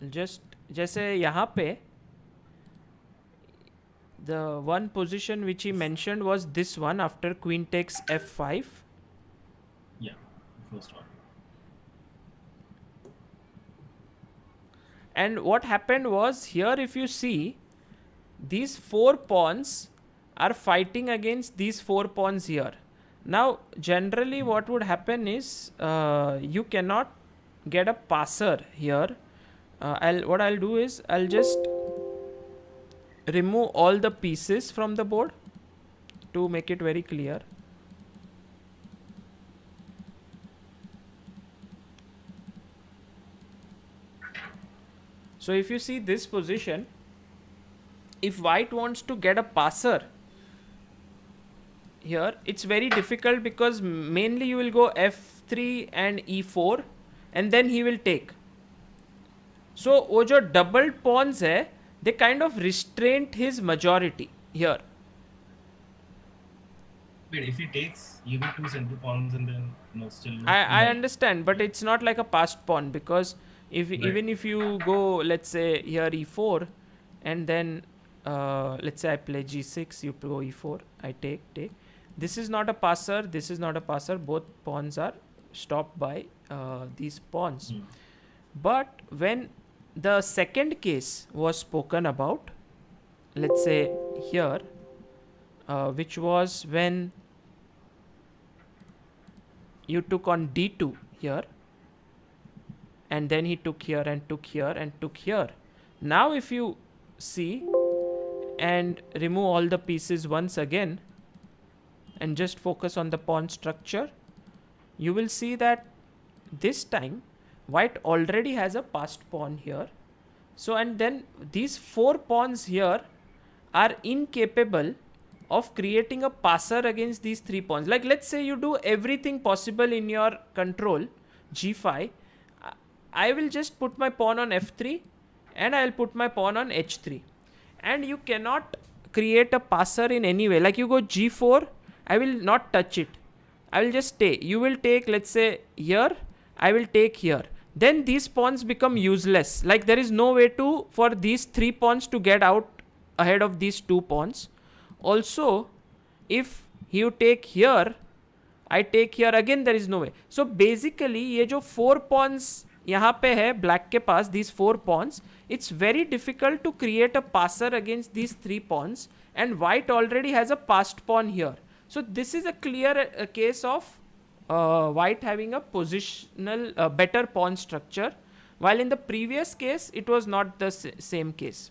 just जैसे यहाँ पे the one position which he mentioned was this one after queen takes f5. Yeah, first one. And what happened was, here if you see, these 4 pawns are fighting against these 4 pawns here. Now generally what would happen is you cannot get a passer here. What I'll do is I'll just remove all the pieces from the board to make it very clear. So if you see this position, if white wants to get a passer here, it's very difficult, because mainly you will go f3 and e4 and then he will take. So वो जो double pawns है, they kind of restrained his majority here. Wait, if he takes, you get 2 center pawns and then still. I understand, but it's not like a passed pawn, because even if you go, let's say here e4, and then let's say I play g6, you go e4, I take. This is not a passer, this is not a passer. Both pawns are stopped by these pawns. But when the second case was spoken about, let's say here, which was when you took on d2 here, and then he took here and took here and took here. Now if you see and remove all the pieces once again and just focus on the pawn structure, you will see that this time white already has a passed pawn here. So, and then these 4 pawns here are incapable of creating a passer against these 3 pawns. Like let's say you do everything possible in your control, g5, I will just put my pawn on f3 and I'll put my pawn on h3, and you cannot create a passer in any way. Like you go g4, I will not touch it, I will just stay. You will take, let's say here, I will take here. Then these pawns become useless. Like there is no way for these 3 pawns to get out ahead of these 2 pawns. Also, if you take here, I take here, again there is no way. So basically ये जो 4 pawns यहाँ पे है black के पास, these 4 pawns, it's very difficult to create a passer against these 3 pawns, and white already has a passed pawn here. So this is a clear case of white having a positional better pawn structure, while in the previous case it was not the same case.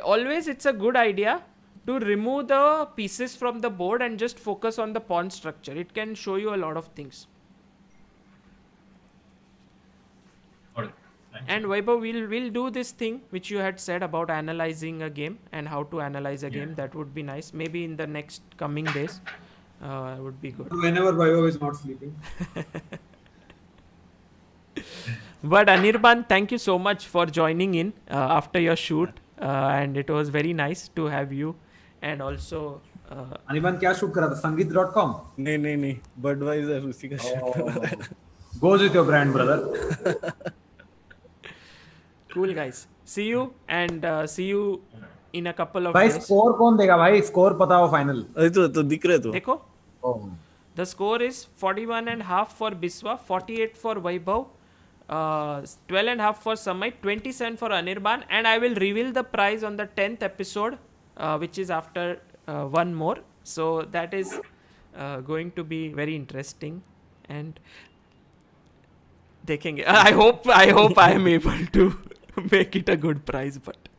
Always it's a good idea to remove the pieces from the board and just focus on the pawn structure. It can show you a lot of things. And Vaibhav, we'll do this thing which you had said about analyzing a game and how to analyze a game. That would be nice. Maybe in the next coming days, would be good. Whenever Vaibhav is not sleeping. But Anirban, thank you so much for joining in after your shoot, and it was very nice to have you. And also, Anirban, क्या shoot करा था? Sangeet.com. नहीं Budweiser उसी का shoot. Goes with your brand, brother. cool guys. See you and see you in a couple of भाई days. score कौन देगा भाई? Score पता हो final. अरे तो दिख रहे तो. देखो. Oh. The score is 41.5 for Biswa, 48 for Vaibhav, 12.5 for Samay, 27 for Anirban, and I will reveal the prize on the 10th episode, which is after one more. So that is going to be very interesting, and देखेंगे. I hope I am able to make it a good prize, but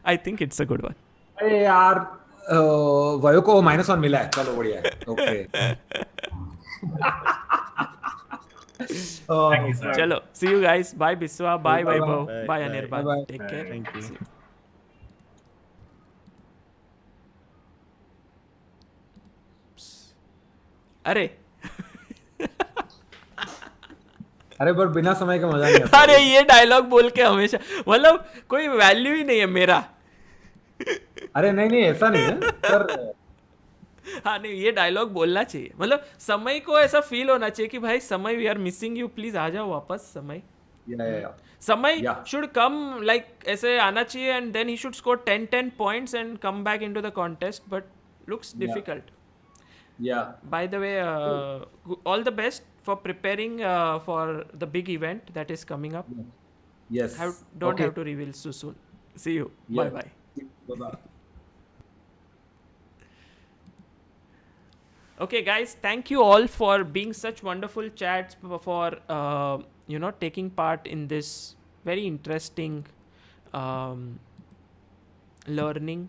I think it's a good one. अरे यार वायो को -1 मिला है. चलो बढ़िया है. Okay. Thank you, sir. Chalo, see you guys. Bye Biswa, bye Vaibhav, Bye. bye Bye. Anirban. Bye. Take care. Thank you. See you. अरे अरे पर बिना समय का मजा नहीं आता. अरे ये डायलॉग बोल के हमेशा मतलब कोई वैल्यू ही नहीं है मेरा. अरे नहीं ऐसा नहीं है पर हाँ नहीं ये डायलॉग बोलना चाहिए. मतलब समय को ऐसा फील होना चाहिए कि भाई समय we are missing you, please आ जाओ वापस. समय समय शुड कम लाइक ऐसे आना चाहिए and then he should score 10 points and come back into the contest, but looks difficult. By the way, all the best for preparing for the big event that is coming up. Yes. Don't have to reveal so soon. See you. Yeah. Bye. Bye-bye. Okay, guys. Thank you all for being such wonderful chats, for taking part in this very interesting learning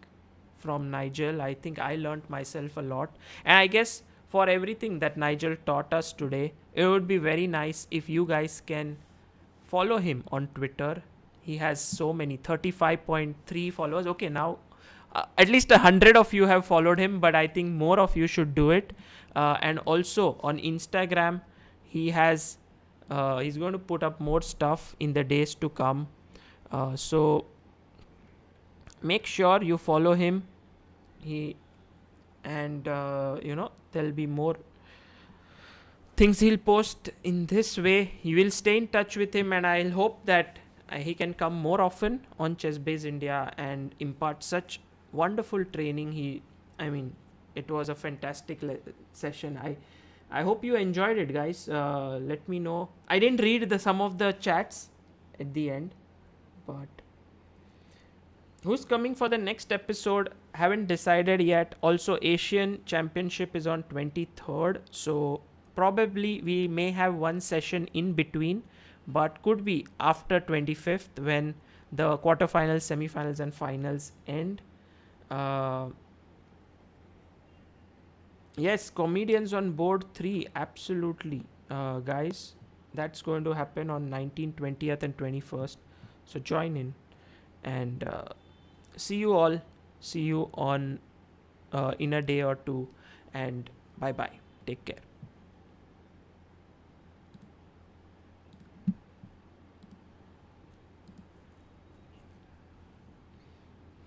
from Nigel. I think I learned myself a lot, and I guess for everything that Nigel taught us today, it would be very nice if you guys can follow him on Twitter. He has so many 35.3 followers. Okay, now at least 100 of you have followed him, but I think more of you should do it. And also on Instagram, he's going to put up more stuff in the days to come. So make sure you follow him. There'll be more things he'll post in this way. You will stay in touch with him, and I'll hope that he can come more often on ChessBase India and impart such wonderful training. It was a fantastic session. I hope you enjoyed it, guys. Let me know. I didn't read some of the chats at the end, but who's coming for the next episode? Haven't decided yet. Also, Asian Championship is on 23rd, so probably we may have one session in between, but could be after 25th when the quarterfinals, semifinals, and finals end. Yes, comedians on board 3, absolutely, guys. That's going to happen on 19th, 20th, and 21st. So join in, and see you all. See you on in a day or two, and bye bye. Take care.